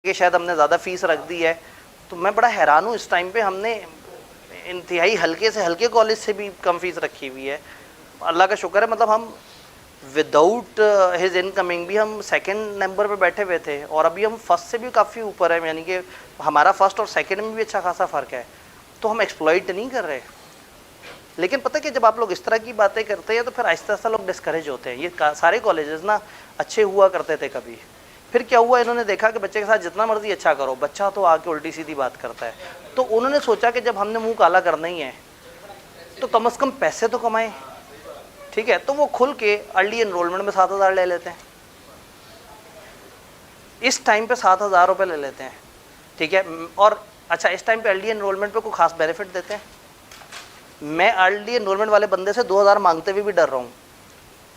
कि शायद हमने ज़्यादा फीस रख दी है। तो मैं बड़ा हैरान हूँ, इस टाइम पे हमने इंतहाई हल्के से हल्के कॉलेज से भी कम फीस रखी हुई है। अल्लाह का शुक्र है, मतलब हम विदाउट हिज इनकमिंग भी हम सेकंड नंबर पे बैठे हुए थे, और अभी हम फर्स्ट से भी काफ़ी ऊपर है, यानी कि हमारा फर्स्ट और सेकंड में भी अच्छा खासा फ़र्क है। तो हम एक्सप्लॉइट नहीं कर रहे। लेकिन पता है कि जब आप लोग इस तरह की बातें करते हैं तो फिर आहिस्ता आहिस्ता लोग डिस्करेज होते हैं। ये सारे कॉलेजेस ना अच्छे हुआ करते थे कभी, फिर क्या हुआ, इन्होंने देखा कि बच्चे के साथ जितना मर्जी अच्छा करो, बच्चा तो आके उल्टी सीधी बात करता है। तो उन्होंने सोचा कि जब हमने मुंह काला करना ही है तो कम से कम पैसे तो कमाएं। ठीक है, तो वो खुल के अर्ली एनरोलमेंट में 7,000 ले लेते हैं। इस टाइम पे 7,000 रुपये ले लेते हैं। ठीक है, और अच्छा इस टाइम पे अर्ली एनरोलमेंट पे कोई खास बेनिफिट देते हैं? मैं अर्ली एनरोलमेंट वाले बंदे से 2,000 मांगते हुए भी डर रहा हूँ,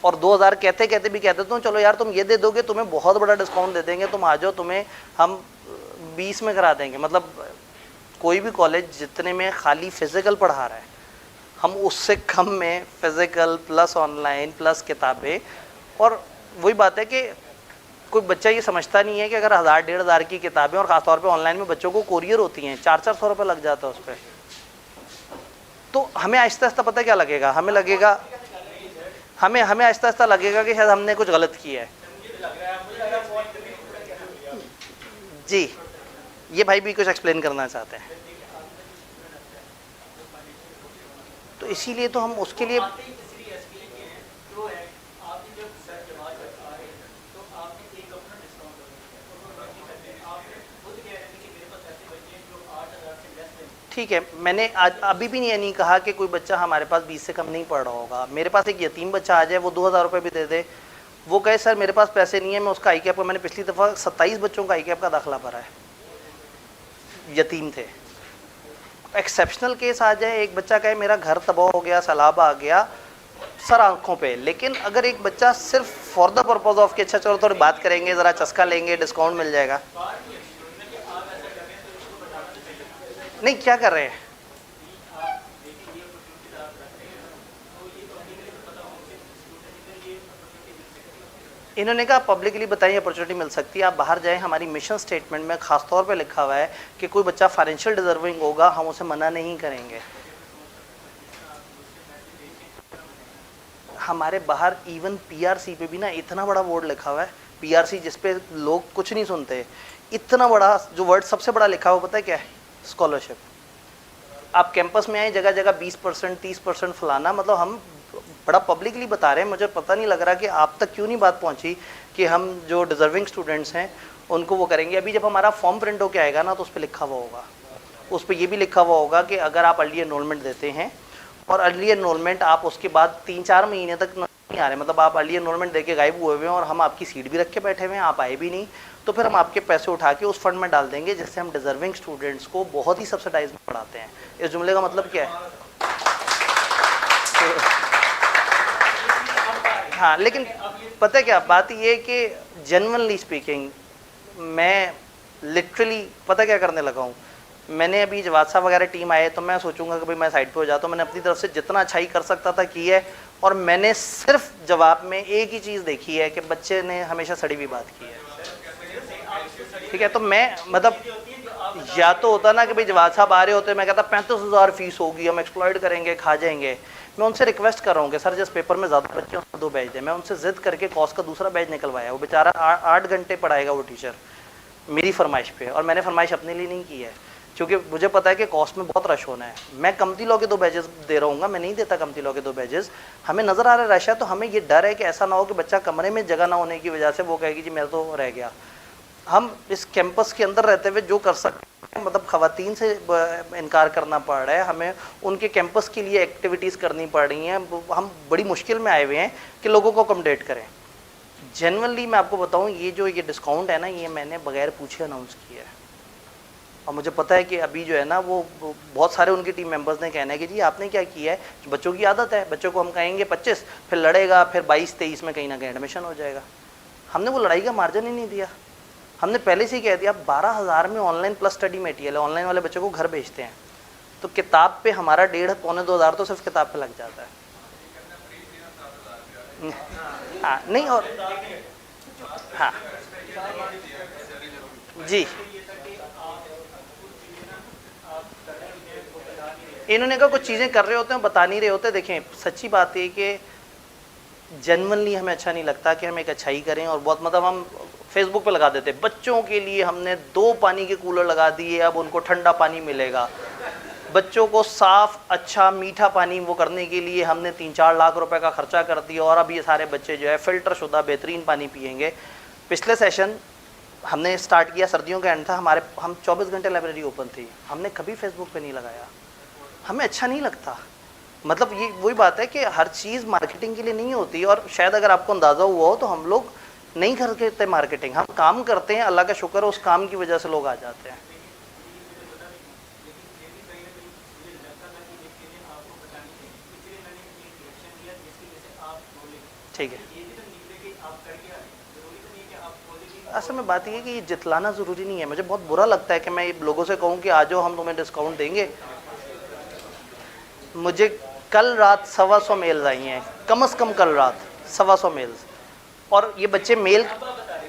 और 2,000 कहते कहते भी कहते तो चलो यार तुम ये दे दोगे, तुम्हें बहुत बड़ा डिस्काउंट दे देंगे, तुम आ जाओ, तुम्हें हम 20 में करा देंगे। मतलब कोई भी कॉलेज जितने में खाली फिजिकल पढ़ा रहा है, हम उससे कम में फिजिकल प्लस ऑनलाइन प्लस किताबें। और वही बात है कि कोई बच्चा ये समझता नहीं है कि अगर 1,000-1,500 की किताबें, और ख़ासतौर पे ऑनलाइन में बच्चों को कोरियर होती हैं, 400-400 रुपये लग जाता है उस पर। तो हमें आहिस्ता आहिस्ता पता क्या लगेगा, हमें आहिस्ता आहिस्ता लगेगा कि शायद हमने कुछ गलत किया है। जी, ये भाई भी कुछ एक्सप्लेन करना चाहते हैं, तो इसीलिए तो हम उसके लिए ठीक है। मैंने आज अभी भी नहीं कहा कि कोई बच्चा हमारे पास 20 से कम नहीं पढ़ रहा होगा। मेरे पास एक यतीम बच्चा आ जाए, वो 2,000 रुपये भी दे दे, वो कहे सर मेरे पास पैसे नहीं है, मैं उसका आई कैप का, मैंने पिछली दफ़ा 27 बच्चों का आई कैप का दाखिला भरा है, यतीम थे। एक्सेप्शनल केस आ जाए, एक बच्चा कहे मेरा घर तबाह हो गया, सैलाब आ गया, सर आंखों पे। लेकिन अगर एक बच्चा सिर्फ फॉर द पर्पज ऑफ कि अच्छा चलो थोड़ी बात करेंगे, ज़रा चस्का लेंगे, डिस्काउंट मिल जाएगा, नहीं क्या कर रहे हैं। इन्होंने कहा पब्लिकली बताइए अपॉर्चुनिटी मिल सकती है, आप बाहर जाएं, हमारी मिशन स्टेटमेंट में खास तौर पे लिखा हुआ है कि कोई बच्चा फाइनेंशियल डिजर्विंग होगा हम उसे मना नहीं करेंगे। हमारे बाहर इवन पीआरसी पे भी ना इतना बड़ा बोर्ड लिखा हुआ है, पीआरसी जिसपे लोग कुछ नहीं सुनते, इतना बड़ा जो वर्ड सबसे बड़ा लिखा हुआ पता है क्या है? स्कॉलरशिप। आप कैंपस में आए, जगह जगह 20% 30% फलाना, मतलब हम बड़ा पब्लिकली बता रहे हैं। मुझे पता नहीं लग रहा कि आप तक क्यों नहीं बात पहुंची कि हम जो डिजर्विंग स्टूडेंट्स हैं उनको वो करेंगे। अभी जब हमारा फॉर्म प्रिंट होकर आएगा ना तो उस पर लिखा हुआ होगा, उस पर ये भी लिखा हुआ होगा कि अगर आप अर्ली एनरोलमेंट देते हैं और अर्ली एनरोलमेंट आप उसके बाद 3-4 महीने तक नहीं आ रहे, मतलब आप अर्ली एनरोलमेंट दे के गायब हुए हुए हैं और हम आपकी सीट भी रख के बैठे हुए हैं, आप आए भी नहीं, तो फिर हम आपके पैसे उठा के उस फंड में डाल देंगे जिससे हम डिजर्विंग स्टूडेंट्स को बहुत ही सब्सिडाइज में पढ़ाते हैं। इस जुमले का मतलब क्या है? हाँ, लेकिन पता है क्या बात ये है कि जेन्युइनली स्पीकिंग मैं लिटरली पता क्या करने लगा हूँ, मैंने अभी जवाद साहब वगैरह टीम आए तो मैं सोचूंगा कि भाई मैं साइड पे हो जाता हूँ, मैंने अपनी तरफ से जितना अच्छाई कर सकता था की है, और मैंने सिर्फ जवाब में एक ही चीज़ देखी है कि बच्चे ने हमेशा सड़ी हुई बात की है। ठीक है, तो मैं मतलब या तो होता ना कि भाई जवाद साहब आ रहे होते, मैं कहता 35,000 फीस होगी, हम एक्सप्लॉइट करेंगे, खा जाएंगे। मैं उनसे रिक्वेस्ट कर रहा हूँ कि सर जिस पेपर में ज़्यादा बच्चे उसको 2 बैच दें। मैं उनसे जिद करके कॉस का दूसरा बैच निकलवाया, वो बेचारा 8 घंटे पढ़ाएगा वो टीचर मेरी फरमाइश पे, और मैंने फरमाइश अपने लिए नहीं की है क्योंकि मुझे पता है कि कॉस्ट में बहुत रश होना है। मैं कमती लॉ के 2 बैचेस दे रहा हूँ, मैं नहीं देता कमती लॉ के 2 बैचेस। हमें नज़र आ रहा है रश है, तो हमें ये डर है कि ऐसा ना हो कि बच्चा कमरे में जगह ना होने की वजह से वो कहेगी जी मेरा तो रह गया। हम इस कैंपस के अंदर रहते हुए जो कर सकते हैं, मतलब ख़वातीन से इनकार करना पड़ रहा है, हमें उनके कैंपस के लिए एक्टिविटीज़ करनी पड़ रही हैं। हम बड़ी मुश्किल में आए हुए हैं कि लोगों को अकोमोडेट करें। जेन्युइनली मैं आपको बताऊं, ये डिस्काउंट है ना, ये मैंने बगैर पूछे अनाउंस किया है, और मुझे पता है कि अभी जो है ना वो बहुत सारे उनकी टीम मेंबर्स ने कहना है कि जी आपने क्या किया है, बच्चों की आदत है, बच्चों को हम कहेंगे 25, फिर लड़ेगा, फिर 22-23 में कहीं ना कहीं एडमिशन हो जाएगा। हमने वो लड़ाई का मार्जिन ही नहीं दिया, हमने पहले से ही कह दिया 12,000 में ऑनलाइन प्लस स्टडी मटेरियल है, ऑनलाइन वाले बच्चों को घर भेजते हैं, तो किताब पे हमारा 1,500-2,000 तो सिर्फ किताब पे लग जाता है। हाँ नहीं, और हाँ जी, इन्होंने कहा कुछ चीज़ें कर रहे होते हैं बता नहीं रहे होते। देखें, सच्ची बात है कि जेन्युइनली हमें अच्छा नहीं लगता कि हम एक अच्छाई करें और बहुत मतलब हम फेसबुक पे लगा देते हैं बच्चों के लिए हमने 2 पानी के कूलर लगा दिए, अब उनको ठंडा पानी मिलेगा। बच्चों को साफ अच्छा मीठा पानी वो करने के लिए हमने 3-4 लाख रुपए का खर्चा कर दिया और अब ये सारे बच्चे जो है फ़िल्टर शुदा बेहतरीन पानी पियेंगे। पिछले सेशन हमने स्टार्ट किया, सर्दियों का एंड था, हम 24 घंटे लाइब्रेरी ओपन थी, हमने कभी फेसबुक पे नहीं लगाया, हमें अच्छा नहीं लगता। मतलब ये वही बात है कि हर चीज़ मार्केटिंग के लिए नहीं होती, और शायद अगर आपको अंदाज़ा हुआ हो तो हम लोग नहीं करते मार्केटिंग, हम काम करते हैं, अल्लाह का शुक्र है उस काम की वजह से लोग आ जाते हैं। ठीक है, असल में बात ये है कि ये जितलाना ज़रूरी नहीं है। मुझे बहुत बुरा लगता है कि मैं लोगों से कहूँ कि आ जाओ हम तुम्हें डिस्काउंट देंगे। मुझे कल रात 125 मेल्स आई हैं, कम से कम कल रात 125 मेल्स, और ये बच्चे मेल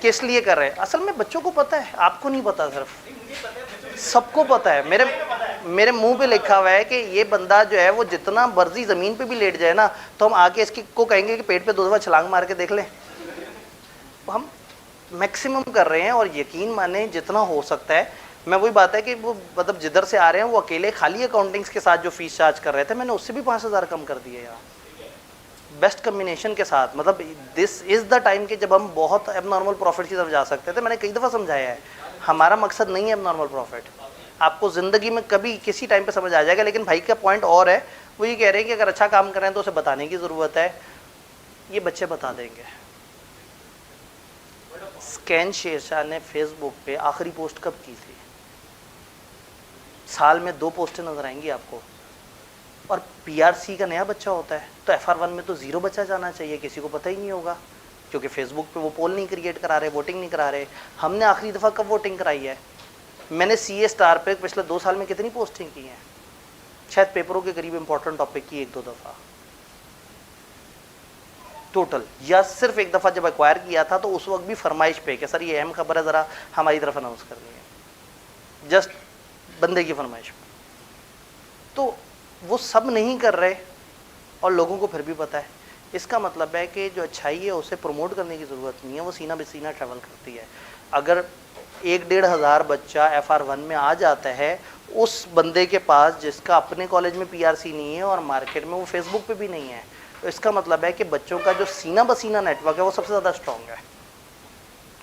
किस लिए कर रहे हैं? असल में बच्चों को पता है, आपको नहीं पता, सिर्फ सबको पता है। मेरे मुंह पे लिखा हुआ है कि ये बंदा जो है वो जितना मर्जी ज़मीन पे भी लेट जाए ना तो हम आके इसकी को कहेंगे कि पेट पे 2 दफ़ा छलांग मार के देख लें। हम मैक्सिमम कर रहे हैं और यकीन माने जितना हो सकता है। मैं वही बात है कि वो मतलब जिधर से आ रहे हैं वो अकेले खाली अकाउंटिंग्स के साथ जो फीस चार्ज कर रहे थे मैंने उससे भी 5,000 कम कर दिए यार, बेस्ट कम्बिनेशन के साथ। मतलब दिस इज़ द टाइम कि जब हम बहुत एबनॉर्मल प्रॉफिट की तरफ जा सकते थे। मैंने कई दफ़ा समझाया है, हमारा मकसद नहीं है एबनॉर्मल प्रॉफिट, आपको ज़िंदगी में कभी किसी टाइम पे समझ आ जाएगा। लेकिन भाई का पॉइंट और है, वो ये कह रहे हैं कि अगर अच्छा काम कर रहे हैं तो उसे बताने की ज़रूरत है। ये बच्चे बता देंगे। स्कैन शेरशाह ने फेसबुक पे आखिरी पोस्ट कब की थी? साल में 2 पोस्टें नज़र आएंगी आपको। और पीआरसी का नया बच्चा होता है तो एफआर1 में तो 0 बच्चा जाना चाहिए, किसी को पता ही नहीं होगा क्योंकि फेसबुक पे वो पोल नहीं क्रिएट करा रहे, वोटिंग नहीं करा रहे। हमने आखिरी दफ़ा कब वोटिंग कराई है? मैंने CA स्टार पे पिछले 2 साल में कितनी पोस्टिंग की हैं? शायद पेपरों के करीब इंपॉर्टेंट टॉपिक की 1-2 दफ़ा टोटल, या सिर्फ एक दफ़ा जब एक्वायर किया था तो उस वक्त भी फरमाइश पे कि सर ये अहम खबर है ज़रा हमारी तरफ अनाउंस करनी है, जस्ट बंदे की फरमाइश पे। तो वो सब नहीं कर रहे और लोगों को फिर भी पता है। इसका मतलब है कि जो अच्छाई है उसे प्रमोट करने की ज़रूरत नहीं है, वो सीना बेसीना ट्रैवल करती है। अगर 1-1.5 हज़ार बच्चा FR1 में आ जाता है उस बंदे के पास जिसका अपने कॉलेज में PRC नहीं है और मार्केट में वो फेसबुक पे भी नहीं है, तो इसका मतलब है कि बच्चों का जो सीना बसीना नेटवर्क है वो सबसे ज़्यादा स्ट्रॉन्ग है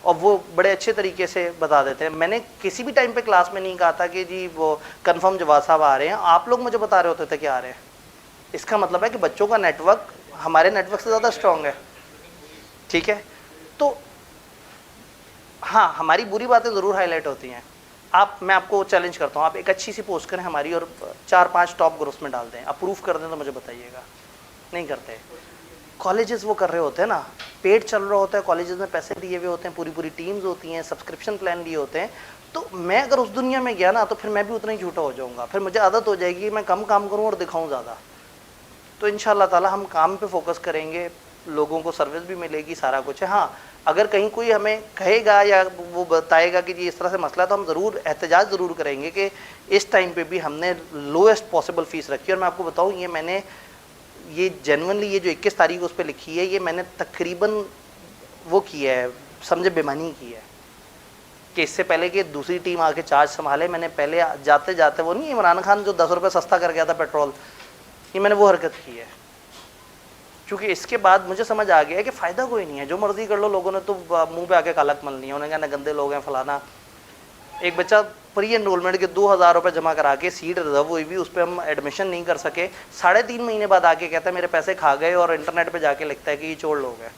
और वो बड़े अच्छे तरीके से बता देते हैं। मैंने किसी भी टाइम पे क्लास में नहीं कहा था कि जी वो कंफर्म जवाब साहब आ रहे हैं, आप लोग मुझे बता रहे होते थे कि आ रहे हैं। इसका मतलब है कि बच्चों का नेटवर्क हमारे नेटवर्क से ज़्यादा स्ट्रॉन्ग है। ठीक है, तो हाँ, हमारी बुरी बातें ज़रूर हाईलाइट होती हैं। मैं आपको चैलेंज करता हूँ, आप एक अच्छी सी पोस्ट करें हमारी और 4-5 टॉप ग्रुप्स में डाल दें, अप्रूव कर दें तो मुझे बताइएगा। नहीं करते। कॉलेजेस वो कर रहे होते हैं ना, पेड चल रहा होता है, कॉलेजेस में पैसे दिए हुए होते हैं, पूरी पूरी टीम्स होती हैं, सब्सक्रिप्शन प्लान लिए होते हैं। तो मैं अगर उस दुनिया में गया ना तो फिर मैं भी उतना ही झूठा हो जाऊँगा, फिर मुझे आदत हो जाएगी कि मैं कम काम करूँ और दिखाऊँ ज़्यादा। तो इंशाल्लाह ताला हम काम पे फोकस करेंगे, लोगों को सर्विस भी मिलेगी, सारा कुछ है। हाँ, अगर कहीं कोई हमें कहेगा या वो बताएगा कि जी इस तरह से मसला है तो हम ज़रूर एहतजाज ज़रूर करेंगे कि इस टाइम पे भी हमने लोएस्ट पॉसिबल फ़ीस रखी है। और मैं आपको बताऊँ, ये मैंने ये जेन्युइनली ये जो 21 तारीख उस पर लिखी है, ये मैंने तकरीबन वो किया है, समझे बेमानी की है कि इससे पहले कि दूसरी टीम आके चार्ज संभाले, मैंने पहले जाते जाते, वो नहीं इमरान खान जो 10 रुपये सस्ता कर गया था पेट्रोल, ये मैंने वो हरकत की है। क्योंकि इसके बाद मुझे समझ आ गया है कि फ़ायदा कोई नहीं है, जो मर्जी कर लो, लोगों ने तो मुंह पे आके कालक मल लिया, उन्होंने कहना गंदे लोग हैं फलाना। एक बच्चा प्री एनरोलमेंट के 2,000 रुपये जमा करा के सीट रिजर्व हुई भी, उस पर हम एडमिशन नहीं कर सके, 3.5 महीने बाद आके कहता है मेरे पैसे खा गए, और इंटरनेट पे जाके लिखता है कि ये चोर लोग हैं।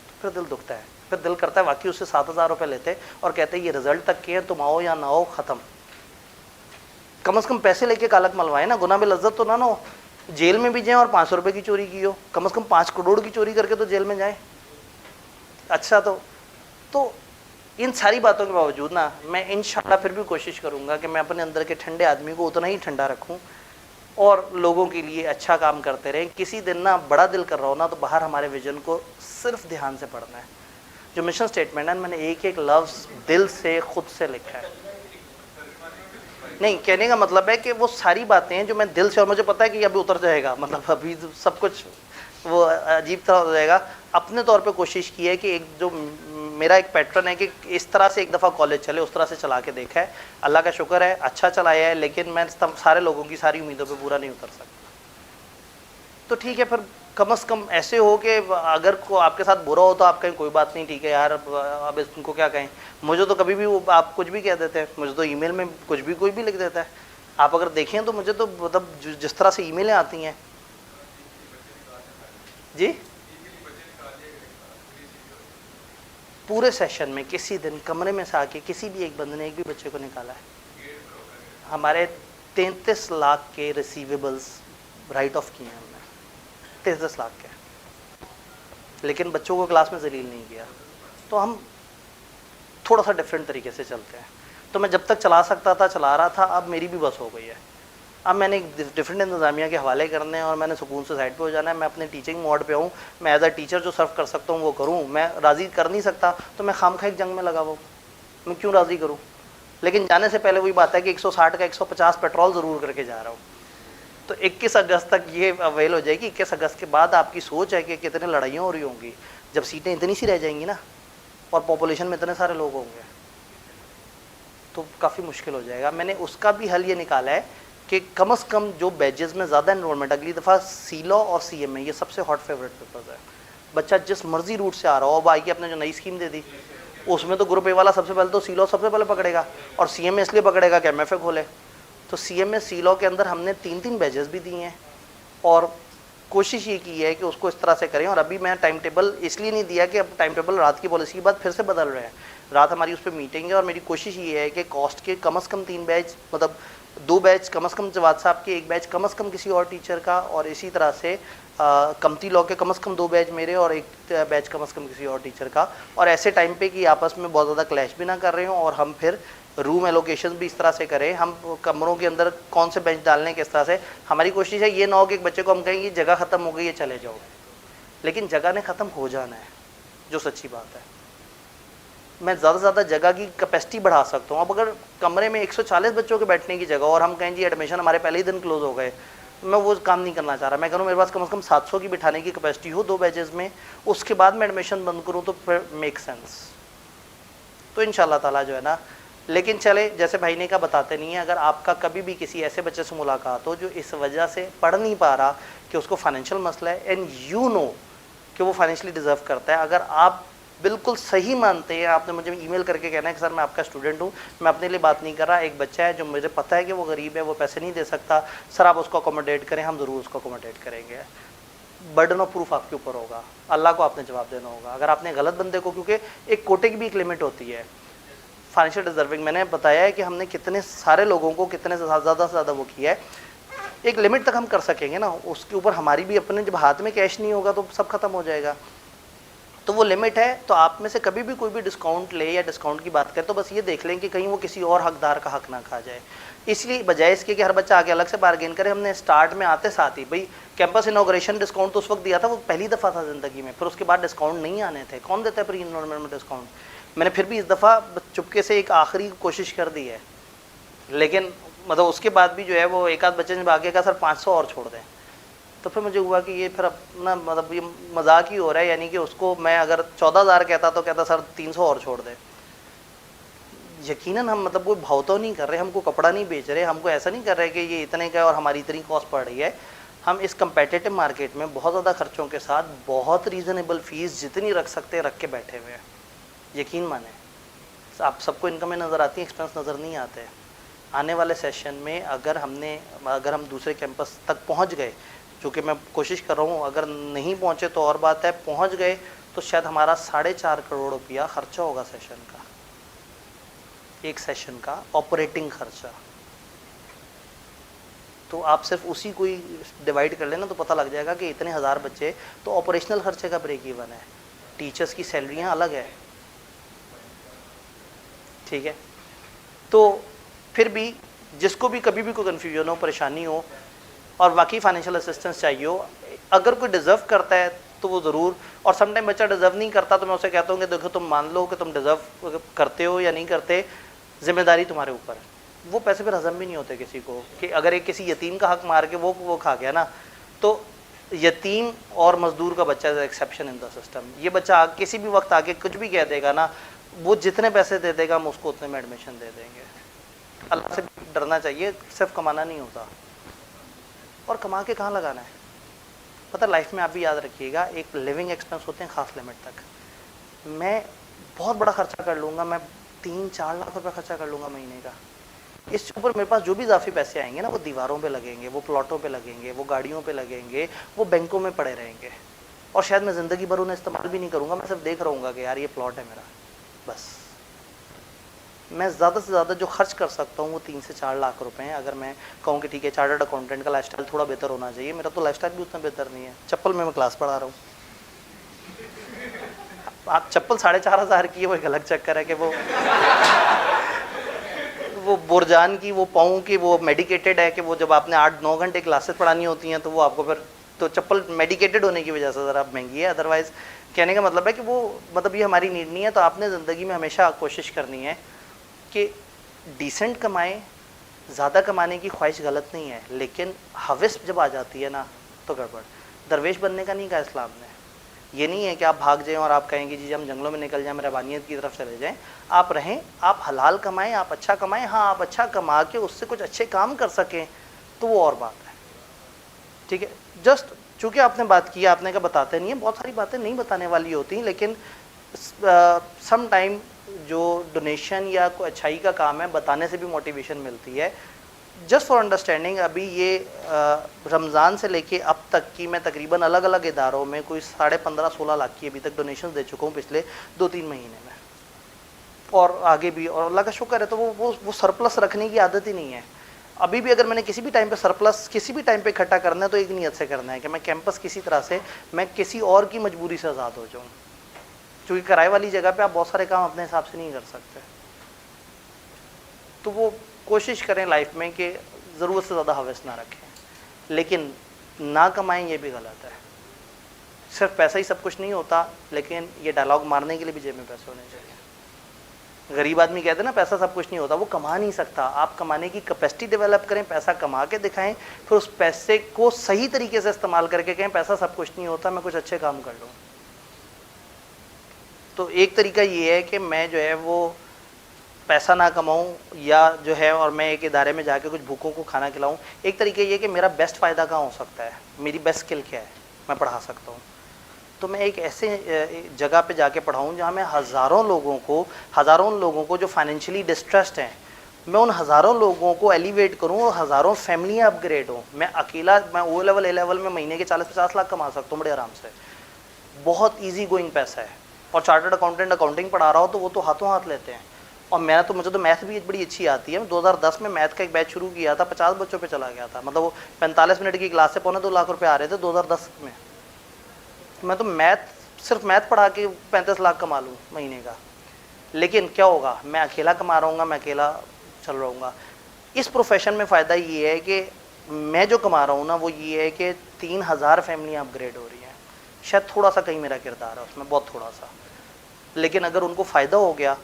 तो फिर दिल दुखता है, फिर दिल करता है वाकई उससे 7,000 रुपये लेते और कहते ये रिजल्ट तक के हैं, तुम आओ या ना आओ, ख़त्म। कम से कम पैसे लेके कालक मलवाए ना, गुना में लज्जत तो ना हो, जेल में भी जाएँ और 500 रुपये की चोरी की हो, कम से कम 5 करोड़ की चोरी करके तो जेल में जाए। अच्छा, तो इन सारी बातों के बावजूद ना मैं इंशाल्लाह फिर भी कोशिश करूँगा कि मैं अपने अंदर के ठंडे आदमी को उतना ही ठंडा रखूँ और लोगों के लिए अच्छा काम करते रहें। किसी दिन ना बड़ा दिल कर रहा हो ना तो बाहर हमारे विजन को सिर्फ ध्यान से पढ़ना है, जो मिशन स्टेटमेंट है मैंने एक एक लफ्ज़ दिल से खुद से लिखा है। नहीं, कहने का मतलब है कि वो सारी बातें हैं जो मैं दिल से, और मुझे पता है कि अभी उतर जाएगा, मतलब अभी सब कुछ वो अजीब तरह हो जाएगा। अपने तौर पे कोशिश की है कि एक जो मेरा एक पैटर्न है कि इस तरह से एक दफ़ा कॉलेज चले, उस तरह से चला के देखा है। अल्लाह का शुक्र है अच्छा चलाया है, लेकिन मैं सारे लोगों की सारी उम्मीदों पे पूरा नहीं उतर सकता। तो ठीक है, फिर कम से कम ऐसे हो कि अगर को आपके साथ बुरा हो तो आप कहें कोई बात नहीं, ठीक है यार, अब इसको क्या कहें। मुझे तो कभी भी वो आप कुछ भी कह देते हैं, मुझे तो ईमेल में कुछ भी कोई भी लिख देता है। आप अगर देखें तो मुझे तो मतलब जिस तरह से ईमेलें आती हैं जी, पूरे सेशन में किसी दिन कमरे में से आके किसी भी एक बंदे ने एक भी बच्चे को निकाला है। हमारे 33 लाख के रिसीवेबल्स राइट ऑफ किए हैं हमने, 33 लाख के, लेकिन बच्चों को क्लास में जलील नहीं किया। तो हम थोड़ा सा डिफरेंट तरीके से चलते हैं। तो मैं जब तक चला सकता था चला रहा था, अब मेरी भी बस हो गई है। अब मैंने डिफरेंट इंतज़ामिया के हवाले करने हैं और मैंने सुकून से साइड पे हो जाना है। मैं अपने टीचिंग मोड पे हूँ, मैं एज अ टीचर जो सर्व कर सकता हूँ वो करूँ। मैं राज़ी कर नहीं सकता तो मैं खामखा एक जंग में लगा हुआ, मैं क्यों राज़ी करूँ। लेकिन जाने से पहले वही बात है कि 160 का 150 पेट्रोल ज़रूर करके जा रहा हूँ। तो 21 अगस्त तक ये अवेल हो जाएगी। 21 अगस्त के बाद आपकी सोच है कि कितने लड़ाइयाँ हो रही होंगी, जब सीटें इतनी सी रह जाएंगी ना और पॉपुलेशन में इतने सारे लोग होंगे तो काफ़ी मुश्किल हो जाएगा। मैंने उसका भी हल ये निकाला है कि कम से कम जो बैचेस में ज़्यादा एनरोलमेंट, अगली दफ़ा सीलॉ और CMA ये सबसे हॉट फेवरेट पेपर्स है। बच्चा जिस मर्जी रूट से आ रहा हो, अब आगे अपने जो नई स्कीम दे दी उसमें तो ग्रुप ए वाला सबसे पहले तो सीलॉ सबसे पहले पकड़ेगा, और CMA इसलिए पकड़ेगा कि MFA खोले। तो CMA सीलॉ के अंदर हमने 3-3 बैचेस भी दिए हैं और कोशिश ये की है कि उसको इस तरह से करें। और अभी मैं टाइम टेबल इसलिए नहीं दिया कि अब टाइम टेबल रात की पॉलिसी के बाद फिर से बदल रहे हैं। रात हमारी उस पर मीटिंग है और मेरी कोशिश ये है कि कॉस्ट के कम से कम 3 बैच, मतलब 2 बैच कम से कम जवाद साहब के, 1 बैच कम से कम किसी और टीचर का, और इसी तरह से कमती लॉ के कम से कम 2 बैच मेरे और 1 बैच कम से कम किसी और टीचर का। और ऐसे टाइम पे कि आपस में बहुत ज़्यादा क्लैश भी ना कर रहे हों और हम फिर रूम एलोकेशन भी इस तरह से करें, हम कमरों के अंदर कौन से बेंच डालने किस तरह से। हमारी कोशिश है ये ना हो कि एक बच्चे को हम कहेंगे जगह ख़त्म हो गई है चले जाओ, लेकिन जगह ने ख़त्म हो जाना है, जो सच्ची बात है। मैं ज़्यादा से ज़्यादा जगह की कैपेसिटी बढ़ा सकता हूँ। अब अगर कमरे में 140 बच्चों के बैठने की जगह और हम कहें जी एडमिशन हमारे पहले ही दिन क्लोज हो गए, मैं वो काम नहीं करना चाह रहा। मैं करूँ मेरे पास कम से कम 700 की बिठाने की कैपेसिटी हो 2 बैचेज़ में, उसके बाद मैं एडमिशन बंद करूँ तो फिर मेक सेंस। तो इंशाल्लाह ताला जो है ना, लेकिन चले जैसे भाई ने कहा बताते नहीं है। अगर आपका कभी भी किसी ऐसे बच्चे से मुलाकात हो जो इस वजह से पढ़ नहीं पा रहा कि उसको फाइनेंशियल मसला है, एंड यू नो कि वो फाइनेंशियली डिज़र्व करता है, अगर आप बिल्कुल सही मानते हैं, आपने मुझे ईमेल करके कहना है कि सर मैं आपका स्टूडेंट हूँ, मैं अपने लिए बात नहीं कर रहा, एक बच्चा है जो मुझे पता है कि वो गरीब है, वो पैसे नहीं दे सकता, सर आप उसको अकोमोडेट करें, हम ज़रूर उसको अकोमोडेट करेंगे। बर्डन ऑफ प्रूफ आपके ऊपर होगा, अल्लाह को आपने जवाब देना होगा। अगर आपने गलत बंदे को, क्योंकि एक कोटे की भी एक लिमिट होती है फाइनेंशियल डिजर्विंग, मैंने बताया है कि हमने कितने सारे लोगों को कितने ज़्यादा से ज़्यादा वो किया है, एक लिमिट तक हम कर सकेंगे ना, उसके ऊपर हमारी भी अपने, जब हाथ में कैश नहीं होगा तो सब खत्म हो जाएगा। तो वो लिमिट है। तो आप में से कभी भी कोई भी डिस्काउंट ले या डिस्काउंट की बात करे तो बस ये देख लें कि कहीं वो किसी और हकदार का हक ना खा जाए। इसलिए बजाय इसके कि हर बच्चा आगे अलग से बार्गेन करे, हमने स्टार्ट में आते साथ ही भाई कैंपस इनॉग्रेशन डिस्काउंट तो उस वक्त दिया था, वो पहली दफ़ा था ज़िंदगी में, फिर उसके बाद डिस्काउंट नहीं आने थे। कौन देता है प्री इनरोलमेंट में डिस्काउंट? मैंने फिर भी इस दफ़ा चुपके से एक आखिरी कोशिश कर दी है, लेकिन मतलब उसके बाद भी जो है वो एक आध बच्चे ने आगे कहा सर 500 और छोड़ दें। तो फिर मुझे हुआ कि ये फिर अपना मतलब ये मजाक ही हो रहा है, यानी कि उसको मैं अगर 14,000 कहता तो कहता सर 300 और छोड़ दें। यकीनन हम मतलब कोई भाव तो नहीं कर रहे, हमको कपड़ा नहीं बेच रहे, हमको ऐसा नहीं कर रहे कि ये इतने का है और हमारी इतनी कॉस्ट पड़ रही है। हम इस कंपेटिटिव मार्केट में बहुत ज़्यादा खर्चों के साथ बहुत रीज़नेबल फ़ीस जितनी रख सकते हैं रख के बैठे हुए हैं। यकीन माने, आप सबको इनकमें नज़र आती है, एक्सपेंस नज़र नहीं आते। आने वाले सेशन में अगर हम दूसरे कैंपस तक पहुंच गए, जो कि मैं कोशिश कर रहा हूं, अगर नहीं पहुंचे तो और बात है, पहुंच गए तो शायद हमारा 4.5 करोड़ रुपया खर्चा होगा सेशन का, एक सेशन का ऑपरेटिंग खर्चा। तो आप सिर्फ उसी को ही डिवाइड कर लेना तो पता लग जाएगा कि इतने हज़ार बच्चे, तो ऑपरेशनल खर्चे का ब्रेक इवन है। टीचर्स की सैलरियाँ अलग है, ठीक है। तो फिर भी जिसको भी कभी भी कोई कन्फ्यूजन हो, परेशानी हो और वाकई फाइनेंशियल असिस्टेंस चाहिए हो, अगर कोई डिज़र्व करता है तो वो ज़रूर, और समटाइम बच्चा डिज़र्व नहीं करता तो मैं उसे कहता हूँ कि देखो तुम मान लो कि तुम डिज़र्व करते हो या नहीं करते, जिम्मेदारी तुम्हारे ऊपर है। वो पैसे फिर हजम भी नहीं होते किसी को, कि अगर एक किसी यतीम का हक मार के वो खा गया ना, तो यतीम और मजदूर का बच्चा is exception in the system. ये बच्चा किसी भी वक्त आके कुछ भी कह देगा ना, वो जितने पैसे दे देगा हम उसको उतने में एडमिशन दे देंगे। अल्लाह से डरना चाहिए, सिर्फ कमाना नहीं होता। और कमा के कहाँ लगाना है पता, लाइफ में आप भी याद रखिएगा, एक लिविंग एक्सपेंस होते हैं खास लिमिट तक। मैं बहुत बड़ा खर्चा कर लूँगा, मैं 3-4 लाख रुपए खर्चा कर लूँगा महीने का। इसके ऊपर मेरे पास जो भी इजाफी पैसे आएंगे ना, वो दीवारों पे लगेंगे, वो प्लॉटों पे लगेंगे, वो गाड़ियों पे लगेंगे, वो बैंकों में पड़े रहेंगे, और शायद मैं ज़िंदगी भर उन्हें इस्तेमाल भी नहीं करूँगा। मैं सिर्फ देख रहूँगा कि यार ये प्लॉट है मेरा, बस। मैं ज़्यादा से ज़्यादा जो खर्च कर सकता हूँ वो 3 से 4 लाख रुपए हैं। अगर मैं कहूँ कि ठीक है चार्टर्ड अकाउंटेंट का लाइफस्टाइल थोड़ा बेहतर होना चाहिए, मेरा तो लाइफस्टाइल भी उतना बेहतर नहीं है। चप्पल में मैं क्लास पढ़ा रहा हूँ, आप चप्पल 4,500 की है, वो एक अलग चक्कर है कि वो बुरजान की, वो पाँव की, वो मेडिकेटेड है कि वो जब आपने 8-9 घंटे क्लासेस पढ़ानी होती हैं तो वो आपको फिर, तो चप्पल मेडिकेटेड होने की वजह से ज़रा महंगी है। अदरवाइज़ कहने का मतलब है कि वो, मतलब ये हमारी नीड नहीं है। तो आपने ज़िंदगी में हमेशा कोशिश करनी है कि डिसेंट कमाएं। ज़्यादा कमाने की ख्वाहिश गलत नहीं है, लेकिन हवस जब आ जाती है ना तो गड़बड़। दरवेश बनने का नहीं कहा इस्लाम ने। ये नहीं है कि आप भाग जाएं और आप कहेंगे जी हम जंगलों में निकल जाएं, रहबानियत की तरफ चले जाएं। आप रहें, आप हलाल कमाएं, आप अच्छा कमाएं। हाँ, आप अच्छा कमा के उससे कुछ अच्छे काम कर सकें तो वो और बात है, ठीक है। जस्ट चूँकि आपने बात की, आपने कहा बताते नहीं है, बहुत सारी बातें नहीं बताने वाली होती, लेकिन सम टाइम जो डोनेशन या कोई अच्छाई का काम है, बताने से भी मोटिवेशन मिलती है। जस्ट फॉर अंडरस्टैंडिंग, अभी ये रमज़ान से लेके अब तक की मैं तकरीबन अलग अलग इदारों में कोई 15.5-16 लाख की अभी तक डोनेशन दे चुका हूँ पिछले 2-3 महीने में, और आगे भी। और अल्लाह का शुक्र है, तो वो सरप्लस रखने की आदत ही नहीं है। अभी भी अगर मैंने किसी भी टाइम पे सरप्लस किसी भी टाइम पे इकट्ठा करना है तो एक नीयत से करना है कि मैं कैंपस किसी तरह से, मैं किसी और की मजबूरी से आज़ाद हो जाऊँ। क्योंकि किराए वाली जगह पे आप बहुत सारे काम अपने हिसाब से नहीं कर सकते। तो वो कोशिश करें लाइफ में कि ज़रूरत से ज़्यादा हवस ना रखें, लेकिन ना कमाएं ये भी गलत है। सिर्फ पैसा ही सब कुछ नहीं होता, लेकिन ये डायलॉग मारने के लिए भी जेब में पैसे होने चाहिए। गरीब आदमी कहते हैं ना पैसा सब कुछ नहीं होता, वो कमा नहीं सकता। आप कमाने की कैपेसिटी डेवलप करें, पैसा कमा के दिखाएं, फिर उस पैसे को सही तरीके से इस्तेमाल करके कहें पैसा सब कुछ नहीं होता, मैं कुछ अच्छे काम कर लूँ। तो एक तरीका ये है कि मैं जो है वो पैसा ना कमाऊं, या जो है और मैं एक इदारे में जाके कुछ भूखों को खाना खिलाऊं। एक तरीका ये है कि मेरा बेस्ट फ़ायदा कहाँ हो सकता है, मेरी बेस्ट स्किल क्या है, मैं पढ़ा सकता हूँ। तो मैं एक ऐसे जगह पे जाके पढ़ाऊँ जहाँ मैं हज़ारों लोगों को जो फाइनेंशियली डिस्ट्रेस्ड हैं, मैं उन हज़ारों लोगों को एलिवेट करूँ और हज़ारों फैमिलियाँ अपग्रेड हों। मैं अकेला, मैं ओ लेवल, ए लेवल में महीने के 40-50 लाख कमा सकता हूँ बड़े आराम से, बहुत ईजी गोइंग पैसा है। और चार्टर्ड अकाउंटेंट अकाउंटिंग पढ़ा रहा हो तो वो तो हाथों हाथ लेते हैं। और मुझे तो मैथ भी बड़ी अच्छी आती है। 2010 में मैथ का एक बैच शुरू किया था, 50 बच्चों पे चला गया था। मतलब वो 45 मिनट की क्लास से 2.25 लाख रुपए आ रहे थे 2010 में। मैं तो सिर्फ मैथ पढ़ा के 35 लाख कमा लूँ महीने का। लेकिन क्या होगा, मैं अकेला कमा रहूँगा, मैं अकेला चल रहूँगा। इस प्रोफेशन में फ़ायदा ये है कि मैं जो कमा रहा हूँ ना, वो ये है कि 3000 फैमिलियाँ अपग्रेड हो रही हैं। शायद थोड़ा सा कहीं मेरा किरदार है उसमें, बहुत थोड़ा सा, लेकिन अगर उनको फ़ायदा हो गया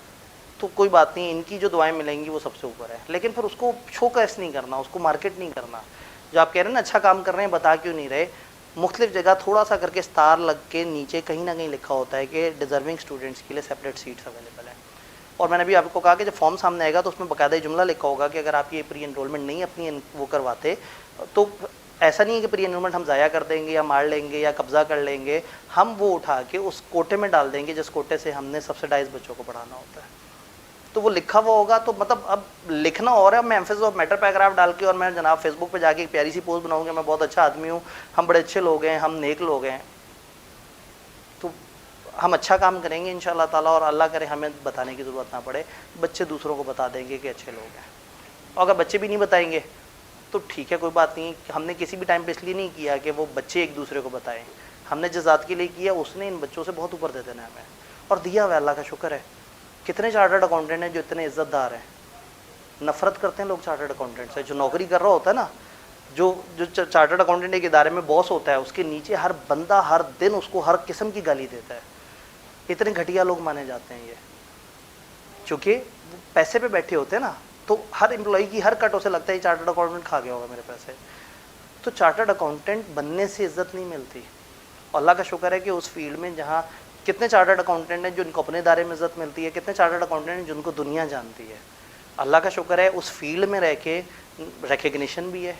तो कोई बात नहीं, इनकी जो दुआएं मिलेंगी वो सबसे ऊपर है। लेकिन फिर उसको शोकेस नहीं करना, उसको मार्केट नहीं करना। जो आप कह रहे हैं ना अच्छा काम कर रहे हैं, बता क्यों नहीं रहे। मुख्तलिफ जगह थोड़ा सा करके स्टार लग के नीचे कहीं ना कहीं लिखा होता है कि डिज़र्विंग स्टूडेंट्स के लिए सेपरेट सीट्स अवेलेबल है। और मैंने भी आपको कहा कि जब फॉर्म सामने आएगा तो उसमें बाकायदा जुमला लिखा होगा कि अगर आप ये प्री एनरोलमेंट नहीं अपनी वो करवाते, तो ऐसा नहीं है कि प्री एनरोलमेंट हम ज़ाया कर देंगे या मार लेंगे या कब्ज़ा कर लेंगे, हम वो उठा के उस कोटे में डाल देंगे जिस कोटे से हमने सब्सिडाइज बच्चों को पढ़ाना होता है। तो वो लिखा हुआ होगा। तो मतलब अब लिखना और है, मैं एम्फेसिस ऑफ मैटर पैराग्राफ डाल के और मैं जनाब फेसबुक पे जाके एक प्यारी सी पोस्ट बनाऊंगा, मैं बहुत अच्छा आदमी हूँ, हम बड़े अच्छे लोग हैं, हम नेक लोग हैं, तो हम अच्छा काम करेंगे इंशाअल्लाह ताला। और अल्लाह करे हमें बताने की ज़रूरत ना पड़े, बच्चे दूसरों को बता देंगे कि अच्छे लोग हैं। और अगर बच्चे भी नहीं बताएंगे तो ठीक है, कोई बात नहीं। हमने किसी भी टाइम पे इसलिए नहीं किया कि वो बच्चे एक दूसरे को बताएं, हमने जिस ज़ात के लिए किया उसने इन बच्चों से बहुत ऊपर दे देना है हमें, और दिया हुआ अल्लाह का शुक्र है। कितने चार्टर्ड अकाउंटेंट हैं जो इतने इज्जतदार हैं। नफरत करते हैं लोग चार्टर्ड अकाउंटेंट से, जो नौकरी कर रहा होता है ना, जो चार्टर्ड अकाउंटेंट एक इदारे में बॉस होता है, उसके नीचे हर बंदा हर दिन उसको हर किस्म की गाली देता है। इतने घटिया लोग माने जाते हैं ये, क्योंकि पैसे पे बैठे होते हैं ना, तो हर एम्प्लॉय की हर कट उसे लगता है चार्टर्ड अकाउंटेंट खा गया होगा मेरे पैसे। तो चार्टर्ड अकाउंटेंट बनने से इज्जत नहीं मिलती। अल्लाह का शुक्र है कि उस फील्ड में जहाँ कितने चार्टर्ड अकाउंटेंट हैं जिनको अपने दायरे में इज्जत मिलती है, कितने चार्टर्ड अकाउंटेंट हैं जिनको दुनिया जानती है। अल्लाह का शुक्र है उस फील्ड में रह के रिकग्निशन भी है,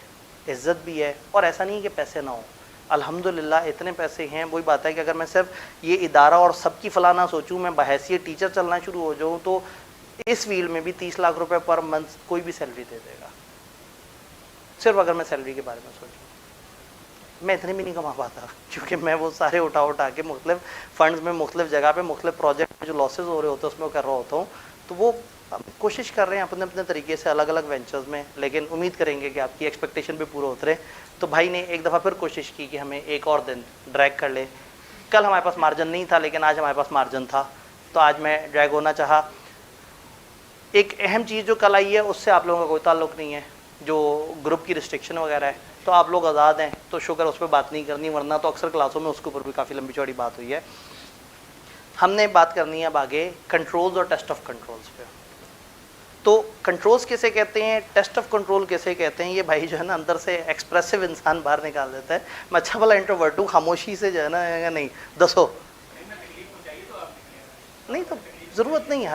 इज्जत भी है, और ऐसा नहीं है कि पैसे ना हो। अल्हम्दुलिल्लाह इतने पैसे हैं। वही बात है कि अगर मैं सिर्फ ये इदारा और सबकी फलाह ना सोचूं, मैं बहैसियत टीचर चलना शुरू हो जाऊं, तो इस फील्ड में भी 30 लाख रुपए पर मंथ कोई भी सैलरी दे देगा। सिर्फ अगर मैं सैलरी के बारे में सोचूं, मैं इतने भी नहीं कमा पाता, क्योंकि मैं वो सारे उठा के मुख्तलिफ फंड्स में, मुख्तलिफ जगह पे, मुख्तलिफ प्रोजेक्ट में जो लॉसेज हो रहे होते हैं उसमें कर रहा होता हूँ। तो वो कोशिश कर रहे हैं अपने अपने तरीके से अलग अलग वेंचर्स में, लेकिन उम्मीद करेंगे कि आपकी एक्सपेक्टेशन भी पूरा उतरे। तो भाई ने एक दफ़ा फिर कोशिश की कि हमें एक और दिन ड्रैग कर ले। कल हमारे पास मार्जिन नहीं था, लेकिन आज हमारे पास मार्जिन था, तो आज मैं ड्रैग होना चाहा। एक अहम चीज़ जो कल आई है उससे आप लोगों का कोई ताल्लुक़ नहीं है, जो ग्रुप की रिस्ट्रिक्शन वगैरह है, तो आप लोग आज़ाद हैं, तो शुक्र उस पर बात नहीं करनी, वरना तो अक्सर क्लासों में उसके ऊपर भी काफ़ी लंबी चौड़ी बात हुई है। हमने बात करनी है अब आगे कंट्रोल्स और टेस्ट ऑफ कंट्रोल्स पे। तो कंट्रोल्स किसे कहते हैं, टेस्ट ऑफ कंट्रोल किसे कहते हैं, ये भाई जो है ना अंदर से एक्सप्रेसिव इंसान बाहर निकाल देता है। मैं अच्छा भला इंट्रोवर्ट हूँ, खामोशी से जो है ना, नहीं दसो नहीं, तो ज़रूरत नहीं है,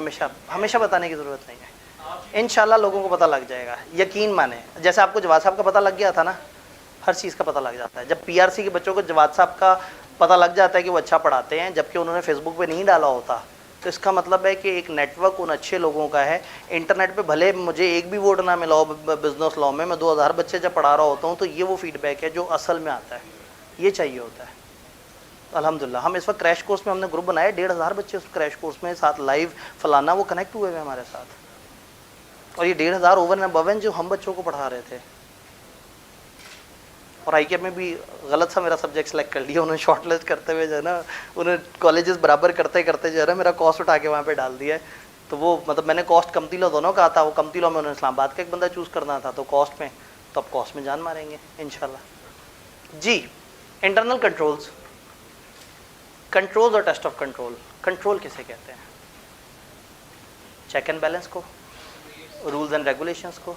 हमेशा बताने की ज़रूरत नहीं है। इंशाल्लाह लोगों को पता लग जाएगा, यकीन माने। जैसे आपको जवाद साहब का पता लग गया था ना, हर चीज़ का पता लग जाता है। जब पीआरसी के बच्चों को जवाद साहब का पता लग जाता है कि वो अच्छा पढ़ाते हैं, जबकि उन्होंने फेसबुक पे नहीं डाला होता, तो इसका मतलब है कि एक नेटवर्क उन अच्छे लोगों का है। इंटरनेट पे भले मुझे एक भी वोट ना मिला हो बिजनेस लॉ में, मैं 2000 बच्चे जब पढ़ा रहा होता हूँ, तो ये वो फीडबैक है जो असल में आता है, ये चाहिए होता है। अल्हम्दुलिल्लाह हम इस वक्त क्रैश कोर्स में हमने ग्रुप बनाया, 1500 बच्चे उस क्रैश कोर्स में साथ लाइव फलाना वो कनेक्ट हुए हुए हमारे साथ, और ये 1500 ओवर एंड अबव जो हम बच्चों को पढ़ा रहे थे। और आईके में भी गलत सा मेरा सब्जेक्ट सेलेक्ट कर लिया उन्होंने, शॉर्टलिस्ट करते हुए जो है ना, उन्हें कॉलेजेस बराबर करते करते जो है ना मेरा कॉस्ट उठा के वहाँ पे डाल दिया है। तो वो मतलब मैंने कॉस्ट कमती लो दोनों कहा था, वो कमती लो में उन्होंने इस्लामाबाद का एक बंदा चूज़ करना था, तो कॉस्ट में, तो अब कॉस्ट में जान मारेंगे इंशाल्लाह जी। इंटरनल कंट्रोल्स, कंट्रोल्स और टेस्ट ऑफ कंट्रोल। कंट्रोल किसे कहते हैं, चेक एंड बैलेंस को, रूल्स एंड रेगुलेशंस को,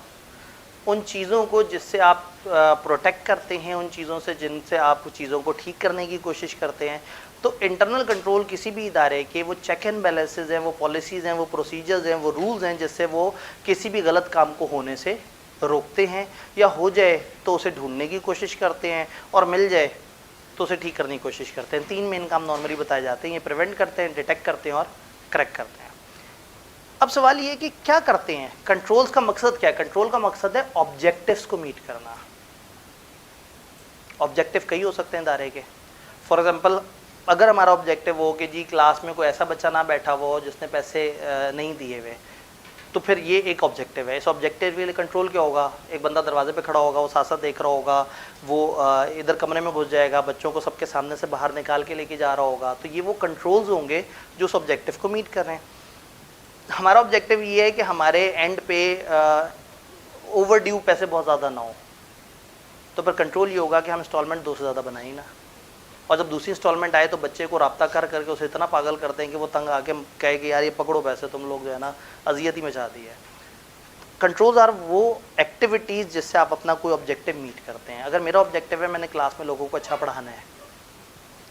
उन चीज़ों को जिससे आप प्रोटेक्ट करते हैं, उन चीज़ों से जिनसे आप चीज़ों को ठीक करने की कोशिश करते हैं। तो इंटरनल कंट्रोल किसी भी इदारे के वो चेक एंड बैलेंसेज हैं, वो पॉलिसीज़ हैं, वो प्रोसीजर्स हैं, वो रूल्स हैं, जिससे वो किसी भी गलत काम को होने से रोकते हैं, या हो जाए तो उसे ढूंढने की कोशिश करते हैं, और मिल जाए तो उसे ठीक करने की कोशिश करते हैं। 3 मेन काम नॉर्मली बताए जाते हैं, ये प्रिवेंट करते हैं, डिटेक्ट करते हैं और करेक्ट करते हैं। अब सवाल ये है कि क्या करते हैं, कंट्रोल्स का मकसद क्या है। कंट्रोल का मकसद है ऑब्जेक्टिव्स को मीट करना। ऑब्जेक्टिव कई हो सकते हैं इदारे के। फॉर एग्जांपल अगर हमारा ऑब्जेक्टिव हो कि जी क्लास में कोई ऐसा बच्चा ना बैठा हो जिसने पैसे नहीं दिए हुए, तो फिर ये एक ऑब्जेक्टिव है। इस ऑब्जेक्टिव के लिए कंट्रोल क्या होगा, एक बंदा दरवाजे पे खड़ा होगा, वो साथ साथ देख रहा होगा, वो इधर कमरे में घुस जाएगा, बच्चों को सबके सामने से बाहर निकाल के लेके जा रहा होगा। तो ये वो कंट्रोल्स होंगे जो उस ऑब्जेक्टिव को मीट कर रहे हैं। हमारा ऑब्जेक्टिव ये है कि हमारे एंड पे ओवर ड्यू पैसे बहुत ज़्यादा ना हो, तो फिर कंट्रोल ये होगा कि हम इंस्टॉलमेंट 2 से ज़्यादा बनाए ना, और जब दूसरी इंस्टॉलमेंट आए तो बच्चे को रब्ता कर करके उसे इतना पागल करते हैं कि वो तंग आके कहे कि यार ये पकड़ो पैसे, तुम लोग जो है ना अजियत ही मचा दी है। कंट्रोल्स आर वो एक्टिविटीज़ जिससे आप अपना कोई ऑब्जेक्टिव मीट करते हैं। अगर मेरा ऑब्जेक्टिव है मैंने क्लास में लोगों को अच्छा पढ़ाना है,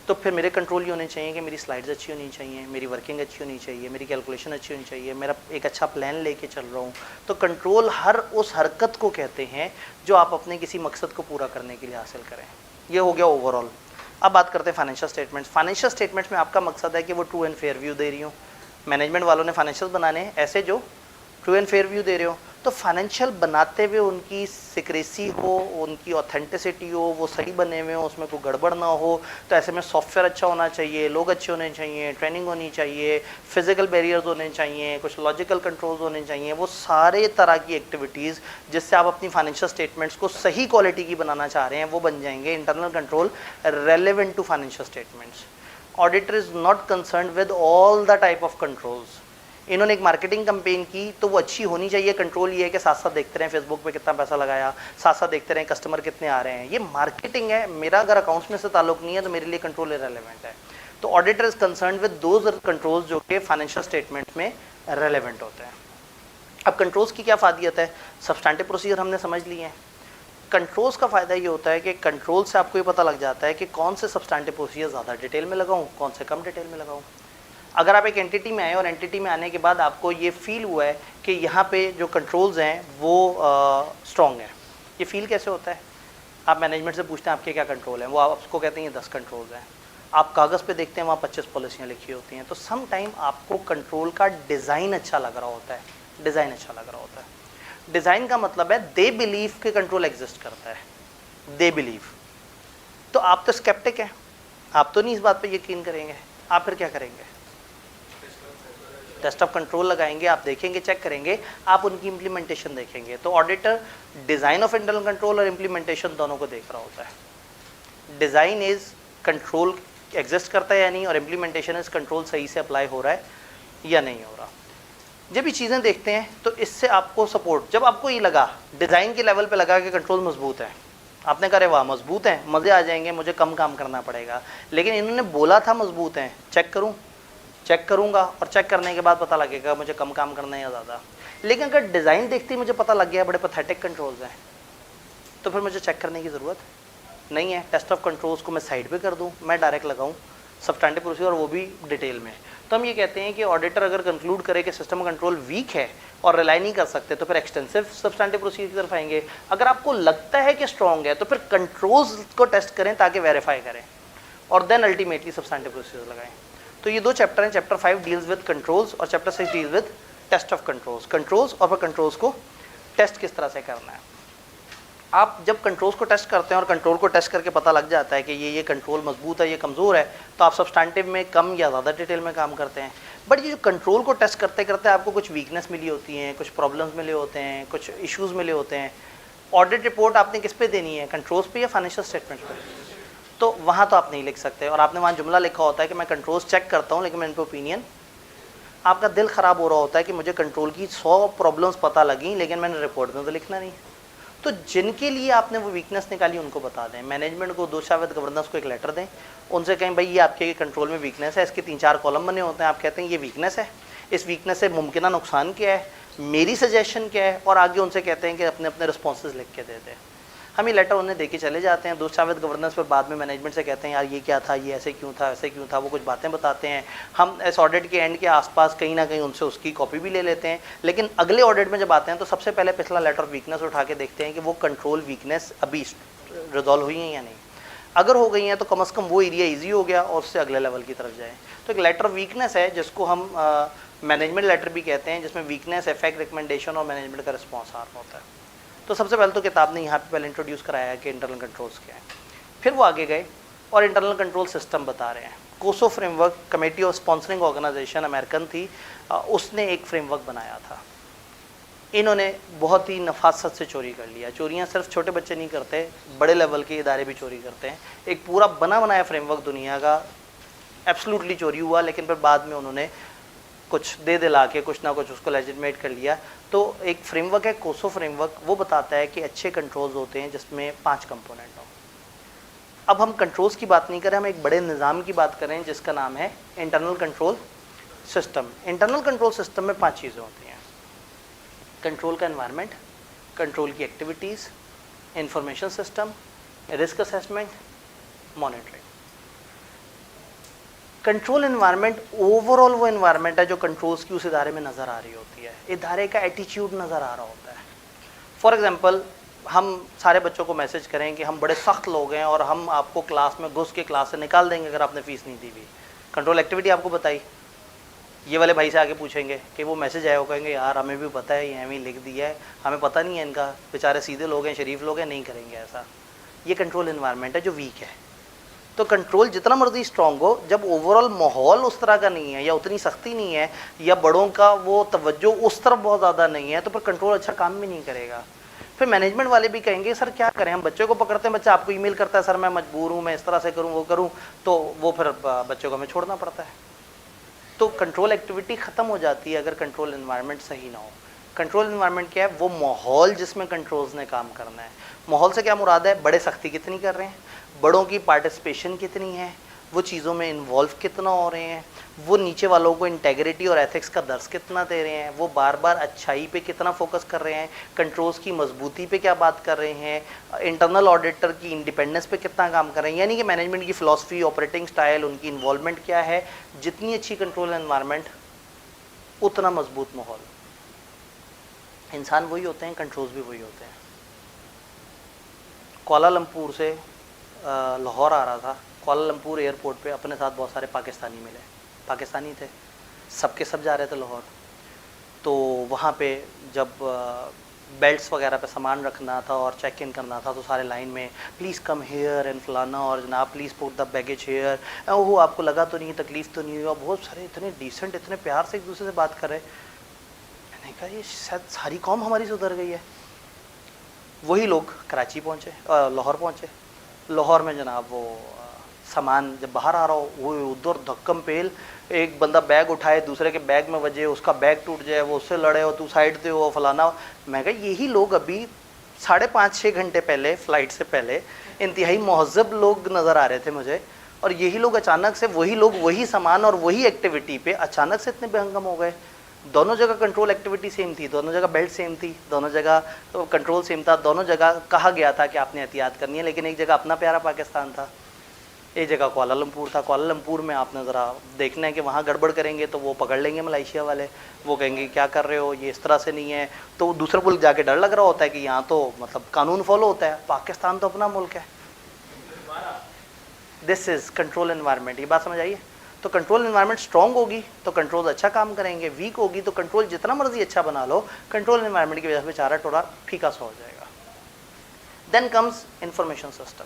तो फिर मेरे कंट्रोल ये होने चाहिए कि मेरी स्लाइड्स अच्छी होनी चाहिए, मेरी वर्किंग अच्छी होनी चाहिए, मेरी कैलकुलेशन अच्छी होनी चाहिए, मेरा एक अच्छा प्लान लेके चल रहा हूँ। तो कंट्रोल हर उस हरकत को कहते हैं जो आप अपने किसी मकसद को पूरा करने के लिए हासिल करें। ये हो गया ओवरऑल। अब बात करते हैं फाइनेंशियल स्टेटमेंट्स। फाइनेंशियल स्टेटमेंट्स में आपका मकसद है कि वो ट्रू एंड फेयर व्यू दे रही हो। मैनेजमेंट वालों ने फाइनेंशियल बनाने हैं ऐसे जो ट्रू एंड फेयर व्यू दे रहे हो, तो फाइनेंशियल बनाते हुए उनकी सिक्रेसी हो, उनकी ऑथेंटिसिटी हो, वो सही बने हुए हो, उसमें कोई गड़बड़ ना हो। तो ऐसे में सॉफ्टवेयर अच्छा होना चाहिए, लोग अच्छे होने चाहिए, ट्रेनिंग होनी चाहिए, फिजिकल बैरियर्स होने चाहिए, कुछ लॉजिकल कंट्रोल्स होने चाहिए। वो सारे तरह की एक्टिविटीज़ जिससे आप अपनी फाइनेंशियल स्टेटमेंट्स को सही क्वालिटी की बनाना चाह रहे हैं, वो बन जाएंगे internal control relevant to financial statements. Auditor is not concerned with all the type of controls. इन्होंने एक मार्केटिंग कैंपेन की तो वो अच्छी होनी चाहिए। कंट्रोल ये है कि साथ साथ देखते रहें फेसबुक पे कितना पैसा लगाया, साथ साथ देखते रहें कस्टमर कितने आ रहे हैं, ये मार्केटिंग है। मेरा अगर अकाउंट्स में से ताल्लुक नहीं है तो मेरे लिए कंट्रोल इरेलेवेंट है। तो auditor is concern with those controls जो कि फाइनेंशियल स्टेटमेंट में रेलेवेंट होते हैं। अब कंट्रोल्स की क्या फायदियत है? सब्सटैंटिव प्रोसीजर हमने समझ लिए हैं। कंट्रोल्स का फ़ायदा ये होता है कि कंट्रोल से आपको ये पता लग जाता है कि कौन से सब्सटैंटिव प्रोसीजर ज़्यादा डिटेल में लगाऊं, कौन से कम डिटेल में लगाऊं। अगर आप एक एंटिटी में आए और एंटिटी में आने के बाद आपको ये फील हुआ है कि यहाँ पे जो कंट्रोल्स हैं वो स्ट्रॉन्ग है, ये फील कैसे होता है? आप मैनेजमेंट से पूछते हैं आपके क्या कंट्रोल हैं, वो आपको कहते हैं ये 10 कंट्रोल्स हैं। आप कागज़ पे देखते हैं वहाँ 25 पॉलिसियाँ लिखी होती हैं। तो सम टाइम आपको कंट्रोल का डिज़ाइन अच्छा लग रहा होता है, डिज़ाइन अच्छा लग रहा होता है। डिज़ाइन का मतलब है दे बिलीव के कंट्रोल एग्जिस्ट करता है, दे बिलीव। तो आप तो स्केप्टिक हैं, आप तो नहीं इस बात पे यकीन करेंगे, आप फिर क्या करेंगे? टेस्ट ऑफ कंट्रोल लगाएंगे, आप देखेंगे, चेक करेंगे, आप उनकी इम्प्लीमेंटेशन देखेंगे। तो auditor design of internal control और इम्प्लीमेंटेशन दोनों को देख रहा होता है। डिज़ाइन इज़ कंट्रोल एग्जिस्ट करता है या नहीं, और इम्प्लीमेंटेशन इज़ कंट्रोल सही से अप्लाई हो रहा है या नहीं हो रहा। जब ये चीज़ें देखते हैं तो इससे आपको सपोर्ट, जब आपको ये लगा डिज़ाइन के लेवल पे लगा कि कंट्रोल मजबूत है, आपने कहा वाह मजबूत है, मज़े आ जाएंगे, मुझे कम काम करना पड़ेगा। लेकिन इन्होंने बोला था मजबूत हैं, चेक करूँ, चेक करूँगा, और चेक करने के बाद पता लगेगा मुझे कम काम करना है या ज़्यादा। लेकिन अगर डिज़ाइन देखते ही मुझे पता लग गया बड़े पैथेटिक कंट्रोल्स हैं, तो फिर मुझे चेक करने की ज़रूरत नहीं है। टेस्ट ऑफ कंट्रोल्स को मैं साइड पे कर दूँ, मैं डायरेक्ट लगाऊँ सब्सटैंटिव प्रोसीजर, वो भी डिटेल में। तो हम ये कहते हैं कि ऑडिटर अगर कंक्लूड करे कि सिस्टम कंट्रोल वीक है और रिलाई नहीं कर सकते, तो फिर एक्सटेंसिव सब्सटैंटिव प्रोसीजर की तरफ आएंगे। अगर आपको लगता है कि स्ट्रॉन्ग है तो फिर कंट्रोल्स को टेस्ट करें ताकि वेरीफाई करें, और देन अल्टीमेटली सब्सटैंटिव प्रोसीजर लगाएं। तो ये 2 चैप्टर हैं। चैप्टर 5 डील्स विद कंट्रोल्स और chapter 6 deals with test of controls. Controls और फिर कंट्रोल्स को टेस्ट किस तरह से करना है। आप जब कंट्रोल्स को टेस्ट करते हैं और कंट्रोल को टेस्ट करके पता लग जाता है कि ये कंट्रोल मजबूत है, ये कमज़ोर है, तो आप सब्सटैंटिव में कम या ज़्यादा डिटेल में काम करते हैं। बट ये जो कंट्रोल को टेस्ट करते करते आपको कुछ वीकनेस मिली होती हैं, कुछ प्रॉब्लम्स मिले होते हैं, कुछ इश्यूज़ मिले होते हैं। ऑडिट रिपोर्ट आपने किस पे देनी है, कंट्रोल्स पे या फाइनेंशियल स्टेटमेंट पे? तो वहाँ तो आप नहीं लिख सकते, और आपने वहाँ जुमला लिखा होता है कि मैं कंट्रोल्स चेक करता हूँ लेकिन मैं इन पर ओपिनियन, आपका दिल ख़राब हो रहा होता है कि मुझे कंट्रोल की 100 प्रॉब्लम्स पता लगी लेकिन मैंने रिपोर्ट में तो लिखना नहीं। तो जिनके लिए आपने वो वीकनेस निकाली उनको बता दें। मैनेजमेंट को, दोषाविद गवर्नेंस को एक लेटर दें, उनसे कहें भाई ये आपके कंट्रोल में वीकनेस है, इसके 3-4 कॉलम बने होते हैं, आप कहते हैं ये वीकनेस है, इस वीकनेस से मुमकिन नुकसान क्या है, मेरी सजेशन क्या है, और आगे उनसे कहते हैं कि अपने अपने रिस्पॉन्सेज लिख के दे दें। हम ये लेटर उन्हें दे के चले जाते हैं। दोषाविद गवर्नेंस पर बाद में मैनेजमेंट से कहते हैं यार ये क्या था, ये ऐसे क्यों था, ऐसे क्यों था, वो कुछ बातें बताते हैं। हम इस ऑडिट के एंड के आसपास कहीं ना कहीं उनसे उसकी कॉपी भी ले लेते हैं। लेकिन अगले ऑडिट में जब आते हैं तो सबसे पहले पिछला लेटर ऑफ वीकनेस उठा के देखते हैं कि वो कंट्रोल वीकनेस अभी रिजॉल्व हुई हैं या नहीं। अगर हो गई हैं तो कम से कम वो एरिया ईजी हो गया और उससे अगले लेवल की तरफ जाए। तो एक लेटर ऑफ वीकनेस है जिसको हम मैनेजमेंट लेटर भी कहते हैं, जिसमें वीकनेस, इफेक्ट, रिकमेंडेशन और मैनेजमेंट का रिस्पॉन्स आ रहा होता है। तो सबसे पहले तो किताब ने यहाँ पे पहले इंट्रोड्यूस कराया कि इंटरनल कंट्रोल्स क्या है। फिर वो आगे गए और इंटरनल कंट्रोल सिस्टम बता रहे हैं। COSO framework, committee of sponsoring organization American थी, उसने एक फ्रेमवर्क बनाया था। इन्होंने बहुत ही नफासत से चोरी कर लिया। चोरियाँ सिर्फ छोटे बच्चे नहीं करते, बड़े लेवल के इदारे भी चोरी करते हैं। एक पूरा बना बनाया फ्रेमवर्क दुनिया का एब्सोल्युटली चोरी हुआ, लेकिन फिर बाद में उन्होंने कुछ दे दिला के कुछ ना कुछ उसको लेजिटिमेट कर लिया। तो एक फ्रेमवर्क है कोसो फ्रेमवर्क, वो बताता है कि अच्छे कंट्रोल्स होते हैं जिसमें 5 कंपोनेंट हो। अब हम कंट्रोल्स की बात नहीं करें, हम एक बड़े निज़ाम की बात करें जिसका नाम है internal control system. Internal control system में 5 चीज़ें होती हैं। कंट्रोल का एनवायरनमेंट, कंट्रोल की activities, information system, risk assessment, monitoring. Control environment overall वो एनवायरनमेंट है जो कंट्रोल्स की उस इदारे में नज़र आ रही होती है, इदारे का एटीट्यूड नज़र आ रहा होता है। फॉर एग्जांपल, हम सारे बच्चों को मैसेज करें कि हम बड़े सख्त लोग हैं और हम आपको क्लास में घुस के क्लास से निकाल देंगे अगर आपने फ़ीस नहीं दी हुई। कंट्रोल एक्टिविटी आपको बताई, ये वाले भाई से आगे पूछेंगे कि वो मैसेज आया, वो कहेंगे यार हमें भी पता है, ये हमें लिख दिया है, हमें पता नहीं है इनका, बेचारे सीधे लोग हैं, शरीफ लोग हैं, नहीं करेंगे ऐसा। ये कंट्रोल एनवायरनमेंट है जो वीक है। तो कंट्रोल जितना मर्जी स्ट्रॉन्ग हो, जब ओवरऑल माहौल उस तरह का नहीं है या उतनी सख्ती नहीं है या बड़ों का वो तवज्जो उस तरफ बहुत ज़्यादा नहीं है, तो फिर कंट्रोल अच्छा काम भी नहीं करेगा। फिर मैनेजमेंट वाले भी कहेंगे सर क्या करें, हम बच्चों को पकड़ते हैं, बच्चा आपको ईमेल करता है सर मैं मजबूर हूँ, मैं इस तरह से करूँ वो करूँ, तो वो फिर बच्चों को हमें छोड़ना पड़ता है। तो कंट्रोल एक्टिविटी ख़त्म हो जाती है अगर कंट्रोल एनवायरनमेंट सही ना हो। कंट्रोल एनवायरनमेंट क्या है? वो माहौल जिसमें कंट्रोल्स ने काम करना है। माहौल से क्या मुराद है? बड़े सख्ती कितनी कर रहे हैं, बड़ों की पार्टिसिपेशन कितनी है, वो चीज़ों में इन्वॉल्व कितना हो रहे हैं, वो नीचे वालों को इंटेग्रिटी और एथिक्स का दर्स कितना दे रहे हैं, वो बार बार अच्छाई पे कितना फोकस कर रहे हैं, कंट्रोल्स की मजबूती पे क्या बात कर रहे हैं, इंटरनल ऑडिटर की इंडिपेंडेंस पे कितना काम कर रहे हैं। यानी कि मैनेजमेंट की फ़िलासफ़ी, ऑपरेटिंग स्टाइल, उनकी इन्वॉल्वमेंट क्या है। जितनी अच्छी कंट्रोल एनवायरनमेंट उतना मजबूत माहौल। इंसान वही होते हैं, कंट्रोल्स भी वही होते हैं। कोलालमपुर से लाहौर आ रहा था, कोलालमपुर एयरपोर्ट पे अपने साथ बहुत सारे पाकिस्तानी मिले, पाकिस्तानी थे, सबके सब जा रहे थे लाहौर। तो वहाँ पे जब बेल्ट्स वगैरह पे सामान रखना था और चेक इन करना था तो सारे लाइन में प्लीज़ कम हेयर एंड फलाना, और जनाब please put the baggage here, oh आपको लगा तो नहीं, तकलीफ़ तो नहीं हुई। और बहुत सारे इतने डिसेंट, इतने प्यार से एक दूसरे से बात कर रहे। मैंने कहा ये शायद सारी कौम हमारी सुधर गई है। वही लोग कराची पहुँचे, लाहौर पहुँचे। लाहौर में जनाब वो सामान जब बाहर आ रहा हो, वो उधर धक्कम पेल, एक बंदा बैग उठाए, दूसरे के बैग में वजे, उसका बैग टूट जाए, वो उससे लड़े हो, तू साइड से हो, फलाना। मैं कहा यही लोग अभी 5.5-6 घंटे पहले फ़्लाइट से पहले इंतहाई महज़ब लोग नज़र आ रहे थे मुझे, और यही लोग अचानक से, वही लोग वही सामान और वही एक्टिविटी पे अचानक से इतने बेहंगम हो गए। दोनों जगह कंट्रोल एक्टिविटी सेम थी, दोनों जगह बेल्ट सेम थी, दोनों जगह कंट्रोल सेम था, दोनों जगह कहा गया था कि आपने एहतियात करनी है, लेकिन एक जगह अपना प्यारा पाकिस्तान था, एक जगह कोलालमपुर था। कोलालमपुर में आपने ज़रा देखना है कि वहाँ गड़बड़ करेंगे तो वो पकड़ लेंगे मलेशिया वाले, वो कहेंगे क्या कर रहे हो, ये इस तरह से नहीं है। तो दूसरे मुल्क जाके डर लग रहा होता है कि यहाँ तो मतलब कानून फॉलो होता है, पाकिस्तान तो अपना मुल्क है। This is control environment. ये बात समझ आइए। तो कंट्रोल एनवायरनमेंट स्ट्रॉन्ग होगी तो कंट्रोल अच्छा काम करेंगे, वीक होगी तो कंट्रोल जितना मर्जी अच्छा बना लो, कंट्रोल एनवायरनमेंट की वजह से बेचारा टोरा फीका सा हो जाएगा। Then comes information system.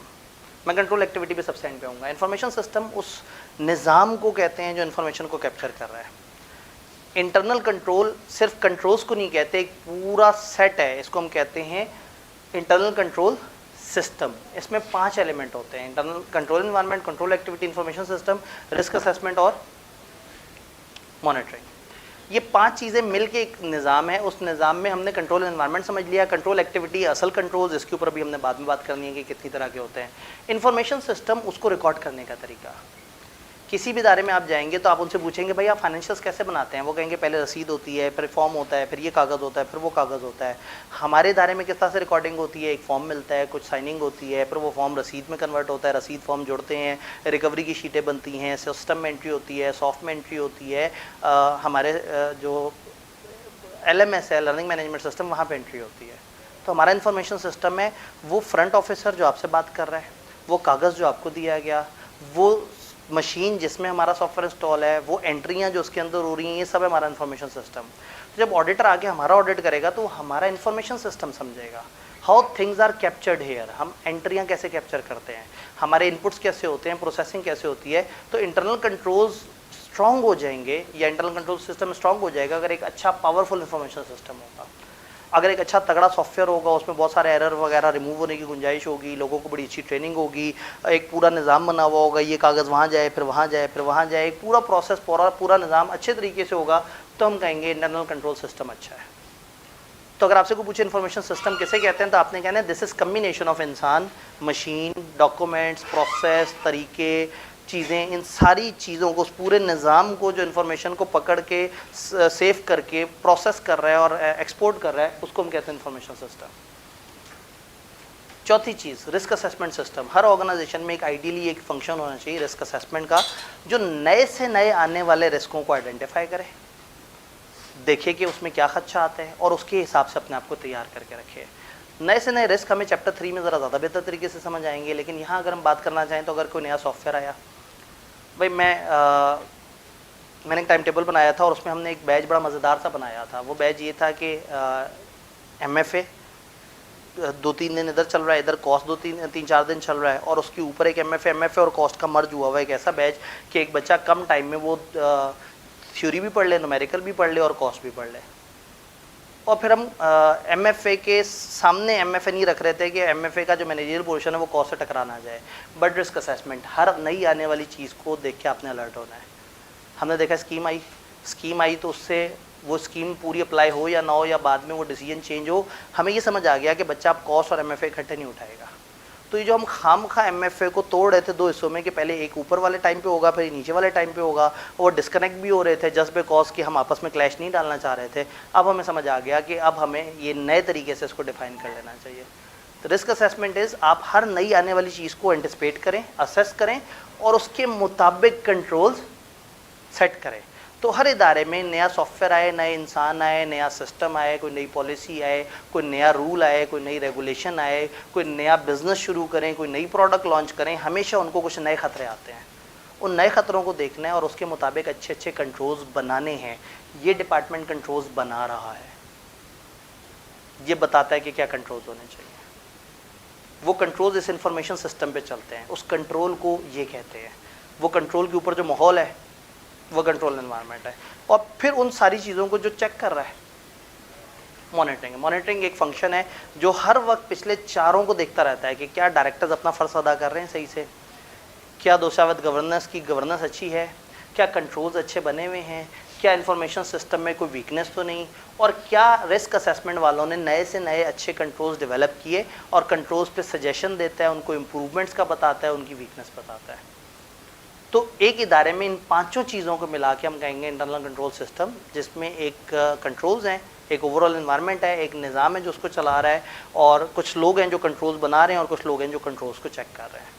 मैं कंट्रोल एक्टिविटी पे सबसे एंड पे आऊँगा। इंफॉर्मेशन सिस्टम उस निज़ाम को कहते हैं जो इन्फॉर्मेशन को कैप्चर कर रहा है। इंटरनल कंट्रोल सिर्फ कंट्रोल्स को नहीं कहते, एक पूरा सेट है, इसको हम कहते हैं इंटरनल कंट्रोल सिस्टम। इसमें 5 एलिमेंट होते हैं: internal control environment, control activity, information system, risk assessment और मॉनिटरिंग। ये 5 चीज़ें मिलके एक निज़ाम है। उस निज़ाम में हमने कंट्रोल एनवायरनमेंट समझ लिया, कंट्रोल एक्टिविटी असल कंट्रोल, इसके ऊपर भी हमने बाद में बात करनी है कि कितनी तरह के होते हैं। इंफॉर्मेशन सिस्टम उसको रिकॉर्ड करने का तरीका। किसी भी इदारे में आप जाएंगे तो आप उनसे पूछेंगे भाई आप फाइनेंशियल्स कैसे बनाते हैं, वो कहेंगे पहले रसीद होती है, फिर फॉर्म होता है, फिर ये कागज़ होता है, फिर वो कागज़ होता है। हमारे इदारे में किस तरह से रिकॉर्डिंग होती है, एक फॉर्म मिलता है, कुछ साइनिंग होती है, फिर वो फॉर्म रसीद में कन्वर्ट होता है, रसीद फॉर्म जुड़ते हैं, रिकवरी की शीटें बनती हैं, सिस्टम में एंट्री होती है, सॉफ्ट में एंट्री होती है, हमारे जो LMS है, लर्निंग मैनेजमेंट सिस्टम, वहाँ पर एंट्री होती है। तो हमारा इंफॉर्मेशन सिस्टम है वो फ्रंट ऑफिसर जो आपसे बात कर रहा है, वो कागज़ जो आपको दिया गया, वो मशीन जिसमें हमारा सॉफ्टवेयर इंस्टॉल है, वो एंट्रियाँ जो उसके अंदर हो रही हैं, ये सब है हमारा इंफॉर्मेशन सिस्टम। तो जब ऑडिटर आके हमारा ऑडिट करेगा तो हमारा इंफॉर्मेशन सिस्टम समझेगा, how things are captured here, हम एंट्रियाँ कैसे कैप्चर करते हैं, हमारे इनपुट्स कैसे होते हैं, प्रोसेसिंग कैसे होती है। तो इंटरनल कंट्रोल्स स्ट्रॉन्ग हो जाएंगे या इंटरनल कंट्रोल सिस्टम स्ट्रॉन्ग हो जाएगा अगर एक अच्छा पावरफुल इंफॉर्मेशन सिस्टम होगा, अगर एक अच्छा तगड़ा सॉफ्टवेयर होगा, उसमें बहुत सारे एरर वगैरह रिमूव होने की गुंजाइश होगी, लोगों को बड़ी अच्छी ट्रेनिंग होगी, एक पूरा निज़ाम बना हुआ होगा, ये कागज़ वहाँ जाए, फिर वहाँ जाए, फिर वहाँ जाए, एक पूरा प्रोसेस, पूरा निज़ाम अच्छे तरीके से होगा, तो हम कहेंगे इंटरनल कंट्रोल सिस्टम अच्छा है। तो अगर आपसे कोई पूछे इन्फॉर्मेशन सिस्टम किसे कहते हैं, तो आपने कहना है दिस इज़ कम्बिनेशन ऑफ इंसान, मशीन, डॉक्यूमेंट्स, प्रोसेस, तरीके, चीज़ें, इन सारी चीज़ों को, उस पूरे निज़ाम को जो इन्फॉर्मेशन को पकड़ के सेव करके प्रोसेस कर रहा है और एक्सपोर्ट कर रहा है, उसको हम कहते हैं इन्फॉर्मेशन सिस्टम। चौथी चीज़ रिस्क असेसमेंट सिस्टम। हर ऑर्गेनाइजेशन में एक आइडियली एक फंक्शन होना चाहिए रिस्क असेसमेंट का, जो नए से नए आने वाले रिस्कों को आइडेंटिफाई करे, देखे कि उसमें क्या खदशा आते हैं और उसके हिसाब से अपने आप को तैयार करके रखे। नए से नए रिस्क हमें चैप्टर 3 में ज़रा ज़्यादा बेहतर तरीके से समझ आएंगे, लेकिन यहाँ अगर हम बात करना चाहें तो अगर कोई नया सॉफ्टवेयर आया, भाई मैंने एक टाइम टेबल बनाया था और उसमें हमने एक बैच बड़ा मज़ेदार सा बनाया था। वो बैच ये था कि MFA 2-3 दिन इधर चल रहा है, इधर कॉस्ट 2-3-4 दिन चल रहा है, और उसके ऊपर एक MFA और कॉस्ट का मर्ज हुआ है, एक ऐसा बैच कि एक बच्चा कम टाइम में वो थ्योरी भी पढ़ ले, न्यूमेरिकल भी पढ़ ले और कॉस्ट भी पढ़ ले। और फिर हम MFA के सामने MFA नहीं रख रहे थे कि MFA का जो मैनेजरियल पोर्शन है वो कॉस्ट से टकरा ना जाए, बट रिस्क असेसमेंट, हर नई आने वाली चीज़ को देख के आपने अलर्ट होना है। हमने देखा स्कीम आई तो उससे वो स्कीम पूरी अप्लाई हो या ना हो या बाद में वो डिसीजन चेंज हो, हमें ये समझ आ गया कि बच्चा अब कॉस्ट और एमएफए इकट्ठे नहीं उठाएगा। तो ये जो हम खामखा एमएफए को तोड़ रहे थे दो हिस्सों में कि पहले एक ऊपर वाले टाइम पे होगा फिर नीचे वाले टाइम पे होगा, और डिस्कनेक्ट भी हो रहे थे जस्ट बिकॉज कि हम आपस में क्लैश नहीं डालना चाह रहे थे, अब हमें समझ आ गया कि अब हमें ये नए तरीके से इसको डिफाइन कर लेना चाहिए। तो रिस्क असेसमेंट इज़ आप हर नई आने वाली चीज़ को एंटिसिपेट करें, असेस करें और उसके मुताबिक कंट्रोल्स सेट करें। तो हर इदारे में नया सॉफ्टवेयर आए, नए इंसान आए, नया सिस्टम आए, कोई नई पॉलिसी आए, कोई नया रूल आए, कोई नई रेगुलेशन आए, कोई नया बिजनेस शुरू करें, कोई नई प्रोडक्ट लॉन्च करें, हमेशा उनको कुछ नए खतरे आते हैं। उन नए खतरों को देखना है और उसके मुताबिक अच्छे अच्छे कंट्रोल्स बनाने हैं। ये डिपार्टमेंट कंट्रोल्स बना रहा है, ये बताता है कि क्या कंट्रोल्स होने चाहिए। वो कंट्रोल्स इस इंफॉर्मेशन सिस्टम पे चलते हैं, उस कंट्रोल को ये कहते हैं। वो कंट्रोल के ऊपर जो माहौल है वो कंट्रोल एनवायरनमेंट है। और फिर उन सारी चीज़ों को जो चेक कर रहा है मॉनिटरिंग। मॉनिटरिंग एक फंक्शन है जो हर वक्त पिछले चारों को देखता रहता है कि क्या डायरेक्टर्स अपना फ़र्ज अदा कर रहे हैं सही से, क्या दोषावत गवर्नेंस की गवर्नेंस अच्छी है, क्या कंट्रोल्स अच्छे बने हुए हैं, क्या इन्फॉर्मेशन सिस्टम में कोई वीकनेस तो नहीं, और क्या रिस्क असेसमेंट वालों ने नए से नए अच्छे कंट्रोल्स डेवलप किए और कंट्रोल्स पे सजेशन देता है, उनको इम्प्रूवमेंट्स का बताता है, उनकी वीकनेस बताता है। तो एक इदारे में इन पांचों चीज़ों को मिला के हम कहेंगे इंटरनल कंट्रोल सिस्टम, जिसमें एक कंट्रोल्स हैं, एक ओवरऑल एनवायरनमेंट है, एक निज़ाम है जो उसको चला रहा है, और कुछ लोग हैं जो कंट्रोल्स बना रहे हैं और कुछ लोग हैं जो कंट्रोल्स को चेक कर रहे हैं।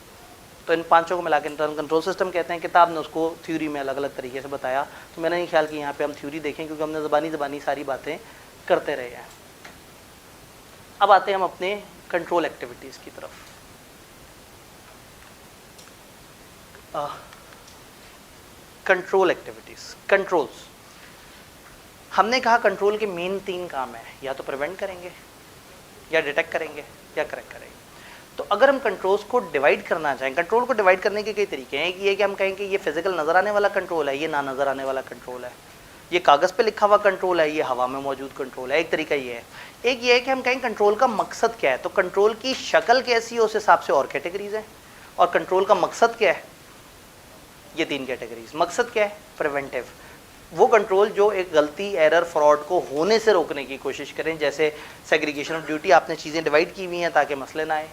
तो इन पांचों को मिला के इंटरनल कंट्रोल सिस्टम कहते हैं। किताब ने उसको थ्योरी में अलग अलग तरीके से बताया, तो मैंने नहीं ख्याल कि यहाँ पे हम थ्योरी देखें क्योंकि हमने ज़बानी सारी बातें करते रहे हैं। अब आते हैं हम अपने कंट्रोल एक्टिविटीज़ की तरफ। कंट्रोल एक्टिविटीज़, कंट्रोल्स, हमने कहा कंट्रोल के मेन 3 काम है, या तो प्रिवेंट करेंगे, या डिटेक्ट करेंगे, या करेक्ट करेंगे। तो अगर हम कंट्रोल्स को डिवाइड करना चाहें, कंट्रोल को डिवाइड करने के कई तरीके हैं। एक ये कि हम कहें कि ये फिजिकल नज़र आने वाला कंट्रोल है, ये ना नज़र आने वाला कंट्रोल है, ये कागज़ पे लिखा हुआ कंट्रोल है, ये हवा में मौजूद कंट्रोल है। एक तरीका ये है। एक ये है कि हम कहें कंट्रोल का मकसद क्या है, तो कंट्रोल की शक्ल कैसी है उस हिसाब से और कैटेगरीज हैं, और कंट्रोल का मकसद क्या है, ये 3 कैटेगरीज। मकसद क्या है, प्रिवेंटिव, वो कंट्रोल जो एक गलती, एरर, फ्रॉड को होने से रोकने की कोशिश करें। जैसे सेग्रीगेशन ऑफ ड्यूटी, आपने चीज़ें डिवाइड की हुई हैं ताकि मसले ना आए,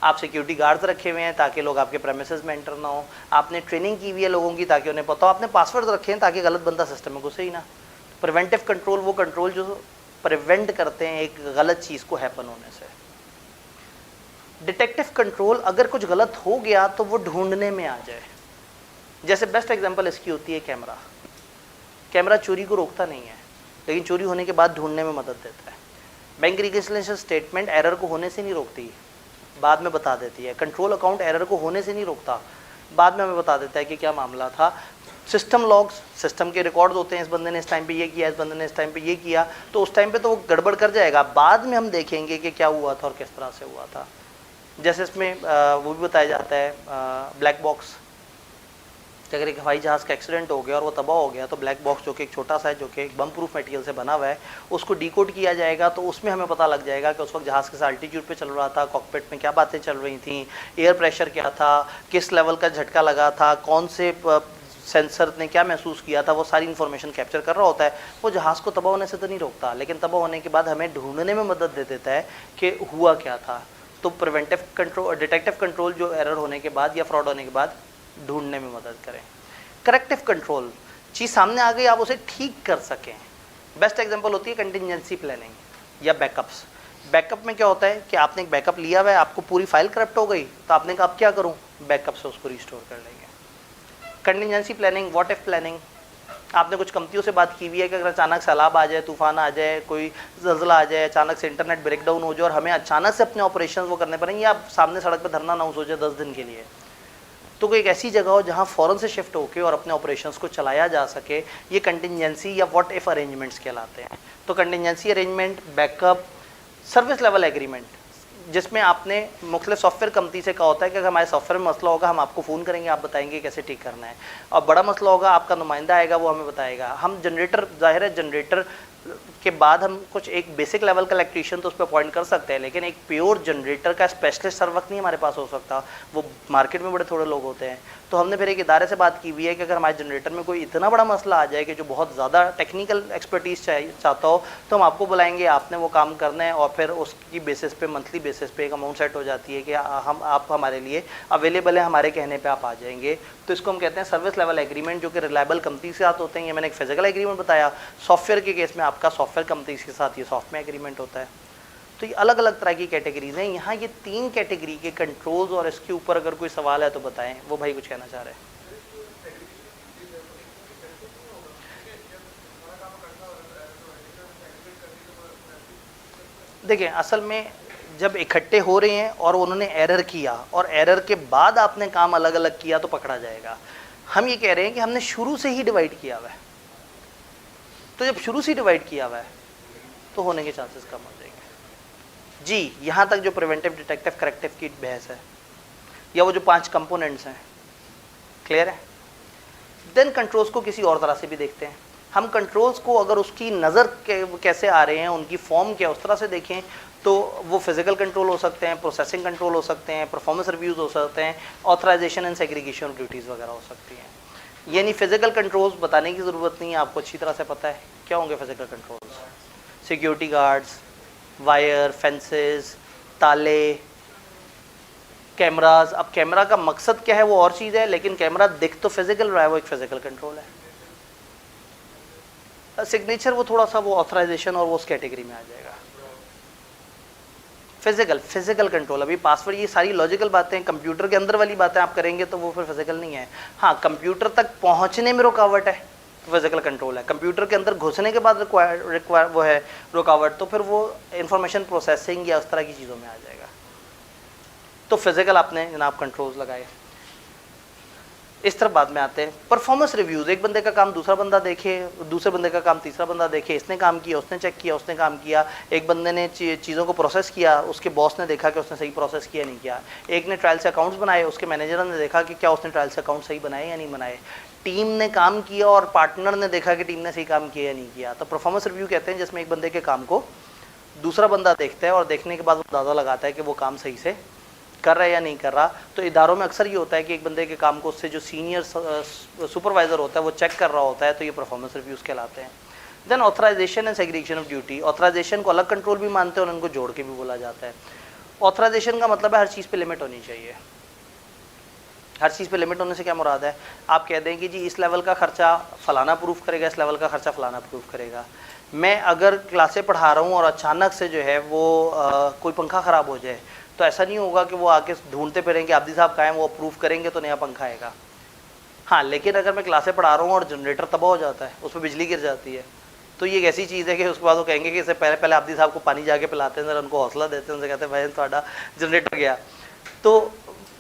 आप सिक्योरिटी गार्ड्स रखे हुए हैं ताकि लोग आपके प्रेमिसेस में एंटर ना हो, आपने ट्रेनिंग की हुई है लोगों की ताकि उन्हें पता हो, आपने पासवर्ड रखे हैं ताकि गलत बंदा सिस्टम में घुसे ही ना। प्रिवेंटिव कंट्रोल वो कंट्रोल जो प्रिवेंट करते हैं एक गलत चीज़ को हैपन होने से। डिटेक्टिव कंट्रोल, अगर कुछ गलत हो गया तो वो ढूंढने में आ जाए। जैसे बेस्ट एग्जांपल इसकी होती है कैमरा। कैमरा चोरी को रोकता नहीं है, लेकिन चोरी होने के बाद ढूंढने में मदद देता है। बैंक रिकन्सिलिएशन स्टेटमेंट एरर को होने से नहीं रोकती, बाद में बता देती है। कंट्रोल अकाउंट एरर को होने से नहीं रोकता, बाद में हमें बता देता है कि क्या मामला था। सिस्टम लॉग्स, सिस्टम के रिकॉर्ड्स होते हैं, इस बंदे ने इस टाइम पे ये किया, इस बंदे ने इस टाइम पे ये किया, तो उस टाइम पे तो वो गड़बड़ कर जाएगा, बाद में हम देखेंगे कि क्या हुआ था और किस तरह से हुआ था। जैसे इसमें वो भी बताया जाता है ब्लैक बॉक्स, अगर एक हवाई जहाज़ का एक्सीडेंट हो गया और वो तबाह हो गया तो ब्लैक बॉक्स जो कि एक छोटा सा है, जो कि एक बम प्रूफ मटेरियल से बना हुआ है, उसको डिकोड किया जाएगा, तो उसमें हमें पता लग जाएगा कि उस वक्त जहाज़ किस अल्टीट्यूड पे चल रहा था, कॉकपिट में क्या बातें चल रही थी, एयर प्रेशर क्या था, किस लेवल का झटका लगा था, कौन से सेंसर ने क्या महसूस किया था, वो सारी इन्फॉर्मेशन कैप्चर कर रहा होता है। वो जहाज़ को तबाह होने से तो नहीं रोकता, लेकिन तबाह होने के बाद हमें ढूंढने में मदद दे देता है कि हुआ क्या था। तो प्रिवेंटिव कंट्रोल, डिटेक्टिव कंट्रोल जो एरर होने के बाद या फ्रॉड होने के बाद ढूंढने में मदद करें। करेक्टिव कंट्रोल, चीज़ सामने आ गई, आप उसे ठीक कर सकें। बेस्ट एग्जांपल होती है कंटिजेंसी प्लानिंग या बैकअप्स। बैकअप में क्या होता है कि आपने एक बैकअप लिया हुआ है, आपको पूरी फाइल करप्ट हो गई, तो आपने कहा अब क्या करूं, बैकअप से उसको रिस्टोर कर लेंगे। Contingency planning, what if planning, आपने कुछ कंपनियों से बात की हुई है कि अगर अचानक सैलाब आ जाए, तूफान आ जाए, कोई ज़लज़ला आ जाए, अचानक से इंटरनेट ब्रेकडाउन हो जाए और हमें अचानक से अपने ऑपरेशन वो करने पड़ेंगे, या आप सामने सड़क पर धरना ना हो सोचे 10 दिन के लिए, तो कोई एक ऐसी जगह हो जहां फ़ौरन से शिफ्ट होकर और अपने ऑपरेशंस को चलाया जा सके, ये कंटिजेंसी या व्हाट इफ अरेंजमेंट्स कहलाते हैं। तो contingency arrangement, backup, service level agreement, जिसमें आपने मुख्तलिफ सॉफ्टवेयर कंपनी से कहा होता है कि अगर हमारे सॉफ्टवेयर में मसला होगा हम आपको फ़ोन करेंगे, आप बताएंगे कैसे ठीक करना है, और बड़ा मसला होगा आपका नुमाइंदा आएगा वो हमें बताएगा। हम जनरेटर, ज़ाहिर है जनरेटर के बाद हम कुछ एक बेसिक लेवल का इलेक्ट्रीशियन तो उस पर अपॉइंट कर सकते हैं, लेकिन एक प्योर जनरेटर का स्पेशलिस्ट हर वक्त नहीं हमारे पास हो सकता, वो मार्केट में बड़े थोड़े लोग होते हैं। तो हमने फिर एक इदारे से बात की हुई है कि अगर हमारे जनरेटर में कोई इतना बड़ा मसला आ जाए कि जो बहुत ज़्यादा टेक्निकल एक्सपर्टीज़ चाहता हो, तो हम आपको बुलाएंगे, आपने वो काम करना है, और फिर उसकी बेसिस पे मंथली बेसिस पे एक अमाउंट सेट हो जाती है कि आप हमारे लिए अवेलेबल है, हमारे कहने पर आप आ जाएंगे। तो इसको हम कहते हैं सर्विस लेवल एग्रीमेंट, जो कि रिलायबल कंपनी के साथ होते हैं। ये मैंने एक फिजिकल एग्रीमेंट बताया। सॉफ्टवेयर के केस में आपका सॉफ्टवेयर कंपनी के साथ ये सॉफ्टवेयर एग्रीमेंट होता है। तो ये अलग अलग तरह की कैटेगरीज हैं। यहाँ ये 3 कैटेगरी के कंट्रोल्स, और इसके ऊपर अगर कोई सवाल है तो बताएं। वो भाई कुछ कहना चाह रहे हैं। देखिए, असल में जब इकट्ठे हो रहे हैं और उन्होंने एरर किया और एरर के बाद आपने काम अलग अलग किया तो पकड़ा जाएगा। हम ये कह रहे हैं कि हमने शुरू से ही डिवाइड किया हुआ है, तो जब शुरू से डिवाइड किया हुआ है तो होने के चांसेस कम हो जाएंगे। जी, यहाँ तक जो प्रिवेंटिव, डिटेक्टिव, करेक्टिव की बहस है, या वो जो 5 कंपोनेंट्स हैं, क्लियर है। देन कंट्रोल्स को किसी और तरह से भी देखते हैं हम। कंट्रोल्स को अगर उसकी नज़र कैसे आ रहे हैं, उनकी फॉर्म क्या, उस तरह से देखें तो वो फिजिकल कंट्रोल हो सकते हैं, प्रोसेसिंग कंट्रोल हो सकते हैं, परफॉर्मेंस रिव्यूज़ हो सकते हैं, authorization and segregation of duties वगैरह हो सकती हैं। यानी फिजिकल कंट्रोल्स बताने की ज़रूरत नहीं है, आपको अच्छी तरह से पता है क्या होंगे physical controls. Security guards, wire, fences, ताले, कैमराज। अब कैमरा का मकसद क्या है वो और चीज़ है, लेकिन कैमरा दिख तो फिजिकल रहा है, वो एक फिजिकल कंट्रोल है। सिग्नेचर वो थोड़ा सा वो ऑथराइजेशन और वो उस कैटेगरी में आ जाएगा। फिजिकल कंट्रोल, अभी पासवर्ड, ये सारी लॉजिकल बातें, कंप्यूटर के अंदर वाली बातें आप करेंगे तो वो फिर फिजिकल नहीं है। हाँ, कंप्यूटर तक पहुंचने में रुकावट है तो फिजिकल कंट्रोल है। कंप्यूटर के अंदर घुसने के बाद रिक्वायर वो है रुकावट, तो फिर वो इंफॉर्मेशन प्रोसेसिंग या उस तरह की चीज़ों में आ जाएगा। तो फिजिकल आपने जनाब कंट्रोल्स लगाए। इस तरफ बाद में आते हैं परफॉर्मेंस रिव्यूज़। एक बंदे का काम दूसरा बंदा देखे, दूसरे बंदे का काम तीसरा बंदा देखे, इसने काम किया, उसने चेक किया, उसने काम किया। एक बंदे ने चीज़ों को प्रोसेस किया, उसके बॉस ने देखा कि उसने सही प्रोसेस किया नहीं किया। एक ने ट्रायल से अकाउंट्स बनाए, उसके मैनेजर ने देखा कि क्या उसने ट्रायल से अकाउंट सही बनाए या नहीं बनाए। टीम ने काम किया और पार्टनर ने देखा कि टीम ने सही काम किया या नहीं किया। तो परफॉर्मेंस रिव्यू कहते हैं जिसमें एक बंदे के काम को दूसरा बंदा देखता है और देखने के बाद वो अंदाज़ा लगाता है कि वो काम सही से कर रहा है या नहीं कर रहा। तो इदारों में अक्सर ये होता है कि एक बंदे के काम को उससे जो सीनियर सुपरवाइजर होता है वो चेक कर रहा होता है, तो ये परफॉर्मेंस रिव्यूज़ कहलाते हैं। Then authorization and segregation of duty. Authorization को अलग कंट्रोल भी मानते हैं और उनको जोड़ के भी बोला जाता है। ऑथराइजेशन का मतलब है हर चीज़ पे लिमिट होनी चाहिए। हर चीज़ पे लिमिट होने से क्या मुराद है, आप कह दें कि जी इस लेवल का खर्चा फलाना प्रूफ करेगा, इस लेवल का खर्चा फलाना प्रूफ करेगा। मैं अगर क्लासें पढ़ा रहा हूँ और अचानक से जो है वो कोई पंखा ख़राब हो जाए, तो ऐसा नहीं होगा कि वो आके ढूंढते फिरेंगे आब्दी साहब कहाँ हैं, वो अप्रूव करेंगे तो नया पंखा आएगा। हाँ, लेकिन अगर मैं क्लासें पढ़ा रहा हूँ और जनरेटर तबाह हो जाता है, उस पर बिजली गिर जाती है, तो ये एक ऐसी चीज़ है कि उसके बाद वो कहेंगे कि इससे पहले आब्दी साहब को पानी जाके पिलाते हैं, उनको हौसला देते हैं, उनसे कहते हैं भाई थोड़ा जनरेटर गया। तो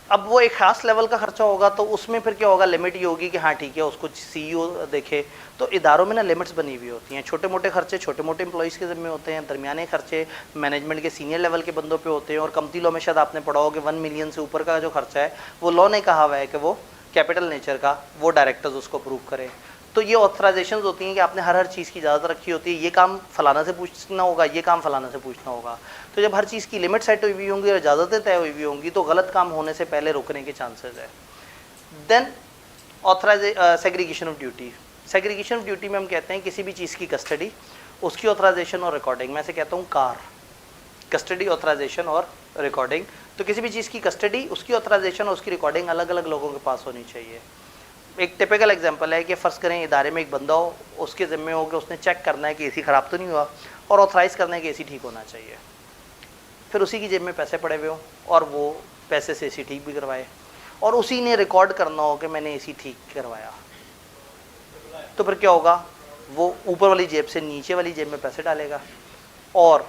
अब वो एक खास लेवल का खर्चा होगा, तो उसमें फिर क्या होगा, लिमिट ये होगी कि हाँ ठीक है उसको CEO देखे। तो इदारों में ना लिमिट्स बनी हुई होती हैं। छोटे मोटे खर्चे छोटे मोटे एम्प्लॉइज़ के ज़िम्मे होते हैं, दरमियाने खर्चे मैनेजमेंट के सीनियर लेवल के बंदों पे होते हैं, और कमती लॉ में शायद आपने पढ़ा हो कि 1 मिलियन से ऊपर का जो खर्चा है वो लॉ ने कहा हुआ है कि वो कैपिटल नेचर का, वो डायरेक्टर्स उसको अप्रूव करें। तो ये ऑथराइजेशन होती हैं कि आपने हर चीज़ की इजाज़त रखी होती है, ये काम फलाना से पूछना होगा, ये काम फलाना से पूछना होगा। तो जब हर चीज़ की लिमिट सेट हुई हुई होंगी और इजाज़तें तय हुई हुई होंगी तो गलत काम होने से पहले रोकने के चांसेस है। Then segregation of duty. Segregation of duty में हम कहते हैं किसी भी चीज़ की कस्टडी, उसकी ऑथराइजेशन और रिकॉर्डिंग। मैं से कहता हूँ कार, कस्टडी, ऑथराइजेशन और रिकॉर्डिंग। तो किसी भी चीज़ की कस्टडी, उसकी ऑथराइजेशन और उसकी रिकॉर्डिंग अलग अलग लोगों के पास होनी चाहिए। एक टिपिकल एग्जांपल है कि फ़र्ज़ करें इदारे में एक बंदा हो, उसके ज़िम्मे हो कि उसने चेक करना है कि AC ख़राब तो नहीं हुआ और ऑथराइज़ करना है कि AC ठीक होना चाहिए। फिर उसी की जेब में पैसे पड़े हुए हों और वो पैसे से AC ठीक भी करवाए, और उसी ने रिकॉर्ड करना हो कि मैंने AC ठीक करवाया। तो फिर क्या होगा, वो ऊपर वाली जेब से नीचे वाली जेब में पैसे डालेगा और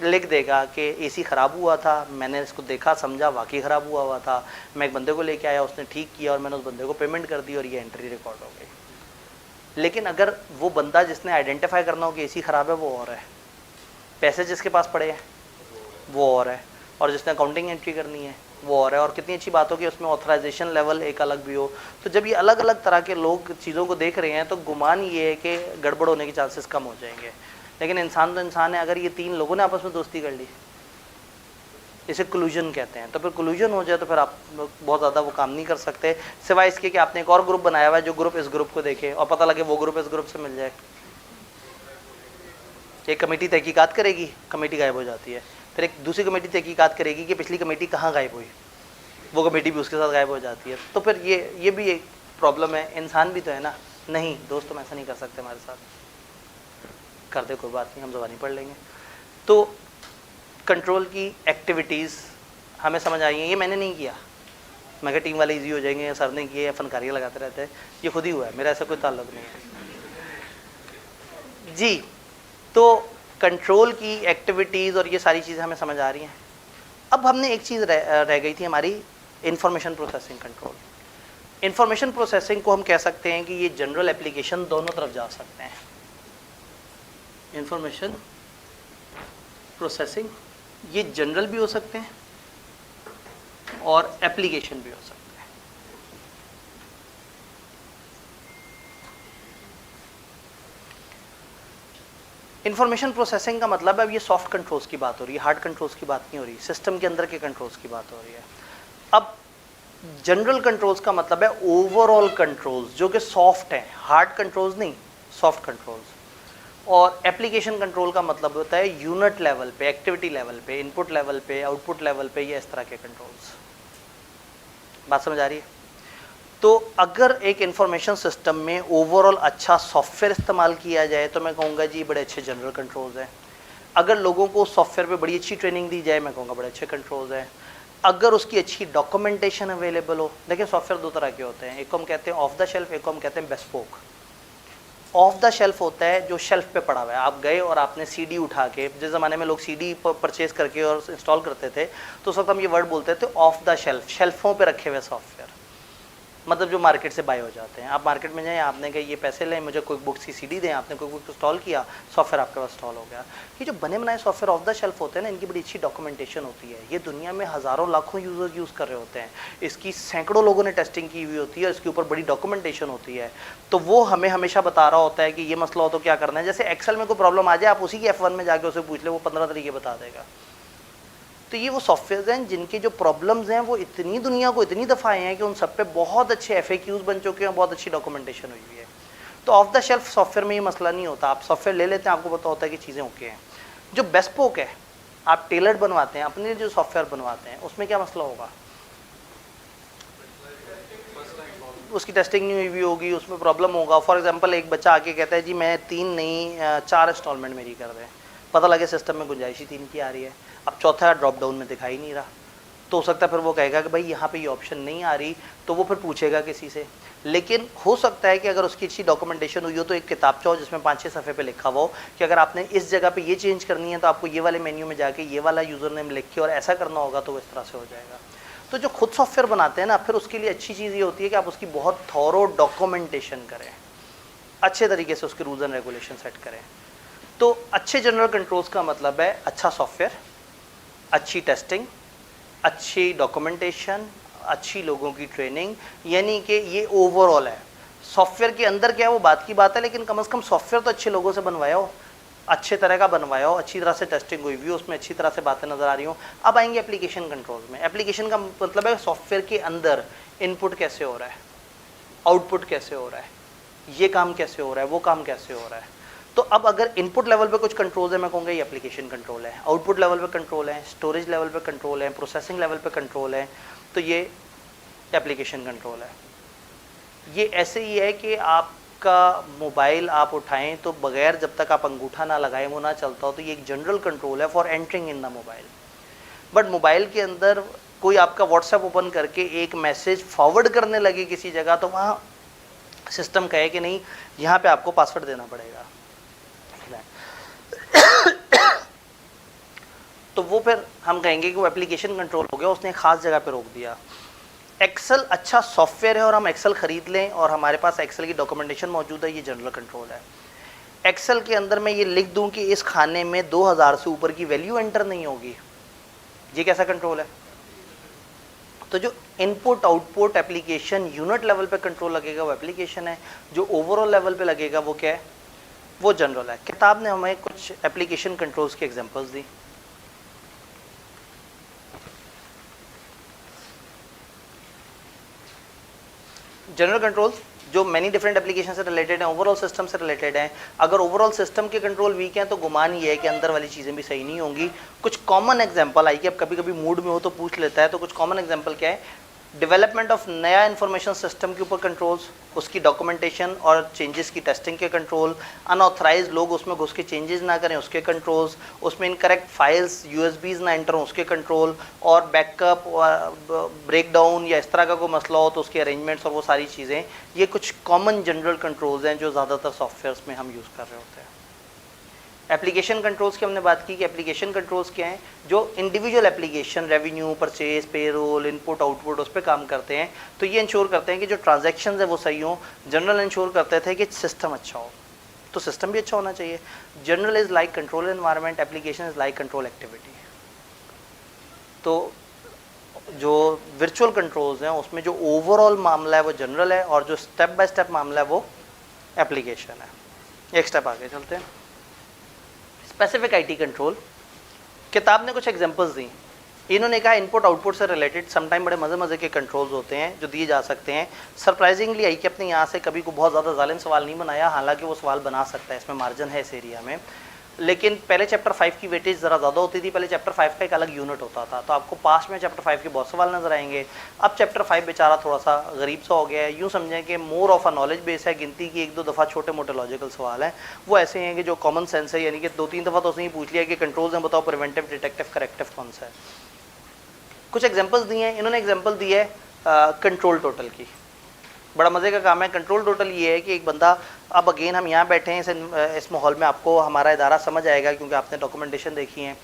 लिख देगा कि AC ख़राब हुआ था, मैंने इसको देखा समझा, वाकई ख़राब हुआ था, मैं एक बंदे को लेके आया, उसने ठीक किया और मैंने उस बंदे को पेमेंट कर दी और ये एंट्री रिकॉर्ड हो गई। लेकिन अगर वो बंदा जिसने आइडेंटिफाई करना हो कि AC ख़राब है वो और है, पैसे जिसके पास पड़े हैं वो और है, और जिसने अकाउंटिंग एंट्री करनी है वो और है, और कितनी अच्छी बात हो कि उसमें ऑथराइजेशन लेवल एक अलग भी हो। तो जब ये अलग अलग तरह के लोग चीज़ों को देख रहे हैं तो गुमान ये है कि गड़बड़ होने के चांसेस कम हो जाएंगे। लेकिन इंसान तो इंसान है। अगर ये 3 लोगों ने आपस में दोस्ती कर ली, इसे कोल्यूजन कहते हैं, तो फिर कोल्यूजन हो जाए तो फिर आप बहुत ज़्यादा वो काम नहीं कर सकते, सिवाय इसके कि आपने एक और ग्रुप बनाया हुआ है जो ग्रुप इस ग्रुप को देखे और पता लगे वो ग्रुप इस ग्रुप से मिल जाए। एक कमेटी तहकीकात करेगी, कमेटी गायब हो जाती है, फिर एक दूसरी कमेटी तहकीकात करेगी कि पिछली कमेटी कहाँ गायब हुई, वो कमेटी भी उसके साथ गायब हो जाती है। तो फिर ये भी एक प्रॉब्लम है। इंसान भी तो है ना, नहीं दोस्त तुम ऐसा नहीं कर सकते हमारे साथ, कर दे कोई बात नहीं, हम ज़बानी पढ़ लेंगे। तो कंट्रोल की एक्टिविटीज़ हमें समझ आई हैं। ये मैंने नहीं किया, मैं कहा टीम वाले इजी हो जाएंगे, या सर ने किए, या फनकारियाँ लगाते रहते हैं, ये खुद ही हुआ है, मेरा ऐसा कोई ताल्लुक नहीं है जी। तो कंट्रोल की एक्टिविटीज़ और ये सारी चीज़ें हमें समझ आ रही हैं। अब हमने एक चीज़ रह गई थी हमारी, information processing control. Information processing को हम कह सकते हैं कि ये जनरल एप्लीकेशन दोनों तरफ जा सकते हैं। इंफॉर्मेशन प्रोसेसिंग ये जनरल भी हो सकते हैं और एप्लीकेशन भी हो सकते हैं। इंफॉर्मेशन प्रोसेसिंग का मतलब है, अब ये सॉफ्ट कंट्रोल्स की बात हो रही है, हार्ड कंट्रोल्स की बात नहीं हो रही, सिस्टम के अंदर के कंट्रोल्स की बात हो रही है। अब जनरल कंट्रोल्स का मतलब है ओवरऑल कंट्रोल्स जो कि सॉफ्ट हैं, हार्ड कंट्रोल्स नहीं, सॉफ्ट कंट्रोल्स। और एप्लीकेशन कंट्रोल का मतलब होता है यूनिट लेवल पे, एक्टिविटी लेवल पे, इनपुट लेवल पे, आउटपुट लेवल पे, ये इस तरह के कंट्रोल्स। बात समझ आ रही है? तो अगर एक इंफॉर्मेशन सिस्टम में ओवरऑल अच्छा सॉफ्टवेयर इस्तेमाल किया जाए तो मैं कहूँगा जी बड़े अच्छे जनरल कंट्रोल्स हैं। अगर लोगों को सॉफ्टवेयर पे बड़ी अच्छी ट्रेनिंग दी जाए, मैं कहूँगा बड़े अच्छे कंट्रोल्स हैं। अगर उसकी अच्छी डॉक्यूमेंटेशन अवेलेबल हो, देखिए सॉफ्टवेयर 2 तरह के होते हैं, एक को हम कहते हैं ऑफ द शेल्फ, एक को हम कहते हैं बेस्पोक। ऑफ द शेल्फ होता है जो शेल्फ पे पड़ा हुआ है, आप गए और आपने सीडी उठा के, जिस ज़माने में लोग सीडी परचेज करके और इंस्टॉल करते थे तो उस वक्त हम ये वर्ड बोलते थे ऑफ द शेल्फ, शेल्फों पे रखे हुए सॉफ्टवेयर, मतलब जो मार्केट से बाय हो जाते हैं। आप मार्केट में जाएं, आपने कहा ये पैसे लें, मुझे कोई बुक्स की सीडी दें, आपने कोई बुक इंस्टॉल किया, सॉफ्टवेयर आपके पास इंस्टॉल हो गया। ये जो बने बनाए सॉफ्टवेयर ऑफ द शेल्फ होते हैं ना, इनकी बड़ी अच्छी डॉक्यूमेंटेशन होती है। ये दुनिया में हज़ारों लाखों यूज़र यूज़ कर रहे होते हैं, इसकी सैकड़ों लोगों ने टेस्टिंग की हुई होती है, इसके ऊपर बड़ी डॉक्यूमेंटेशन होती है। तो वो हमें हमेशा बता रहा होता है कि ये मसला हो तो क्या करना है। जैसे एक्सेल में कोई प्रॉब्लम आ जाए, आप उसी की F1 में जाके उसे पूछ ले, वो 15 तरीके बता देगा। तो ये वो सॉफ्टवेयर हैं जिनकी जो प्रॉब्लम्स हैं वो इतनी दुनिया को इतनी दफ़ा आए हैं कि उन सब पे बहुत अच्छे FAQs बन चुके हैं, बहुत अच्छी डॉक्यूमेंटेशन हुई हुई है। तो ऑफ द शेल्फ सॉफ्टवेयर में ये मसला नहीं होता, आप सॉफ्टवेयर ले लेते हैं, आपको पता होता है कि चीज़ें ओके हैं। जो बेस्पोक है, आप टेलर्ड बनवाते हैं, अपने जो सॉफ्टवेयर बनवाते हैं, उसमें क्या मसला होगा, उसकी टेस्टिंग नहीं हुई होगी, उसमें प्रॉब्लम होगा। फॉर एग्जांपल एक बच्चा आके कहता है जी मैं 3 नहीं 4 इंस्टॉलमेंट मेरी कर दें, पता लगे सिस्टम में गुंजाइश ही 3 की आ रही है, अब चौथा ड्रॉप डाउन में दिखाई नहीं रहा, तो हो सकता है फिर वो कहेगा कि भाई यहाँ पे ये ऑप्शन नहीं आ रही, तो वो फिर पूछेगा किसी से। लेकिन हो सकता है कि अगर उसकी अच्छी डॉक्यूमेंटेशन हुई हो तो एक किताबचा हो जिसमें 5-6 सफ़े पे लिखा हुआ हो कि अगर आपने इस जगह पे ये चेंज करनी है तो आपको ये वाले मेन्यू में जाके ये वाला यूज़र नेम लिख के और ऐसा करना होगा, तो इस तरह से हो जाएगा। तो जो खुद सॉफ्टवेयर बनाते हैं ना, फिर उसके लिए अच्छी चीज़ ये होती है कि आप उसकी बहुत थॉरो डॉक्यूमेंटेशन करें, अच्छे तरीके से उसके रूल्स एंड रेगुलेशन सेट करें। तो अच्छे जनरल कंट्रोल्स का मतलब है अच्छा सॉफ्टवेयर, अच्छी टेस्टिंग, अच्छी डॉक्यूमेंटेशन, अच्छी लोगों की ट्रेनिंग, यानी कि ये ओवरऑल है। सॉफ्टवेयर के अंदर क्या है वो बात की बात है, लेकिन कम से कम सॉफ्टवेयर तो अच्छे लोगों से बनवाया हो, अच्छे तरह का बनवाया हो, अच्छी तरह से टेस्टिंग हुई हुई हो, उसमें अच्छी तरह से बातें नज़र आ रही हो। अब आएंगे एप्लीकेशन कंट्रोल में। एप्लीकेशन का मतलब है सॉफ्टवेयर के अंदर इनपुट कैसे हो रहा है, आउटपुट कैसे हो रहा है, ये काम कैसे हो रहा है, वो काम कैसे हो रहा है। तो अब अगर इनपुट लेवल पे कुछ कंट्रोल है, मैं कहूँगा ये एप्लीकेशन कंट्रोल है, आउटपुट लेवल पे कंट्रोल है, स्टोरेज लेवल पे कंट्रोल है, प्रोसेसिंग लेवल पे कंट्रोल है, तो ये एप्लीकेशन कंट्रोल है। ये ऐसे ही है कि आपका मोबाइल आप उठाएं तो बगैर जब तक आप अंगूठा ना लगाएं वो ना चलता हो, तो ये एक जनरल कंट्रोल है for entering in the mobile. But mobile के अंदर कोई आपका व्हाट्सएप ओपन करके एक मैसेज फॉरवर्ड करने लगे किसी जगह, तो वहाँ सिस्टम कहे कि नहीं यहाँ पे आपको पासवर्ड देना पड़ेगा, तो वो फिर हम कहेंगे कि वो एप्लीकेशन कंट्रोल हो गया, उसने एक खास जगह पे रोक दिया। एक्सेल अच्छा सॉफ्टवेयर है और हम एक्सेल खरीद लें और हमारे पास एक्सेल की डॉक्यूमेंटेशन मौजूद है, ये जनरल कंट्रोल है। एक्सेल के अंदर मैं ये लिख दूं कि इस खाने में 2000 से ऊपर की वैल्यू एंटर नहीं होगी, ये कैसा कंट्रोल है। तो जो input output application unit level पे कंट्रोल लगेगा वो एप्लीकेशन है, जो ओवरऑल लेवल पे लगेगा वो क्या है, वो जनरल है। किताब ने हमें कुछ एप्लीकेशन कंट्रोल्स की एग्जांपल्स दी। जनरल कंट्रोल्स जो मैनी डिफरेंट एप्लीकेशन से रिलेटेड हैं, ओवरऑल सिस्टम से रिलेटेड हैं। अगर ओवरऑल सिस्टम के कंट्रोल वीक हैं तो गुमान ये है कि अंदर वाली चीज़ें भी सही नहीं होंगी। कुछ कॉमन एग्जांपल आई कि अब कभी कभी मूड में हो तो पूछ लेता है, तो कुछ कॉमन एग्जांपल क्या है? डेवलपमेंट ऑफ नया इंफॉर्मेशन सिस्टम के ऊपर कंट्रोल्स, उसकी डॉक्यूमेंटेशन और चेंजेस की टेस्टिंग के कंट्रोल, अनऑथराइज लोग उसमें घुस के चेंजेस ना करें उसके कंट्रोल्स, उसमें इनकरेक्ट फाइल्स यूएसबीज ना एंटर हों उसके कंट्रोल, और बैकअप ब्रेकडाउन या इस तरह का कोई मसला हो तो उसके अरेंजमेंट्स और वो सारी चीज़ें। ये कुछ कॉमन जनरल कंट्रोल्स हैं जो ज़्यादातर सॉफ्टवेयर्स में हम यूज़ कर रहे होते हैं। एप्लीकेशन कंट्रोल्स की हमने बात की कि एप्लीकेशन कंट्रोल्स क्या हैं? जो individual application revenue, purchase, payroll, input output उस पर काम करते हैं, तो ये इंश्योर करते हैं कि जो ट्रांजैक्शंस है वो सही हो। जनरल इंश्योर करते थे कि सिस्टम अच्छा हो, तो सिस्टम भी अच्छा होना चाहिए। General is like control environment, application is like control activity. तो जो वर्चुअल कंट्रोल्स हैं उसमें जो ओवरऑल मामला है वो जनरल है, और जो स्टेप बाय स्टेप मामला है वो एप्लीकेशन है। एक स्टेप आगे चलते हैं। स्पेसिफिक आईटी कंट्रोल, किताब ने कुछ एग्जांपल्स दी। इन्होंने कहा इनपुट आउटपुट से रिलेटेड समटाइम बड़े मज़े मज़े के कंट्रोल्स होते हैं जो दिए जा सकते हैं। सरप्राइजिंगली आई कि अपने यहाँ से कभी को बहुत ज़्यादा जालिम सवाल नहीं बनाया, हालांकि वो सवाल बना सकता है, इसमें मार्जिन है इस एरिया में। लेकिन पहले चैप्टर 5 की वेटेज ज़रा ज़्यादा होती थी। पहले चैप्टर 5 का एक अलग यूनिट होता था, तो आपको पास में चैप्टर 5 के बहुत सवाल नजर आएंगे। अब चैप्टर 5 बेचारा थोड़ा सा गरीब सा हो गया है, यूँ समझें कि more of a knowledge base है, गिनती की एक दो दफ़ा छोटे मोटे लॉजिकल सवाल हैं, वो ऐसे हैं कि जो कॉमन सेंस है, यानी कि 2-3 दफ़ा तो उसने पूछ लिया कि कंट्रोल्स हैं बताओ, प्रिवेंटिव, डिटेक्टिव, करेक्टिव कौन सा है। कुछ एग्जाम्पल्स दिए हैं इन्होंने। एग्जाम्पल दी है कंट्रोल टोटल की, बड़ा मज़े का काम है। कंट्रोल टोटल ये है कि एक बंदा, अब अगेन हम यहाँ बैठे हैं इस माहौल में, आपको हमारा इदारा समझ आएगा क्योंकि आपने डॉक्यूमेंटेशन देखी है।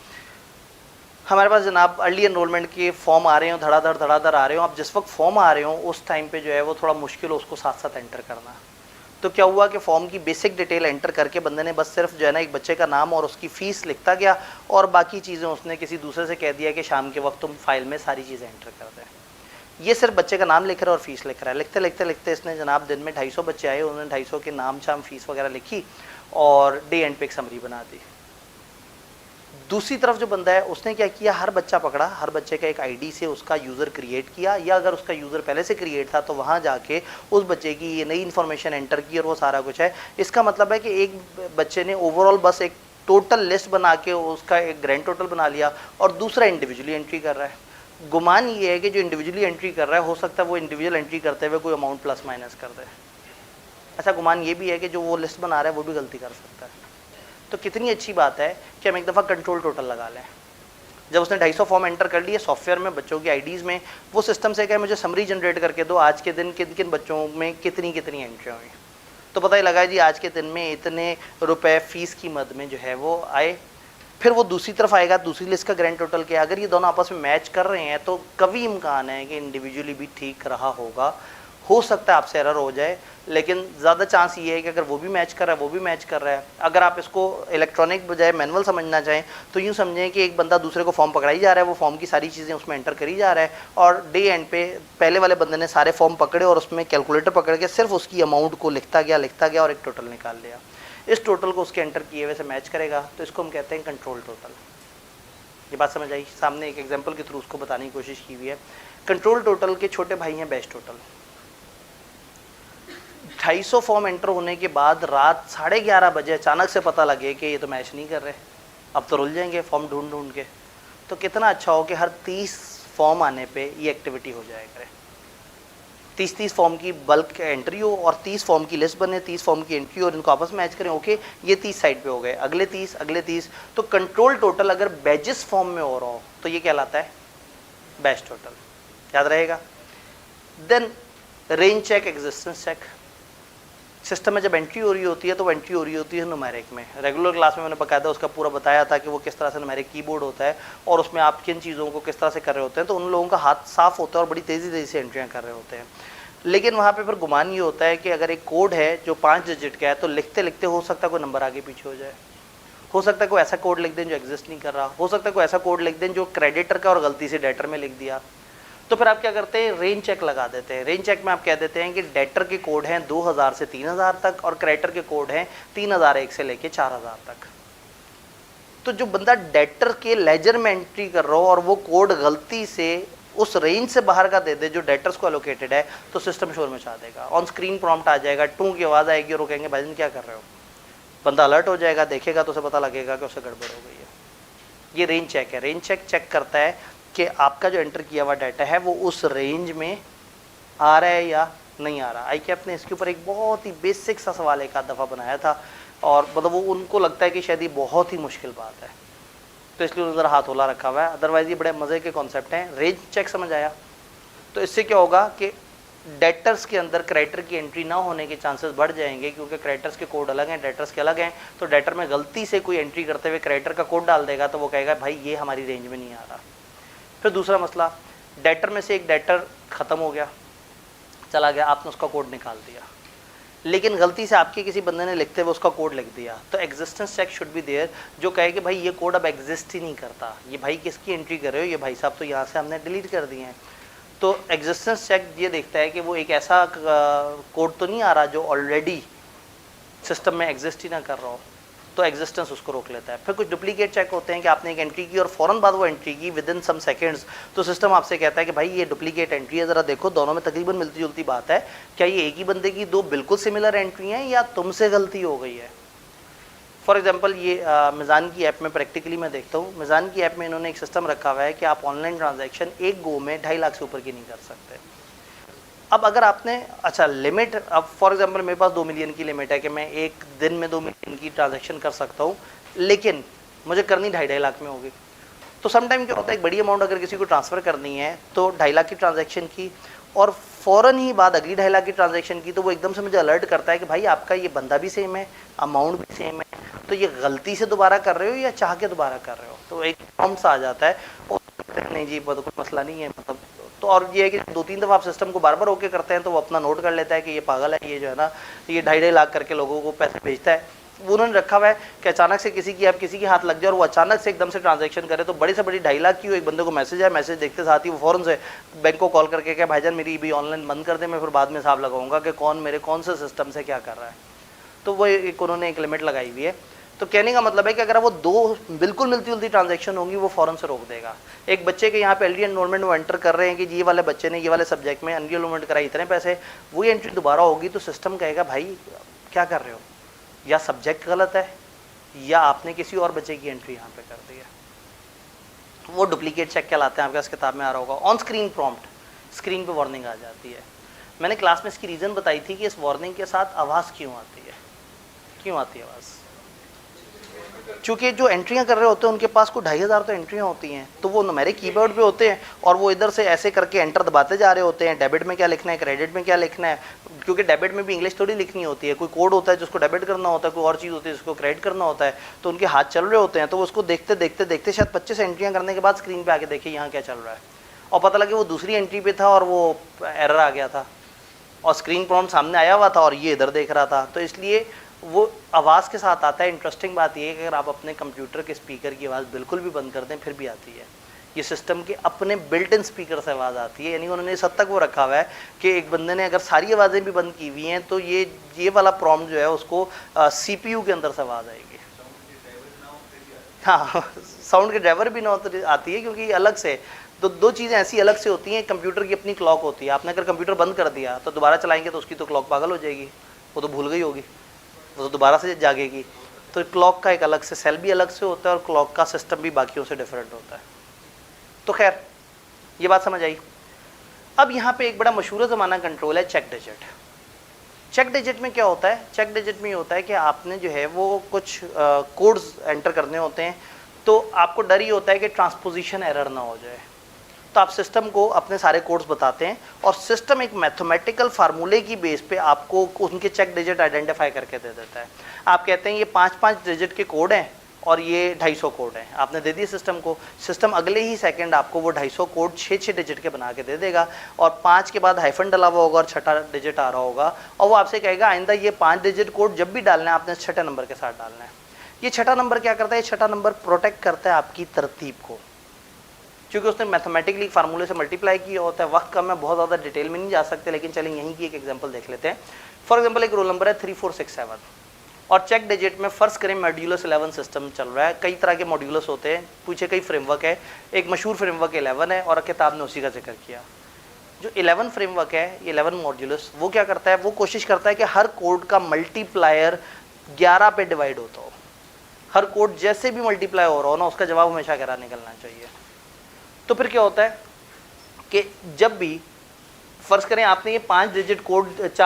हमारे पास जनाब अर्ली एनरोलमेंट के फॉर्म आ रहे हो, धड़ाधड़ आ रहे हो। अब जिस वक्त फॉर्म आ रहे हो उस टाइम पे जो है वो थोड़ा मुश्किल हो उसको साथ साथ एंटर करना। तो क्या हुआ कि फॉर्म की बेसिक डिटेल एंटर करके बंदे ने बस सिर्फ जो है ना एक बच्चे का नाम और उसकी फ़ीस लिखता गया, और बाकी चीज़ें उसने किसी दूसरे से कह दिया कि शाम के वक्त तुम फाइल में सारी चीज़ें एंटर कर दें। ये सिर्फ बच्चे का नाम लिख रहा है और फीस लिख रहा है। लिखते इसने जनाब दिन में 250 बच्चे आए, उन्होंने 250 के नाम शाम फीस वगैरह लिखी और डे एंड पे एक समरी बना दी। दूसरी तरफ जो बंदा है उसने क्या किया, हर बच्चा पकड़ा, हर बच्चे का एक आईडी से उसका यूज़र क्रिएट किया, या अगर उसका यूज़र पहले से क्रिएट था तो वहाँ जाके उस बच्चे की ये नई इन्फॉर्मेशन एंटर की और वो सारा कुछ है। इसका मतलब है कि एक बच्चे ने ओवरऑल बस एक टोटल लिस्ट बना के उसका एक ग्रैंड टोटल बना लिया और दूसरा इंडिविजुअली एंट्री कर रहा है। गुमान ये है कि जो इंडिविजुअली एंट्री कर रहा है हो सकता है वो इंडिविजुअल एंट्री करते हुए कोई अमाउंट प्लस माइनस कर दे। अच्छा, गुमान ये भी है कि जो वो लिस्ट बना रहा है वो भी गलती कर सकता है। तो कितनी अच्छी बात है कि हम एक दफ़ा कंट्रोल टोटल लगा लें। जब उसने 250 फॉर्म एंटर कर लिए सॉफ्टवेयर में बच्चों की आईडीज़ में, वो सिस्टम से कहे मुझे समरी जनरेट करके दो आज के दिन किन किन बच्चों में कितनी कितनी एंट्री हुई। तो पता ही लगा जी आज के दिन में इतने रुपए फीस की मद में जो है वो आए। फिर वो दूसरी तरफ आएगा, दूसरी लिस्ट का ग्रैंड टोटल क्या, अगर ये दोनों आपस में मैच कर रहे हैं तो कभी इम्कान है कि इंडिविजुअली भी ठीक रहा होगा। हो सकता है आपसे एरर हो जाए, लेकिन ज़्यादा चांस ये है कि अगर वो भी मैच कर रहा है वो भी मैच कर रहा है। अगर आप इसको इलेक्ट्रॉनिक बजाय मैनुअल समझना चाहें तो यूँ समझें कि एक बंदा दूसरे को फॉर्म पकड़ाई जा रहा है, वो फॉर्म की सारी चीज़ें उसमें एंटर करी जा रहा है, और डे एंड पे पहले वाले बंदे ने सारे फॉर्म पकड़े और उसमें कैलकुलेटर पकड़ के सिर्फ उसकी अमाउंट को लिखता गया और एक टोटल निकाल लिया। इस टोटल को उसके एंटर किए हुए से मैच करेगा, तो इसको हम कहते हैं कंट्रोल टोटल। ये बात समझ आई? सामने एक एग्जांपल के थ्रू उसको बताने की कोशिश की हुई है। कंट्रोल टोटल के छोटे भाई हैं बैच टोटल। 250 फॉर्म एंटर होने के बाद रात 11:30 बजे अचानक से पता लगे कि ये तो मैच नहीं कर रहे, अब तो रुल जाएंगे फॉर्म ढूंढ ढूंढ के। तो कितना अच्छा हो कि हर 30 फॉर्म आने पे ये एक्टिविटी हो जाया करे। 30 फॉर्म की बल्क एंट्री हो और 30 फॉर्म की लिस्ट बने, 30 फॉर्म की एंट्री और इनको आपस में मैच करें। ओके, ये 30 साइड पे हो गए, अगले 30। तो कंट्रोल टोटल अगर बैजेस फॉर्म में हो रहा हो तो ये कहलाता है बैच टोटल, याद रहेगा। Then range check, existence check. System में जब एंट्री हो रही होती है तो वो एंट्री हो रही होती है न्यूमेरिक में। रेगुलर क्लास में मैंने बकायदा उसका पूरा बताया था कि वो किस तरह से न्यूमेरिक कीबोर्ड होता है और उसमें आप किन चीज़ों को किस तरह से कर रहे होते हैं। तो उन लोगों का हाथ साफ होता है और बड़ी तेज़ी से एंट्रियाँ कर रहे होते हैं। लेकिन वहाँ पे फिर गुमान ये होता है कि अगर एक कोड है जो 5 डिजिट का है तो लिखते लिखते हो सकता है कोई नंबर आगे पीछे हो जाए, हो सकता है कोई ऐसा कोड लिख दें जो एग्जिस्ट नहीं कर रहा, हो सकता है कोई ऐसा कोड लिख दें जो क्रेडिटर का और गलती से डेटर में लिख दिया। तो फिर आप क्या करते हैं, रेंज चेक लगा देते हैं। रेंज चेक में आप कह देते हैं कि डेटर के कोड हैं 2000 से 3000 तक और क्रेडिटर के कोड हैं 3001 से लेके 4000 तक। तो जो बंदा डेटर के लेजर में एंट्री कर रहा हो और वो कोड गलती से उस रेंज से बाहर का दे दे जो डेटर्स को एलोकेटेड है, तो सिस्टम शोर मचा देगा। ऑन स्क्रीन प्रॉम्प्ट आ जाएगा, टू की आवाज़ आएगी और वो कहेंगे भाईजान क्या कर रहे हो। बंदा अलर्ट हो जाएगा, देखेगा तो उसे पता लगेगा कि उसे गड़बड़ हो गई है। ये रेंज चेक है। रेंज चेक चेक करता है कि आपका जो एंटर किया हुआ डाटा है वो उस रेंज में आ रहा है या नहीं आ रहा। ICAP ने इसके ऊपर एक बहुत ही बेसिक सा सवाल एक आध दफ़ा बनाया था और मतलब वो उनको लगता है कि शायद ये बहुत ही मुश्किल बात है, तो इसलिए उन्होंने हाथ होला रखा हुआ है। अदरवाइज ये बड़े मज़े के कॉन्सेप्ट हैं। रेंज चेक समझ आया? तो इससे क्या होगा कि डेटर्स के अंदर क्रेडिटर की एंट्री ना होने के चांसेस बढ़ जाएंगे, क्योंकि क्रेडिटर्स के कोड अलग हैं, डेटर्स के अलग हैं। तो डेटर में गलती से कोई एंट्री करते हुए क्रेडिटर का कोड डाल देगा तो वो कहेगा भाई ये हमारी रेंज में नहीं आ रहा। फिर दूसरा मसला, डेटर में से एक डेटर ख़त्म हो गया, चला गया, आपने उसका कोड निकाल दिया, लेकिन गलती से आपके किसी बंदे ने लिखते हुए उसका कोड लिख दिया, तो existence check should be there जो कहे कि भाई ये कोड अब एग्जिस्ट ही नहीं करता, ये भाई किसकी एंट्री कर रहे हो, ये भाई साहब तो यहाँ से हमने डिलीट कर दिए हैं। तो एग्जिस्टेंस चेक ये देखता है कि वो एक ऐसा कोड तो नहीं आ रहा जो ऑलरेडी सिस्टम में एग्जिस्ट ही ना कर रहा हो, तो एग्जिस्टेंस उसको रोक लेता है। फिर कुछ डुप्लीकेट चेक होते हैं कि आपने एक एंट्री की और फ़ौरन बाद वो एंट्री की विद इन सम सेकेंड्स, तो सिस्टम आपसे कहता है कि भाई ये डुप्लीकेट एंट्री है, ज़रा देखो दोनों में तकरीबन मिलती जुलती बात है, क्या ये एक ही बंदे की दो बिल्कुल सिमिलर एंट्री हैं या तुमसे गलती हो गई है। फॉर एग्जांपल ये मिज़ान की ऐप में प्रैक्टिकली मैं देखता हूँ, मिज़ान की ऐप में इन्होंने एक सिस्टम रखा हुआ है कि आप ऑनलाइन ट्रांजैक्शन एक गो में 2.5 लाख से ऊपर की नहीं कर सकते। अब अगर आपने अच्छा लिमिट, अब फॉर एग्जांपल मेरे पास 2 मिलियन की लिमिट है कि मैं एक दिन में 2 मिलियन की ट्रांजैक्शन कर सकता हूँ, लेकिन मुझे करनी 2.5 लाख में होगी। तो समटाइम क्या होता है, एक बड़ी अमाउंट अगर किसी को ट्रांसफ़र करनी है तो 2.5 लाख की ट्रांजैक्शन की और फ़ौरन ही बाद अगली 2.5 लाख की ट्रांजैक्शन की, तो वो एकदम से मुझे अलर्ट करता है कि भाई आपका ये बंदा भी सेम है, अमाउंट भी सेम है, तो ये गलती से दोबारा कर रहे हो या चाह के दोबारा कर रहे हो। तो एक प्रॉम्प्ट सा आ जाता है और नहीं जी वो तो कोई मसला नहीं है, मतलब तो और ये है कि 2-3 दफ़ा आप सिस्टम को बार बार ओके करते हैं तो वो अपना नोट कर लेता है कि ये पागल है, ये जो है ना ये 2.5 लाख करके लोगों को पैसे भेजता है। वो उन्होंने रखा हुआ है कि अचानक से किसी की ऐप किसी के हाथ लग जाए और वो अचानक से एकदम से ट्रांजैक्शन करे, तो बड़ी से बड़ी 2.5 लाख की हो, एक बंदे को मैसेज है, मैसेज देखते साथ ही वो फ़ौरन से बैंक को कॉल करके क्या भाईजान मेरी भी ऑनलाइन बंद कर दे, मैं फिर बाद में हिसाब लगाऊंगा कि कौन मेरे कौन से सिस्टम से क्या कर रहा है। तो वो एक उन्होंने एक लिमिट लगाई हुई है। तो कहने का मतलब है कि अगर वो दो बिल्कुल मिलती जुलती ट्रांजैक्शन होंगी वो फ़ौरन से रोक देगा। एक बच्चे के यहाँ पे एलडी एनरोलमेंट वो एंटर कर रहे हैं कि ये वाले बच्चे ने ये वाले सब्जेक्ट में एलडी एनरोलमेंट कराई इतने पैसे, वही एंट्री दोबारा होगी तो सिस्टम कहेगा भाई क्या कर रहे हो, या सब्जेक्ट गलत है या आपने किसी और बच्चे की एंट्री यहाँ पे कर दी है। वो डुप्लीकेट चेक कहलाते हैं, आपके पास किताब में आ रहा होगा। ऑन स्क्रीन प्रॉम्प्ट, स्क्रीन पे वार्निंग आ जाती है। मैंने क्लास में इसकी रीज़न बताई थी कि इस वार्निंग के साथ आवाज़ क्यों आती है, क्यों आती है आवाज़। चूँकि जो एंट्रियां कर रहे होते हैं उनके पास को 2500 तो एंट्रियां होती हैं, तो वो नुमेरिक कीबोर्ड पे होते हैं और वो इधर से ऐसे करके एंटर दबाते जा रहे होते हैं, डेबिट में क्या लिखना है, क्रेडिट में क्या लिखना है, क्योंकि डेबिट में भी इंग्लिश थोड़ी लिखनी होती है, कोई कोड होता है जिसको डेबिट करना होता है, कोई और चीज़ होती है जिसको क्रेडिट करना होता है, तो उनके हाथ चल रहे होते हैं, तो वो उसको देखते देखते देखते शायद 25 एंट्रियाँ करने के बाद स्क्रीन पर आके देखिए यहाँ क्या चल रहा है, और पता लगे वो दूसरी एंट्री पर था और वो एरर आ गया था और स्क्रीन प्रॉम्प्ट सामने आया हुआ था और ये इधर देख रहा था। तो इसलिए वो आवाज़ के साथ आता है। इंटरेस्टिंग बात ये है कि अगर आप अपने कंप्यूटर के स्पीकर की आवाज़ बिल्कुल भी बंद कर दें फिर भी आती है। ये सिस्टम के अपने बिल्ट इन स्पीकर से आवाज़ आती है, यानी उन्होंने इस हद तक वो रखा हुआ है कि एक बंदे ने अगर सारी आवाज़ें भी बंद की हुई हैं तो ये वाला प्रॉम्प्ट जो है उसको CPU के अंदर से आवाज़ आएगी। हाँ, साउंड के ड्राइवर भी ना आती है, क्योंकि अलग से दो चीज़ें ऐसी अलग से होती हैं। कंप्यूटर की अपनी क्लॉक होती है, आपने अगर कंप्यूटर बंद कर दिया तो दोबारा चलाएंगे तो उसकी तो क्लॉक पागल हो जाएगी, वो तो भूल गई होगी, वो तो दोबारा से जागेगी। तो क्लॉक का एक अलग से सेल भी अलग से होता है और क्लॉक का सिस्टम भी बाकियों से डिफरेंट होता है। तो खैर ये बात समझ आई। अब यहाँ पे एक बड़ा मशहूर ज़माना कंट्रोल है चेक डिजिट। चेक डिजिट में क्या होता है, चेक डिजिट में ये होता है कि आपने जो है वो कुछ कोड्स एंटर करने होते हैं, तो आपको डर ही होता है कि ट्रांसपोजिशन एरर ना हो जाए, तो आप सिस्टम को अपने सारे कोड्स बताते हैं और सिस्टम एक मैथमेटिकल फार्मूले की बेस पे आपको उनके चेक डिजिट आइडेंटिफाई करके दे देता है। आप कहते हैं ये 5-5 डिजिट के कोड हैं और ये 250 कोड हैं, आपने दे दिए सिस्टम को, सिस्टम अगले ही सेकंड आपको वो 250 कोड 6-6 डिजिट के बना के दे देगा और 5 के बाद हाइफन डला हुआ होगा और छठा डिजिट आ रहा होगा, और वो आपसे कहेगा आइंदा ये 5 डिजिट कोड जब भी डालना है आपने छठे नंबर के साथ डालना है। ये छठा नंबर क्या करता है, ये छठा नंबर प्रोटेक्ट करता है आपकी तरतीब को। क्योंकि उसने मैथमेटिकली फार्मूले से मल्टीप्लाई किया होता है, वक्त कम है, बहुत ज़्यादा डिटेल में नहीं जा सकते, लेकिन चलें यहीं की एक एग्जांपल देख लेते हैं। फॉर एग्जांपल एक रोल नंबर है 3467 और चेक डिजिट में फ़र्ज़ करें मॉड्यूलस 11 सिस्टम चल रहा है। कई तरह के मॉड्यूलस होते हैं, पूछे कई फ्रेमवर्क है, एक मशहूर फ्रेमवर्क 11 है और किताब ने उसी का जिक्र किया। जो 11 फ्रेमवर्क है, ये 11 मॉड्यूलस, वो क्या करता है, वो कोशिश करता है कि हर कोड का मल्टीप्लायर 11 पे डिवाइड होता हो। हर कोड जैसे भी मल्टीप्लाई हो रहा हो ना, उसका जवाब हमेशा 11 निकलना चाहिए। तो फिर क्या होता है कि जब भी फ़र्ज़ करें आपने ये 4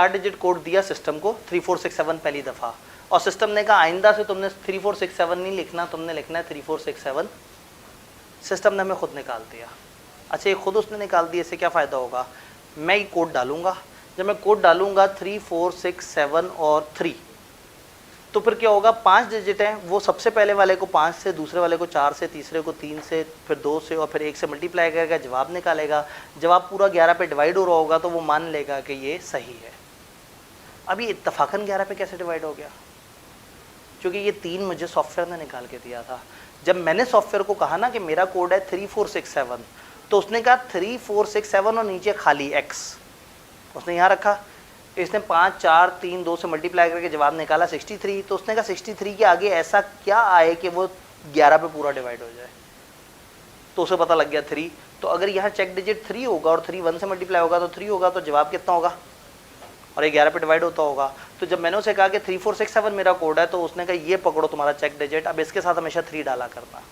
डिजिट कोड दिया सिस्टम को 3467 पहली दफ़ा, और सिस्टम ने कहा आइंदा से तुमने 3467 नहीं लिखना, तुमने लिखना है 3467। सिस्टम ने हमें खुद निकाल दिया। अच्छा, ये खुद उसने निकाल दिया, इससे क्या फ़ायदा होगा, मैं ये कोड डालूंगा, जब मैं कोड डालूंगा 3 4 6 7 और 3, तो फिर क्या होगा, 5 डिजिट हैं, वो सबसे पहले वाले को 5 से, दूसरे वाले को 4 से, तीसरे को 3 से, फिर 2 से और फिर 1 से मल्टीप्लाई करेगा, जवाब निकालेगा। जवाब पूरा 11 पे डिवाइड हो रहा होगा तो वो मान लेगा कि ये सही है। अब ये इत्तफाकन 11 पे कैसे डिवाइड हो गया, क्योंकि ये 3 मुझे सॉफ्टवेयर ने निकाल के दिया था। जब मैंने सॉफ्टवेयर को कहा ना कि मेरा कोड है 3467, तो उसने कहा 3467 और नीचे खाली x उसने यहाँ रखा। इसने 5 4 3 2 से मल्टीप्लाई करके जवाब निकाला 63, तो उसने कहा 63 के आगे ऐसा क्या आए कि वो 11 पे पूरा डिवाइड हो जाए, तो उसे पता लग गया 3। तो अगर यहाँ चेक डिजिट 3 होगा और 3 1 से मल्टीप्लाई होगा तो 3 होगा, तो जवाब कितना होगा, और ये 11 पे डिवाइड होता होगा। तो जब मैंने उसे कहा कि 3467 मेरा कोड है, तो उसने कहा ये पकड़ो तुम्हारा चेक डिजिट, अब इसके साथ हमेशा 3 डाला करना।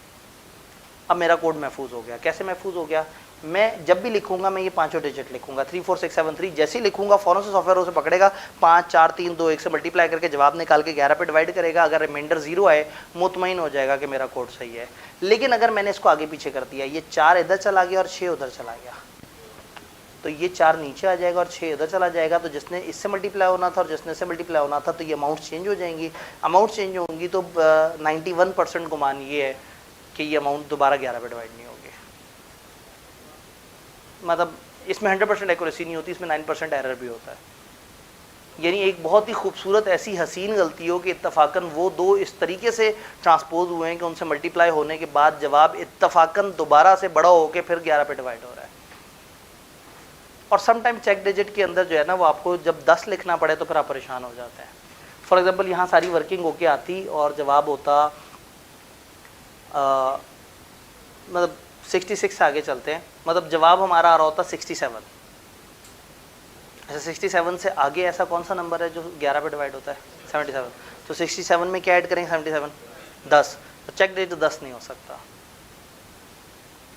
अब मेरा कोड महफूज हो गया। कैसे महफूज हो गया, मैं जब भी लिखूंगा मैं ये 5 डिजिट लिखूंगा 3 4 6 7 3, जैसे ही लिखूंगा फ़ौरन से सॉफ्टवेयर उसे पकड़ेगा, 5 4 3 2 1 से मल्टीप्लाई करके जवाब निकाल के 11 पे डिवाइड करेगा। अगर रिमाइंडर 0 आए, मुतमईन हो जाएगा कि मेरा कोड सही है। लेकिन अगर मैंने इसको आगे पीछे कर दिया, ये 4 इधर चला गया और 6 उधर चला गया, तो ये 4 नीचे आ जाएगा और 6 इधर चला जाएगा, तो जिसने इससे मल्टीप्लाई होना था और जिसने इससे मल्टीप्लाई होना था, तो ये अमाउंट चेंज हो जाएंगी। अमाउंट चेंज होंगी तो 91% गुमान ये है कि ये अमाउंट दोबारा 11 पे डिवाइड नहीं होगी। मतलब इसमें 100% एक्यूरेसी नहीं होती, इसमें 9% एरर भी होता है। यानी एक बहुत ही खूबसूरत ऐसी हसीन गलती हो कि इत्तफाकन वो दो इस तरीके से ट्रांसपोज हुए हैं कि उनसे मल्टीप्लाई होने के बाद जवाब इत्तफाकन दोबारा से बड़ा होकर फिर 11 पे डिवाइड हो रहा है। और समटाइम चेक डिजिट के अंदर जो है ना, वो आपको जब 10 लिखना पड़े तो फिर आप परेशान हो जाते हैं। फॉर एग्जांपल यहाँ सारी वर्किंग होके आती और जवाब होता मतलब 66 से आगे चलते हैं, मतलब जवाब हमारा आ रहा होता 67। अच्छा, 67 से आगे ऐसा कौन सा नंबर है जो 11 पे डिवाइड होता है, 77। तो 67 में क्या ऐड करेंगे, 77 10, तो चेक डिजिट 10 नहीं हो सकता।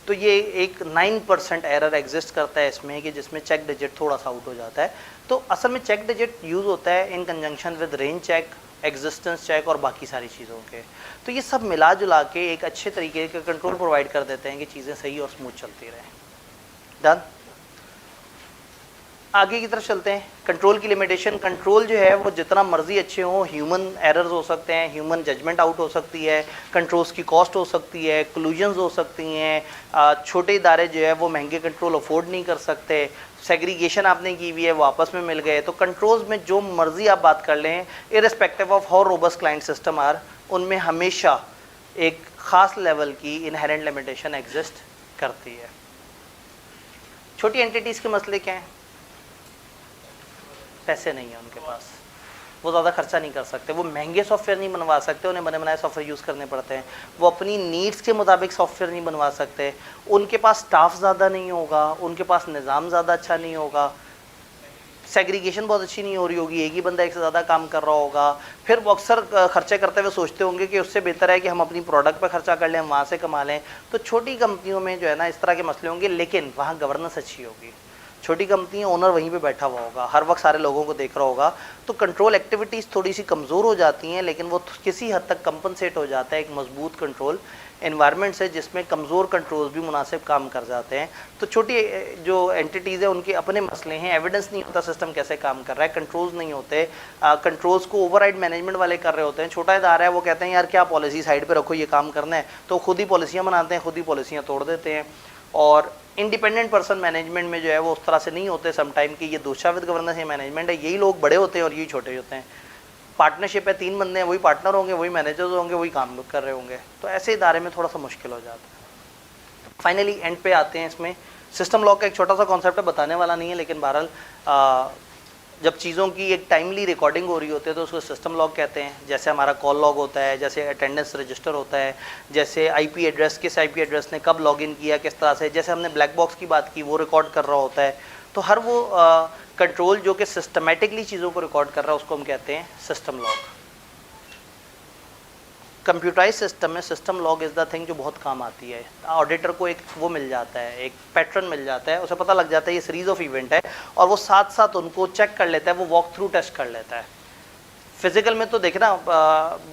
तो ये एक 9% एरर एग्जिस्ट करता है इसमें कि जिसमें चेक डिजिट थोड़ा सा आउट हो जाता है। तो असल में चेक डिजिट यूज़ होता है in conjunction with range check, existence check और बाकी सारी चीज़ों के। तो ये सब मिला जुला के एक अच्छे तरीके का कंट्रोल प्रोवाइड कर देते हैं कि चीज़ें सही और स्मूथ चलती रहें। डन। आगे की तरफ चलते हैं। कंट्रोल की लिमिटेशन, कंट्रोल जो है वो जितना मर्जी अच्छे हो, ह्यूमन एरर्स हो सकते हैं, ह्यूमन जजमेंट आउट हो सकती है, कंट्रोल्स की कॉस्ट हो सकती है, कोलिजन्स हो सकती हैं, छोटे इदारे जो है वो महंगे कंट्रोल अफोर्ड नहीं कर सकते, सेग्रीगेशन आपने की हुई है वो आपस में मिल गए। तो कंट्रोल्स में जो मर्जी आप बात कर लें, irrespective of how robust client system are, उनमें हमेशा एक ख़ास लेवल की इनहेरेंट लिमिटेशन एग्जिस्ट करती है। छोटी एंटिटीज़ के मसले क्या हैं, पैसे नहीं है उनके पास, वो ज़्यादा खर्चा नहीं कर सकते, वो महंगे सॉफ्टवेयर नहीं बनवा सकते, उन्हें बने बनाए सॉफ्टवेयर यूज़ करने पड़ते हैं, वो अपनी नीड्स के मुताबिक सॉफ्टवेयर नहीं बनवा सकते, उनके पास स्टाफ ज़्यादा नहीं होगा, उनके पास निज़ाम ज़्यादा अच्छा नहीं होगा, सेग्रीगेशन बहुत अच्छी नहीं हो रही होगी, एक ही बंदा एक से ज़्यादा काम कर रहा होगा, फिर वो अक्सर खर्चे करते हुए सोचते होंगे कि उससे बेहतर है कि हम अपनी प्रोडक्ट पर खर्चा कर लें, हम वहाँ से कमा लें। तो छोटी कंपनियों में जो है ना इस तरह के मसले होंगे, लेकिन वहाँ गवर्नेंस अच्छी होगी। छोटी कंपनी है, ओनर वहीं पे बैठा हुआ होगा, हर वक्त सारे लोगों को देख रहा होगा, तो कंट्रोल एक्टिविटीज़ थोड़ी सी कमज़ोर हो जाती हैं, लेकिन वो किसी हद तक कंपनसेट हो जाता है एक मजबूत कंट्रोल एनवायरनमेंट से, जिसमें कमज़ोर कंट्रोल्स भी मुनासिब काम कर जाते हैं। तो छोटी जो एंटिटीज़ है उनके अपने मसले हैं, एविडेंस नहीं होता सिस्टम कैसे काम कर रहा है, कंट्रोल्स नहीं होते, कंट्रोल्स को ओवरराइड मैनेजमेंट वाले कर रहे होते हैं। छोटा इदारा है, वो कहते हैं यार क्या पॉलिसी साइड पर रखो, ये काम करना है, तो खुद ही पॉलिसियाँ बनाते हैं, खुद ही पॉलिसियाँ तोड़ देते हैं। और इंडिपेंडेंट पर्सन मैनेजमेंट में जो है वो उस तरह से नहीं होते समटाइम कि ये दूसरा विद गवर्नेंस है मैनेजमेंट है, यही लोग बड़े होते हैं और यही छोटे होते हैं। पार्टनरशिप है, 3 बंदे हैं, वही पार्टनर होंगे, वही मैनेजर्स होंगे, वही काम कर रहे होंगे, तो ऐसे इदारे में थोड़ा सा मुश्किल हो जाता है। फाइनली एंड पे आते हैं। इसमें सिस्टम लॉग का एक छोटा सा कॉन्सेप्ट है, बताने वाला नहीं है, लेकिन बहरहाल जब चीज़ों की एक टाइमली रिकॉर्डिंग हो रही होती है तो उसको सिस्टम लॉग कहते हैं। जैसे हमारा कॉल लॉग होता है, जैसे अटेंडेंस रजिस्टर होता है, जैसे आईपी एड्रेस, किस आईपी एड्रेस ने कब लॉगिन किया किस तरह से, जैसे हमने ब्लैक बॉक्स की बात की वो रिकॉर्ड कर रहा होता है। तो हर वो कंट्रोल जो कि सिस्टमेटिकली चीज़ों को रिकॉर्ड कर रहा है उसको हम कहते हैं सिस्टम लॉग। कंप्यूटराइज सिस्टम में system log is the thing जो बहुत काम आती है। ऑडिटर को एक वो मिल जाता है, एक पैटर्न मिल जाता है, उसे पता लग जाता है ये सीरीज ऑफ इवेंट है, और वो साथ साथ उनको चेक कर लेता है, वो वॉक थ्रू टेस्ट कर लेता है। फिजिकल में तो देखना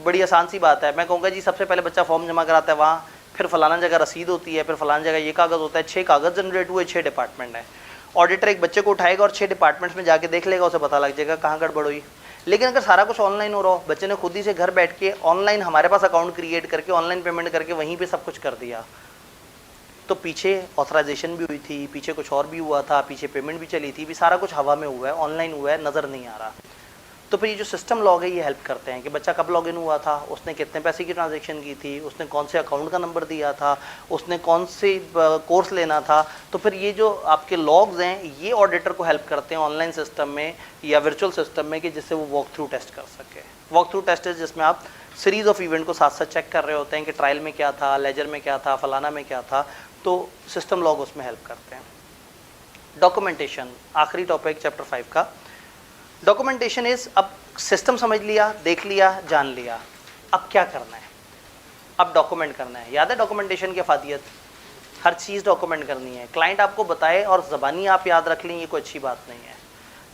बड़ी आसान सी बात है, मैं कहूँगा जी सबसे पहले बच्चा फॉर्म जमा कराता है वहाँ, फिर फलाना जगह रसीद होती है, फिर फलाना जगह ये कागज़ होता है, 6 कागज़ जनरेट हुए, 6 डिपार्टमेंट है। ऑडिटर एक बच्चे को उठाएगा और 6 डिपार्टमेंट्स में जाके देख लेगा, उसे पता लग जाएगा कहाँ गड़बड़ हुई। लेकिन अगर सारा कुछ ऑनलाइन हो रहा हो, बच्चे ने खुद ही से घर बैठ के ऑनलाइन हमारे पास अकाउंट क्रिएट करके ऑनलाइन पेमेंट करके वहीं पे सब कुछ कर दिया, तो पीछे ऑथराइजेशन भी हुई थी, पीछे कुछ और भी हुआ था, पीछे पेमेंट भी चली थी, भी सारा कुछ हवा में हुआ है, ऑनलाइन हुआ है, नज़र नहीं आ रहा। तो फिर ये जो सिस्टम लॉग है ये हेल्प करते हैं कि बच्चा कब लॉगिन हुआ था, उसने कितने पैसे की ट्रांजैक्शन की थी, उसने कौन से अकाउंट का नंबर दिया था, उसने कौन से कोर्स लेना था। तो फिर ये जो आपके लॉग्स हैं ये ऑडिटर को हेल्प करते हैं ऑनलाइन सिस्टम में या वर्चुअल सिस्टम में, कि जिससे वो वॉक थ्रू टेस्ट कर सके। वॉक थ्रू टेस्ट है जिसमें आप सीरीज ऑफ इवेंट को साथ साथ चेक कर रहे होते हैं कि ट्रायल में क्या था, लेजर में क्या था, फलाना में क्या था, तो सिस्टम लॉग उसमें हेल्प करते हैं। डॉक्यूमेंटेशन, आखिरी टॉपिक चैप्टर 5 का। डॉक्यूमेंटेशन इज, अब सिस्टम समझ लिया, देख लिया, जान लिया, अब क्या करना है, अब डॉक्यूमेंट करना है। याद है डॉक्यूमेंटेशन की अफादियत, हर चीज़ डॉक्यूमेंट करनी है। क्लाइंट आपको बताए और ज़बानी आप याद रख लें, ये कोई अच्छी बात नहीं है।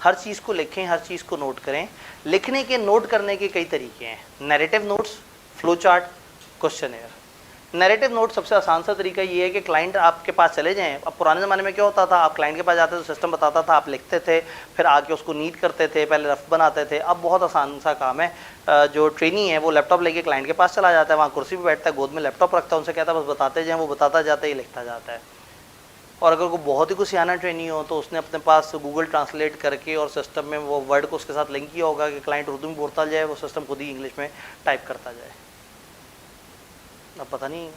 हर चीज़ को लिखें, हर चीज़ को नोट करें। लिखने के, नोट करने के कई तरीके हैं, narrative notes, flow chart, questionnaire. Narrative note सबसे आसान सा तरीका ये है कि क्लाइंट आपके पास चले जाएं। अब पुराने ज़माने में क्या होता था, आप क्लाइंट के पास जाते थे, सिस्टम बताता था, आप लिखते थे, फिर आके उसको नीट करते थे, पहले रफ बनाते थे। अब बहुत आसान सा काम है, जो ट्रेनी है वो लैपटॉप लेके क्लाइंट के पास चला जाता है, वहाँ कुर्सी पर बैठता है, गोद में लैपटॉप रखता है, उनसे कहता है बस बताते जाएँ, वो बताता जाता है, ये लिखता जाता है। और अगर कोई बहुत ही कुछ सियाना ट्रेनी हो तो उसने अपने पास गूगल ट्रांसलेट करके और सिस्टम में वो वर्ड को उसके साथ लिंक किया होगा कि क्लाइंट उर्दू में बोलता जाए, वो सिस्टम खुद ही इंग्लिश में टाइप करता जाए। अब पता नहीं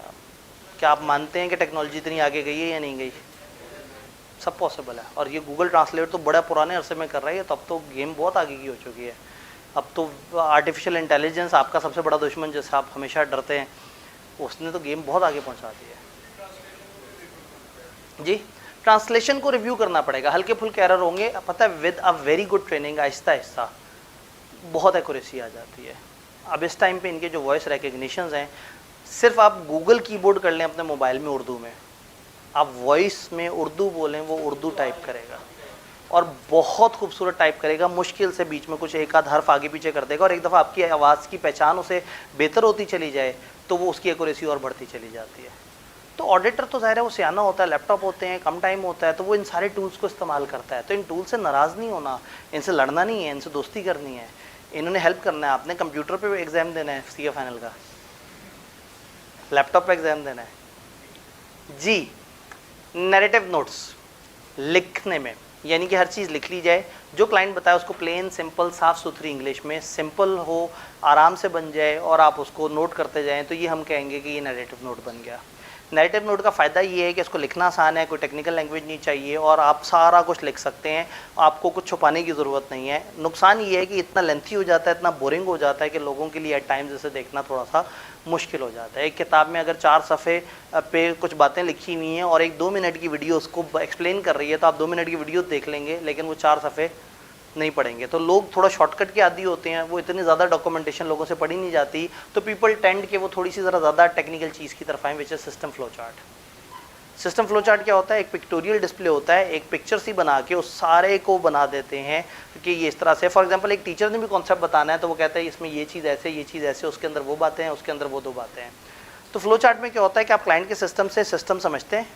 क्या आप मानते हैं कि टेक्नोलॉजी इतनी आगे गई है या नहीं गई? सब पॉसिबल है। और ये गूगल ट्रांसलेट तो बड़ा पुराने अरसे में कर रही है, तो अब तो गेम बहुत आगे की हो चुकी है। अब तो आर्टिफिशियल इंटेलिजेंस आपका सबसे बड़ा दुश्मन, जैसे आप हमेशा डरते हैं, उसने तो गेम बहुत आगे पहुंचा दी है जी। ट्रांसलेशन को रिव्यू करना पड़ेगा, हल्के फुल्के एरर होंगे, पता है with a very good training Aahista Aahista बहुत एक्यूरेसी आ जाती है। अब इस टाइम पे इनके जो वॉइस रिकग्निशंस हैं, सिर्फ आप गूगल कीबोर्ड कर लें अपने मोबाइल में उर्दू में, आप वॉइस में उर्दू बोलें, वो उर्दू टाइप करेगा और बहुत खूबसूरत टाइप करेगा। मुश्किल से बीच में कुछ एक आध हर्फ आगे पीछे कर देगा, और एक दफ़ा आपकी आवाज़ की पहचान उसे बेहतर होती चली जाए तो वो उसकी एक्यूरेसी और बढ़ती चली जाती है। तो ऑडिटर तो ज़ाहिर है वो सियाना होता है, लैपटॉप होते हैं, कम टाइम होता है, तो वो इन सारे टूल्स को इस्तेमाल करता है। तो इन टूल से नाराज़ नहीं होना, इनसे लड़ना नहीं है, इनसे दोस्ती करनी है, इन्होंने हेल्प करना है। आपने कंप्यूटर पे एग्ज़ाम देना है CA फाइनल का, लैपटॉप पे एग्ज़ाम देना है जी। नैरेटिव नोट्स लिखने में, यानी कि हर चीज़ लिख ली जाए, जो क्लाइंट बताए उसको प्लेन सिंपल साफ़ सुथरी इंग्लिश में, सिंपल हो, आराम से बन जाए और आप उसको नोट करते जाएं, तो ये हम कहेंगे कि ये नैरेटिव नोट बन गया। नैरेटिव नोट का फ़ायदा ये है कि इसको लिखना आसान है, कोई टेक्निकल लैंग्वेज नहीं चाहिए और आप सारा कुछ लिख सकते हैं, आपको कुछ छुपाने की ज़रूरत नहीं है। नुकसान ये है कि इतना लेंथी हो जाता है, इतना बोरिंग हो जाता है कि लोगों के लिए एट टाइम्स इसे देखना थोड़ा सा मुश्किल हो जाता है। एक किताब में अगर 4 सफ़े पे कुछ बातें लिखी हुई हैं और एक 2 मिनट की वीडियो उसको एक्सप्लेन कर रही है, तो आप 2 मिनट की वीडियो देख लेंगे, लेकिन वो 4 सफ़े नहीं पढ़ेंगे। तो लोग थोड़ा शॉर्टकट के आदी होते हैं, वो इतनी ज़्यादा डॉक्यूमेंटेशन लोगों से पढ़ी नहीं जाती, तो पीपल टेंड के वो थोड़ी सी ज़रा ज़्यादा टेक्निकल चीज़ की तरफ आएँ, which is system flow chart. System flow chart क्या होता है? एक पिक्टोरियल डिस्प्ले होता है, एक पिक्चर सी बना के उस सारे को बना देते हैं कि ये इस तरह से, फॉर एग्जांपल एक टीचर ने भी कॉन्सेप्ट बताना है तो वो कहता है इसमें ये चीज़ ऐसे, ये चीज़ ऐसे, उसके अंदर वो बातें हैं, उसके अंदर वो 2 बातें हैं। तो फ्लो चार्ट में क्या होता है कि आप क्लाइंट के सिस्टम से सिस्टम समझते हैं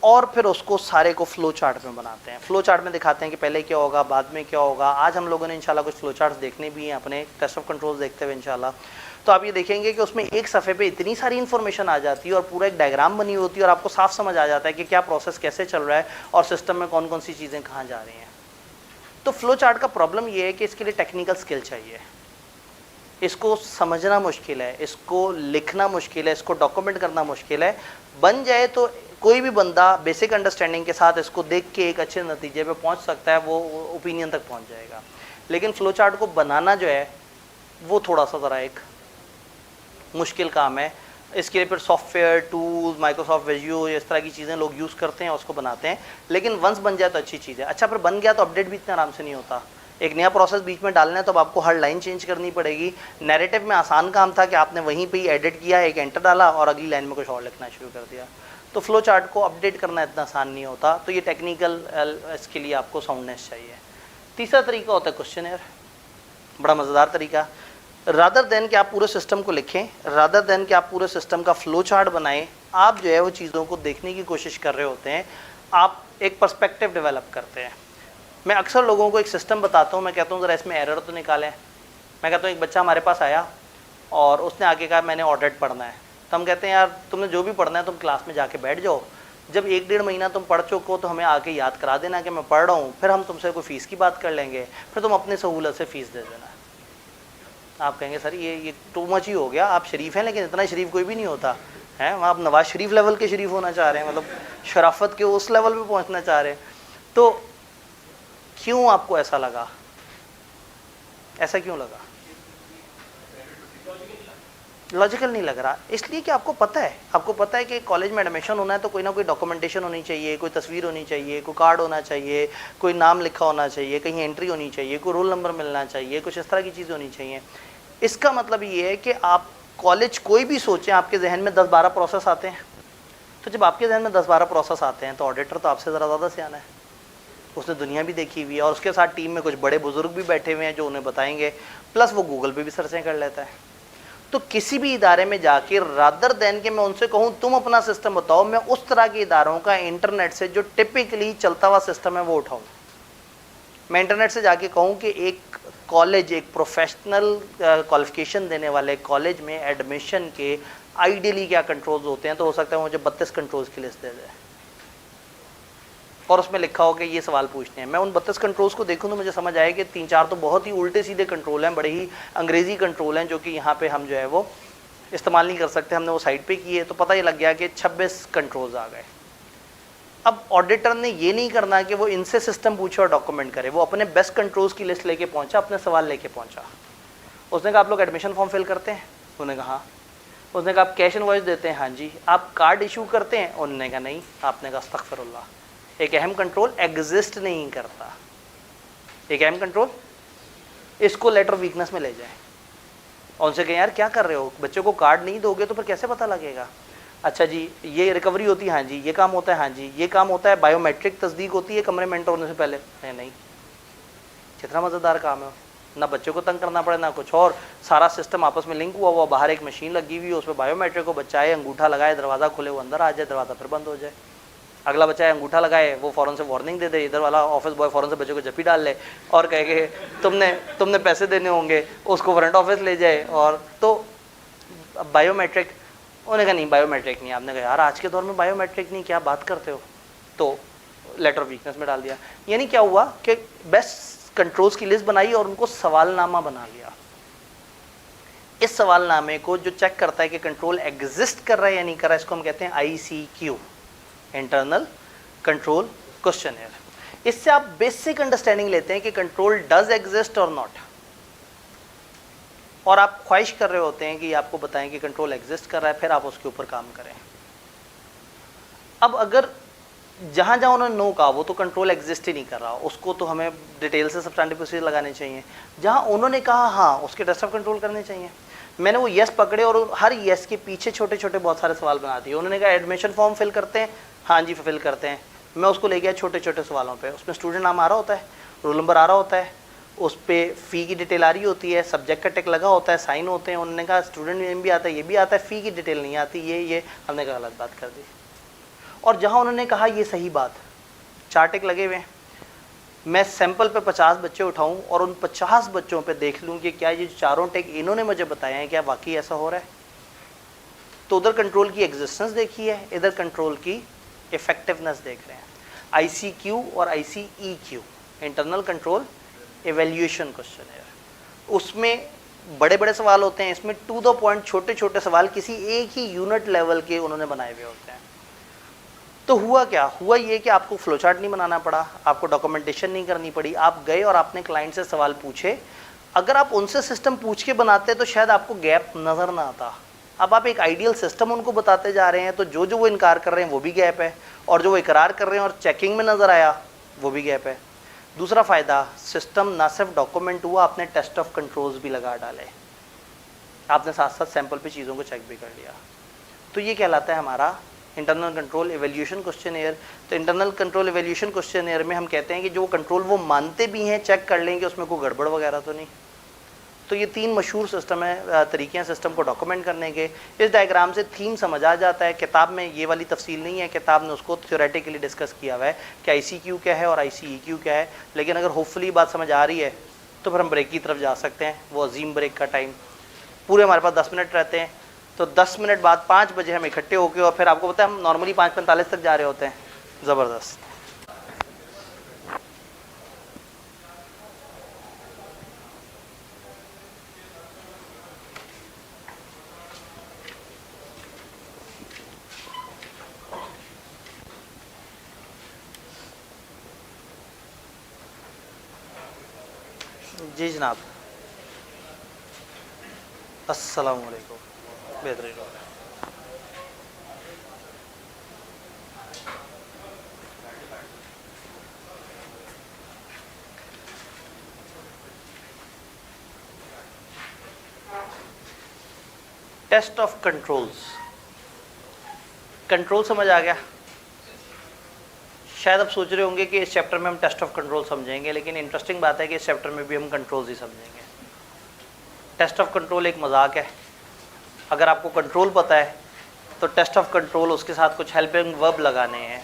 और फिर उसको सारे को फ्लो चार्ट में बनाते हैं। फ्लो चार्ट में दिखाते हैं कि पहले क्या होगा, बाद में क्या होगा। आज हम लोगों ने इंशाल्लाह कुछ फ्लो चार्ट्स देखने भी हैं अपने टेस्ट ऑफ कंट्रोल्स देखते हुए इंशाल्लाह। तो आप ये देखेंगे कि उसमें एक सफ़े पे इतनी सारी इन्फॉर्मेशन आ जाती है और पूरा एक डायग्राम बनी होती है और आपको साफ समझ आ जाता है कि क्या प्रोसेस कैसे चल रहा है और सिस्टम में कौन कौन सी चीज़ें कहाँ जा रही हैं। तो फ्लो चार्ट का प्रॉब्लम ये है कि इसके लिए टेक्निकल स्किल चाहिए। इसको समझना मुश्किल है, इसको लिखना मुश्किल है, इसको डॉक्यूमेंट करना मुश्किल है। बन जाए तो कोई भी बंदा बेसिक अंडरस्टैंडिंग के साथ इसको देख के एक अच्छे नतीजे पे पहुंच सकता है, वो ओपिनियन तक पहुंच जाएगा। लेकिन फ्लो चार्ट को बनाना जो है वो थोड़ा सा ज़रा एक मुश्किल काम है। इसके लिए फिर सॉफ्टवेयर टूल्स, माइक्रोसॉफ्ट विजुअल, इस तरह की चीज़ें लोग यूज़ करते हैं, उसको बनाते हैं। लेकिन वंस बन जाए तो अच्छी चीज़ है। अच्छा, फिर बन गया तो अपडेट भी इतना आराम से नहीं होता। एक नया प्रोसेस बीच में डालना है तो अब आपको हर लाइन चेंज करनी पड़ेगी। नैरेटिव में आसान काम था कि आपने वहीं पे ही एडिट किया, एक एंटर डाला और अगली लाइन में कुछ और लिखना शुरू कर दिया। तो फ्लो चार्ट को अपडेट करना इतना आसान नहीं होता। तो ये टेक्निकल इसके लिए आपको साउंडनेस चाहिए। तीसरा तरीका होता है क्वेश्चनर, बड़ा मज़ेदार तरीका। रादर देन कि आप पूरे सिस्टम को लिखें, रादर देन कि आप पूरे सिस्टम का फ्लो चार्ट बनाएं, आप जो है वो चीज़ों को देखने की कोशिश कर रहे होते हैं। आप एक पर्सपेक्टिव डेवलप करते हैं। मैं अक्सर लोगों को एक सिस्टम बताता हूँ, मैं कहता हूँ ज़रा इसमें एरर तो निकालें। मैं कहता हूँ एक बच्चा हमारे पास आया और उसने आके कहा मैंने ऑडिट पढ़ना है। तो हम कहते हैं यार तुमने जो भी पढ़ना है तुम क्लास में जाके बैठ जाओ, जब 1-1.5 महीना तुम पढ़ चुको तो हमें आके याद करा देना कि मैं पढ़ रहा हूँ, फिर हम तुमसे कोई फ़ीस की बात कर लेंगे, फिर तुम अपनी सहूलत से फ़ीस दे देना। आप कहेंगे सर ये टू मच ही हो गया, आप शरीफ हैं लेकिन इतना शरीफ कोई भी नहीं होता है। आप नवाज शरीफ लेवल के शरीफ होना चाह रहे हैं, मतलब शराफत के उस लेवल पे पहुंचना चाह रहे हैं। तो क्यों आपको ऐसा लगा, ऐसा क्यों लगा? लॉजिकल नहीं लग रहा, इसलिए कि आपको पता है कि कॉलेज में एडमिशन होना है तो कोई ना कोई डॉक्यूमेंटेशन होनी चाहिए, कोई तस्वीर होनी चाहिए, कोई कार्ड होना चाहिए, कोई नाम लिखा होना चाहिए, कहीं एंट्री होनी चाहिए, कोई रोल नंबर मिलना चाहिए, कुछ इस तरह की चीज़ें होनी चाहिए। इसका मतलब ये है कि आप कॉलेज कोई भी सोचें, आपके जहन में 10-12 प्रोसेस आते हैं। तो जब आपके जहन में 10-12 प्रोसेस आते हैं तो ऑडिटर तो आपसे ज़रा ज़्यादा सियाना है, उसने दुनिया भी देखी हुई है और उसके साथ टीम में कुछ बड़े बुजुर्ग भी बैठे हुए हैं जो उन्हें बताएंगे, प्लस वो गूगल पे भी सर्चें कर लेता है। तो किसी भी इदारे में जाके रादर देन के मैं उनसे कहूँ तुम अपना सिस्टम बताओ, मैं उस तरह के इदारों का इंटरनेट से जो टिपिकली चलता हुआ सिस्टम है वो उठाऊँ। मैं इंटरनेट से जाके कहूँ कि एक कॉलेज, एक प्रोफेशनल क्वालिफिकेशन देने वाले कॉलेज में एडमिशन के आइडियली क्या कंट्रोल्स होते हैं, तो हो सकता है मुझे 32 कंट्रोल्स की लिस्ट दे दे और उसमें लिखा हो कि ये सवाल पूछते हैं। मैं उन 32 कंट्रोल्स को देखूँ तो मुझे समझ आए कि 3-4 तो बहुत ही उल्टे सीधे कंट्रोल हैं, बड़े ही अंग्रेज़ी कंट्रोल हैं जो कि यहाँ पे हम जो है वो इस्तेमाल नहीं कर सकते। हमने वो साइड पे किए तो पता ही लग गया कि 26 कंट्रोल्स आ गए। अब ऑडिटर ने ये नहीं करना कि वो इनसे सिस्टम पूछे और डॉक्यूमेंट करे, वो अपने बेस्ट कंट्रोल्स की लिस्ट लेके पहुँचा, अपने सवाल लेके पहुँचा। उसने कहा आप लोग एडमिशन फॉर्म फिल करते हैं? उन्होंने कहा हाँ। उसने कहा आप कैश इनवॉइस देते हैं? हाँ जी। आप कार्ड इशू करते हैं? उन्होंने कहा नहीं। आपने कहा अस्तगफिरुल्लाह, एक अहम कंट्रोल एग्जिस्ट नहीं करता। एक अहम कंट्रोल, इसको लेटर वीकनेस में ले जाए और उनसे कहें यार क्या कर रहे हो, बच्चों को कार्ड नहीं दोगे तो फिर कैसे पता लगेगा? अच्छा जी, ये रिकवरी होती है? हाँ जी। ये काम होता है? हाँ जी। ये काम होता है? बायोमेट्रिक तस्दीक होती है कमरे में एंटर होने से पहले? नहीं। कितना मज़ेदार काम है, ना बच्चों को तंग करना पड़े ना कुछ और, सारा सिस्टम आपस में लिंक हुआ हुआ, बाहर एक मशीन लगी हुई है उस पर बायोमेट्रिक को, बच्चा आए अंगूठा लगाए, दरवाज़ा खुले वो अंदर आ जाए, दरवाज़ा फिर बंद हो जाए। अगला बच्चा है अंगूठा लगाए, वो फ़ौरन से वार्निंग दे दे, इधर वाला ऑफिस बॉय फ़ौरन से बच्चे को जप्पी डाल ले और कहे कि तुमने पैसे देने होंगे, उसको फ्रंट ऑफिस ले जाए। और तो बायोमेट्रिक, उन्होंने कहा नहीं बायोमेट्रिक नहीं। आपने कहा यार आज के दौर में बायोमेट्रिक नहीं, क्या बात करते हो? तो लेटर वीकनेस में डाल दिया। यानी क्या हुआ कि बेस्ट कंट्रोल्स की लिस्ट बनाई और उनको सवालनामा बना लिया। इस सवालनामे को जो चेक करता है कि कंट्रोल एग्जिस्ट कर रहा है या नहीं कर रहा है, इसको हम कहते हैं ICQ, इंटरनल कंट्रोल क्वेश्चनर। इससे आप बेसिक अंडरस्टैंडिंग लेते हैं कि कंट्रोल डज एग्जिस्ट और नॉट, और आप ख्वाहिश कर रहे होते हैं कि आपको बताएं कि कंट्रोल एग्जिस्ट कर रहा है, फिर आप उसके ऊपर काम करें। अब अगर जहां जहां उन्होंने नो कहा वो तो कंट्रोल एग्जिस्ट ही नहीं कर रहा, उसको तो हमें डिटेल से सब्सटेंटिव प्रोसीजर लगाने चाहिए। जहां उन्होंने कहा हाँ, उसके टेस्ट ऑफ कंट्रोल करने चाहिए। मैंने वो यस पकड़े और हर यस के पीछे छोटे छोटे बहुत सारे सवाल बना दिए। उन्होंने कहा एडमिशन फॉर्म फिल करते हैं? हाँ जी फिल करते हैं। मैं उसको ले गया छोटे छोटे सवालों पे, उसमें स्टूडेंट नाम आ रहा होता है, रोल नंबर आ रहा होता है, उस पर फ़ी की डिटेल आ रही होती है, सब्जेक्ट का टिक लगा होता है, साइन होते हैं। उन्होंने कहा स्टूडेंट नेम भी आता है, ये भी आता है, फ़ी की डिटेल नहीं आती, ये हमने कहा गलत बात कर दी। और जहाँ उन्होंने कहा ये सही बात, 4 टिक लगे हुए हैं, मैं सैंपल पे 50 बच्चे उठाऊं और उन 50 बच्चों पे देख लूं कि क्या ये 4 टिक इन्होंने मुझे बताए हैं क्या वाकई ऐसा हो रहा है। तो उधर कंट्रोल की एग्जिस्टेंस देखी है, इधर कंट्रोल की इफेक्टिवनेस देख रहे हैं। ICQ और ICEQ, internal control evaluation question है। उसमें बड़े बड़े सवाल होते हैं, इसमें टू द पॉइंट छोटे छोटे सवाल किसी एक ही यूनिट लेवल के उन्होंने बनाए हुए होते हैं। तो हुआ क्या, हुआ ये कि आपको फ्लो चार्ट नहीं बनाना पड़ा, आपको डॉक्यूमेंटेशन नहीं करनी पड़ी, आप गए और आपने क्लाइंट से सवाल पूछे। अगर आप उनसे सिस्टम पूछ के बनाते तो शायद आपको गैप नज़र ना आता। अब आप एक आइडियल सिस्टम उनको बताते जा रहे हैं, तो जो जो वो इनकार कर रहे हैं वो भी गैप है, और जो वो इकरार कर रहे हैं और चेकिंग में नज़र आया वो भी गैप है। दूसरा फ़ायदा, सिस्टम ना सिर्फ डॉक्यूमेंट हुआ, आपने टेस्ट ऑफ कंट्रोल्स भी लगा डाले, आपने साथ साथ सैंपल पे चीज़ों को चेक भी कर लिया। तो ये कहलाता है हमारा इंटरनल कंट्रोल एवेल्यूशन क्वेश्चनेयर। तो इंटरनल कंट्रोल एवेल्यूशन क्वेश्चनेयर में हम कहते हैं कि जो कंट्रोल वो मानते भी हैं, चेक कर लेंगे उसमें कोई गड़बड़ वगैरह तो नहीं। तो ये 3 मशहूर सिस्टम है, तरीके हैं सिस्टम को डॉक्यूमेंट करने के। इस डायग्राम से थीम समझ आ जाता है। किताब में ये वाली तफसील नहीं है, किताब ने उसको थ्योरेटिकली डिस्कस किया हुआ है कि ICQ क्या है और ICEQ क्या है। लेकिन अगर होपफुली बात समझ आ रही है तो फिर हम ब्रेक की तरफ जा सकते हैं। वो अजीम ब्रेक का टाइम पूरे हमारे पास 10 मिनट रहते हैं, तो 10 मिनट बाद 5 बजे हम इकट्ठे होके, और फिर आपको पता है हम नॉर्मली 5:45 तक जा रहे होते हैं। ज़बरदस्त। जी जनाब, अस्सलाम वालेकुम। बेहतरीन हो गया। टेस्ट ऑफ कंट्रोल्स, कंट्रोल समझ आ गया। शायद आप सोच रहे होंगे कि इस चैप्टर में हम टेस्ट ऑफ कंट्रोल समझेंगे, लेकिन इंटरेस्टिंग बात है कि इस चैप्टर में भी हम कंट्रोल्स ही समझेंगे। टेस्ट ऑफ कंट्रोल एक मजाक है। अगर आपको कंट्रोल पता है तो टेस्ट ऑफ कंट्रोल उसके साथ कुछ हेल्पिंग वर्ब लगाने हैं।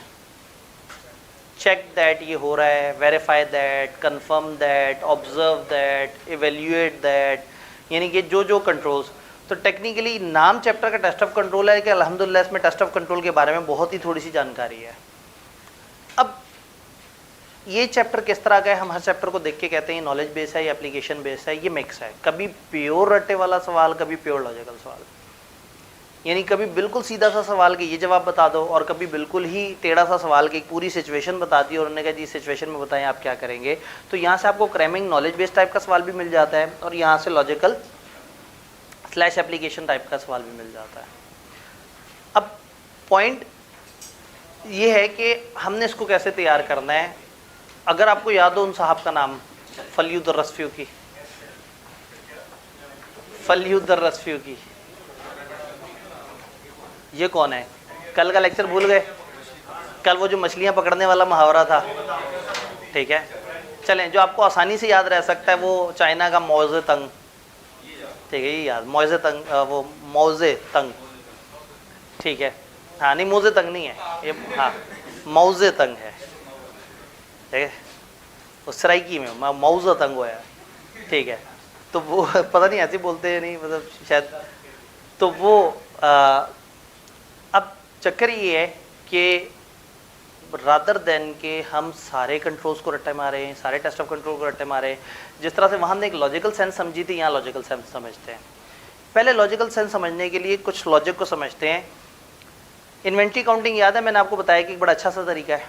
चेक दैट ये हो रहा है, verify that, confirm that, observe that, evaluate that, यानी कि जो जो कंट्रोल्स। तो टेक्निकली नाम चैप्टर का टेस्ट ऑफ कंट्रोल है कि अल्हम्दुलिल्लाह इसमें टेस्ट ऑफ कंट्रोल के बारे में बहुत ही थोड़ी सी जानकारी है। अब ये चैप्टर किस तरह का है, हम हर चैप्टर को देख के कहते हैं नॉलेज बेस है या एप्लीकेशन बेस है। ये मिक्स है, कभी प्योर रट्टे वाला सवाल, कभी प्योर लॉजिकल सवाल, यानी कभी बिल्कुल सीधा सा सवाल के ये जवाब बता दो, और कभी बिल्कुल ही टेढ़ा सा सवाल की एक पूरी सिचुएशन बता दी और उन्होंने कहा जी सिचुएशन में बताएं आप क्या करेंगे। तो यहाँ से आपको क्रैमिंग नॉलेज बेस्ड टाइप का सवाल भी मिल जाता है, और यहाँ से लॉजिकल / एप्लीकेशन टाइप का सवाल भी मिल जाता है। अब पॉइंट ये है कि हमने इसको कैसे तैयार करना है। अगर आपको याद हो उन साहब का नाम, फलीहुद्दीन रसफ्यूकी, फलीहुद्दीन रसफ्यूकी, ये कौन है? कल का लेक्चर भूल गए? कल वो जो मछलियां पकड़ने वाला मुहावरा था, ठीक है, चलें, जो आपको आसानी से याद रह सकता है वो चाइना का मौजे तंग, ठीक है, ये याद, मौजे तंग, वो मौजे तंग, ठीक है, हाँ नहीं मौजे तंग नहीं है ये, हाँ मौजे तंग है, ठीक है, वो सराइकी में मौजा तंग हुआ है, ठीक है। तो वो पता नहीं ऐसे बोलते हैं नहीं, मतलब शायद, तो वो अब चक्कर ये है कि रादर देन के हम सारे कंट्रोल्स को रट्टे मारे, सारे टेस्ट ऑफ कंट्रोल को रट्टे मारे, जिस तरह से वहाँ हमने एक लॉजिकल सेंस समझी थी, यहाँ लॉजिकल सेंस समझते हैं। पहले लॉजिकल सेंस समझने के लिए कुछ लॉजिक को समझते हैं। इन्वेंट्री काउंटिंग याद है, मैंने आपको बताया कि एक बड़ा अच्छा सा तरीका है।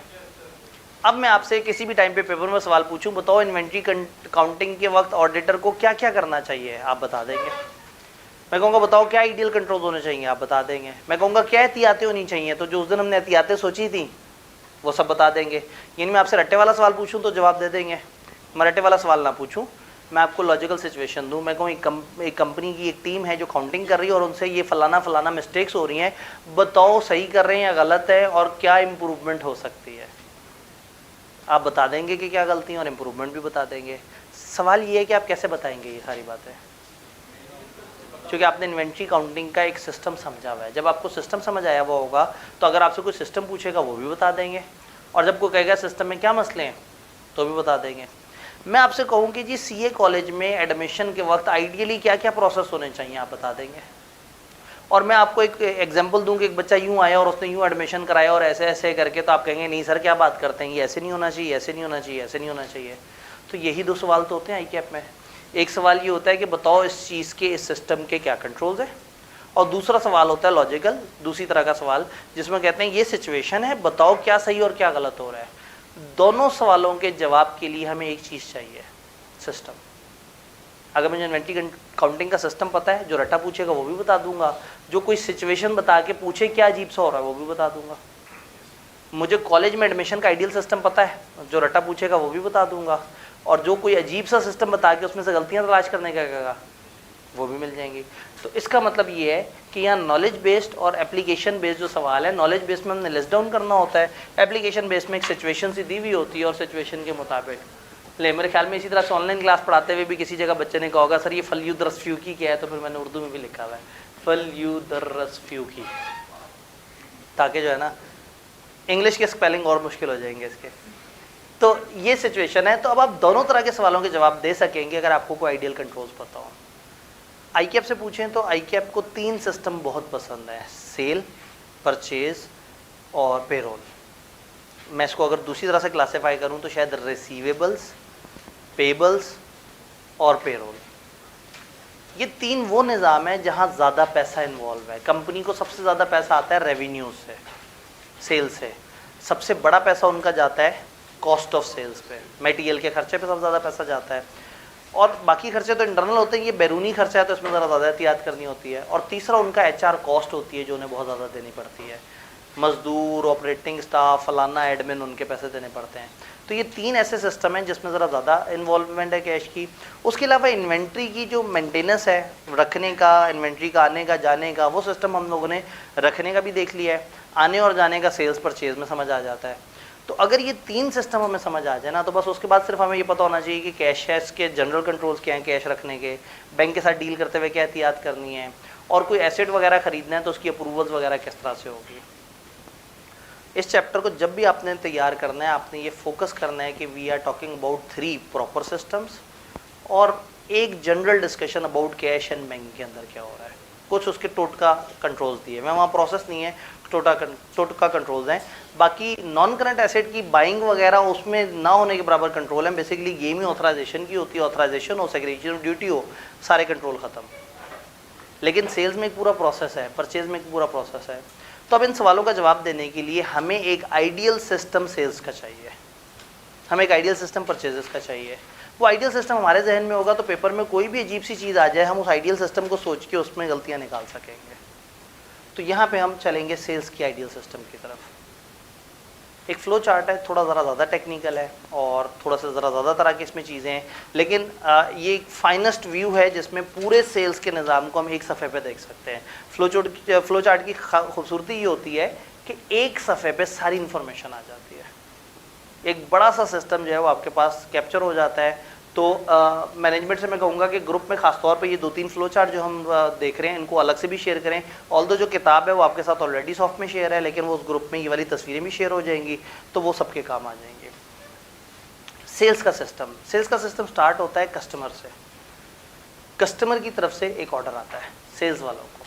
अब मैं आपसे किसी भी टाइम पे पेपर में सवाल पूछूं, बताओ इन्वेंट्री काउंटिंग के वक्त ऑडिटर को क्या क्या करना चाहिए, आप बता देंगे। मैं कहूँगा बताओ क्या आइडियल कंट्रोल होने चाहिए, आप बता देंगे। मैं कहूँगा क्या एहतियातें होनी चाहिए, तो जो उस दिन हमने एहतियातें सोची थी वो सब बता देंगे। यानी मैं आपसे रट्टे वाला सवाल पूछूं तो जवाब दे देंगे, मैं रट्टे वाला सवाल ना पूछूं, मैं आपको लॉजिकल सिचुएशन दूं, मैं कहूँ एक कंपनी की एक टीम है जो काउंटिंग कर रही है और उनसे ये फलाना फलाना मिस्टेक्स हो रही हैं, बताओ सही कर रहे हैं या गलत है और क्या इम्प्रूवमेंट हो सकती है। आप बता देंगे कि क्या गलती है और इम्प्रूवमेंट भी बता देंगे। सवाल ये है कि आप कैसे बताएंगे ये सारी बातें, क्योंकि आपने इन्वेंट्री काउंटिंग का एक सिस्टम समझा हुआ है। जब आपको सिस्टम समझ आया हुआ होगा तो अगर आपसे कोई सिस्टम पूछेगा वो भी बता देंगे, और जब कोई कहेगा सिस्टम में क्या मसले हैं तो भी बता देंगे। मैं आपसे कहूँ कि जी CA कॉलेज में एडमिशन के वक्त आइडियली क्या क्या प्रोसेस होने चाहिए, आप बता देंगे। और मैं आपको एक एग्जांपल दूं कि एक बच्चा यूँ आया और उसने यूँ एडमिशन कराया और ऐसे ऐसे करके, तो आप कहेंगे नहीं सर क्या बात करते हैं, ये ऐसे नहीं होना चाहिए, ऐसे नहीं होना चाहिए, ऐसे नहीं होना चाहिए। तो यही 2 सवाल तो होते हैं ICAP में। एक सवाल ये होता है कि बताओ इस चीज़ के, इस सिस्टम के क्या कंट्रोल्स है, और दूसरा सवाल होता है लॉजिकल, दूसरी तरह का सवाल, जिसमें कहते हैं ये सिचुएशन है, बताओ क्या सही और क्या गलत हो रहा है। दोनों सवालों के जवाब के लिए हमें एक चीज़ चाहिए, सिस्टम। अगर मुझे इन्वेंट्री काउंटिंग का सिस्टम पता है, जो रट्टा पूछेगा वो भी बता दूंगा, जो कोई सिचुएशन बता के पूछे क्या अजीब सा हो रहा है वो भी बता दूंगा। मुझे कॉलेज में एडमिशन का आइडियल सिस्टम पता है, जो रट्टा पूछेगा वो भी बता दूंगा, और जो कोई अजीब सा सिस्टम बता के उसमें से गलतियां तलाश करने का कहेगा वो भी मिल जाएंगी। तो इसका मतलब ये है कि यहाँ नॉलेज बेस्ड और एप्लीकेशन बेस्ड जो सवाल है, नॉलेज बेस्ड में हमने लिस्ट डाउन करना होता है, एप्लीकेशन बेस्ड में एक सिचुएशन सी दी हुई होती है और सिचुएशन के मुताबिक ले। मेरे ख्याल में इसी तरह से ऑनलाइन क्लास पढ़ाते हुए भी किसी जगह बच्चे ने कहा होगा सर ये फल्युदरस्फ्यूकी क्या है, तो फिर मैंने उर्दू में भी लिखा हुआ है फल्युदरस्फ्यूकी, ताकि जो है ना इंग्लिश के स्पेलिंग और मुश्किल हो जाएंगे इसके। तो ये सिचुएशन है। तो अब आप दोनों तरह के सवालों के जवाब दे सकेंगे अगर आपको कोई आइडियल कंट्रोल्स पता हो। आईकैप से पूछें तो आईकैप को 3 सिस्टम बहुत पसंद है, सेल, परचेज और पेरोल। मैं इसको अगर दूसरी तरह से क्लासीफाई करूं तो शायद रिसीवेबल्स, पेबल्स और पेरोल, ये 3 वो निज़ाम है जहां ज़्यादा पैसा इन्वॉल्व है। कंपनी को सबसे ज़्यादा पैसा आता है रेवेन्यू से, सेल से। सबसे बड़ा पैसा उनका जाता है कॉस्ट ऑफ सेल्स पे, मटेरियल के खर्चे पे सबसे ज़्यादा पैसा जाता है, और बाकी खर्चे तो इंटरनल होते हैं, ये बैरूनी खर्चा है तो इसमें ज़रा ज़्यादा एहतियात करनी होती है। और तीसरा उनका HR कॉस्ट होती है जो उन्हें बहुत ज़्यादा देनी पड़ती है, मजदूर, ऑपरेटिंग स्टाफ, फलाना, एडमिन, उनके पैसे देने पड़ते हैं। तो ये 3 ऐसे सिस्टम हैं जिसमें ज़रा ज़्यादा इन्वॉल्वमेंट है कैश की। उसके अलावा इन्वेंट्री की जो मेंटेनेंस है, रखने का, इन्वेंट्री का आने का जाने का, वो सिस्टम हम लोगों ने रखने का भी देख लिया है, आने और जाने का सेल्स परचेज में समझ आ जाता है। तो अगर ये 3 सिस्टम हमें समझ आ जाए ना, तो बस उसके बाद सिर्फ हमें ये पता होना चाहिए कि कैश है, इसके जनरल कंट्रोल्स क्या हैं कैश रखने के, बैंक के साथ डील करते हुए क्या एहतियात करनी है, और कोई एसेट वगैरह खरीदना है तो उसकी अप्रूवल्स वगैरह किस तरह से होगी। इस चैप्टर को जब भी आपने तैयार करना है, आपने ये फोकस करना है कि we are talking about 3 proper systems और एक general discussion about cash and bank के अंदर क्या हो रहा है। कुछ उसके टोटका कंट्रोल्स दिए, मैं वहाँ प्रोसेस नहीं है, टोटका कंट्रोल्स हैं। बाकी नॉन करंट एसेट की बाइंग वगैरह उसमें ना होने के बराबर कंट्रोल है। बेसिकली गेम ही ऑथराइजेशन की होती है, ऑथराइजेशन हो, सेग्रीगेशन ऑफ ड्यूटी हो, सारे कंट्रोल खत्म। लेकिन सेल्स में एक पूरा प्रोसेस है, परचेज में एक पूरा प्रोसेस है। तो अब इन सवालों का जवाब देने के लिए हमें एक आइडियल सिस्टम सेल्स का चाहिए, हमें एक आइडियल सिस्टम परचेजेस का चाहिए। वो आइडियल सिस्टम हमारे जहन में होगा तो पेपर में कोई भी अजीब सी चीज़ आ जाए, हम उस आइडियल सिस्टम को सोच के उसमें गलतियाँ निकाल सकेंगे। तो यहाँ पे हम चलेंगे सेल्स की आइडियल सिस्टम की तरफ। एक फ्लो चार्ट है, थोड़ा ज़रा ज़्यादा टेक्निकल है और थोड़ा सा ज़रा ज़्यादा तरह की इसमें चीज़ें हैं, लेकिन ये एक फाइनेस्ट व्यू है जिसमें पूरे सेल्स के निज़ाम को हम एक सफ़े पे देख सकते हैं। फ्लो चार्ट की खूबसूरती ये होती है कि एक सफ़े पे सारी इन्फॉर्मेशन आ जाती है, एक बड़ा सा सिस्टम जो है वो आपके पास कैप्चर हो जाता है। तो मैनेजमेंट से मैं कहूँगा कि ग्रुप में खासतौर पे ये 2-3 फ्लो चार्ट जो हम देख रहे हैं इनको अलग से भी शेयर करें। ऑल्दो जो किताब है वो आपके साथ ऑलरेडी सॉफ्ट में शेयर है, लेकिन वो उस ग्रुप में ये वाली तस्वीरें भी शेयर हो जाएंगी तो वो सबके काम आ जाएंगे। सेल्स का सिस्टम स्टार्ट होता है कस्टमर से। कस्टमर की तरफ से एक ऑर्डर आता है सेल्स वालों को।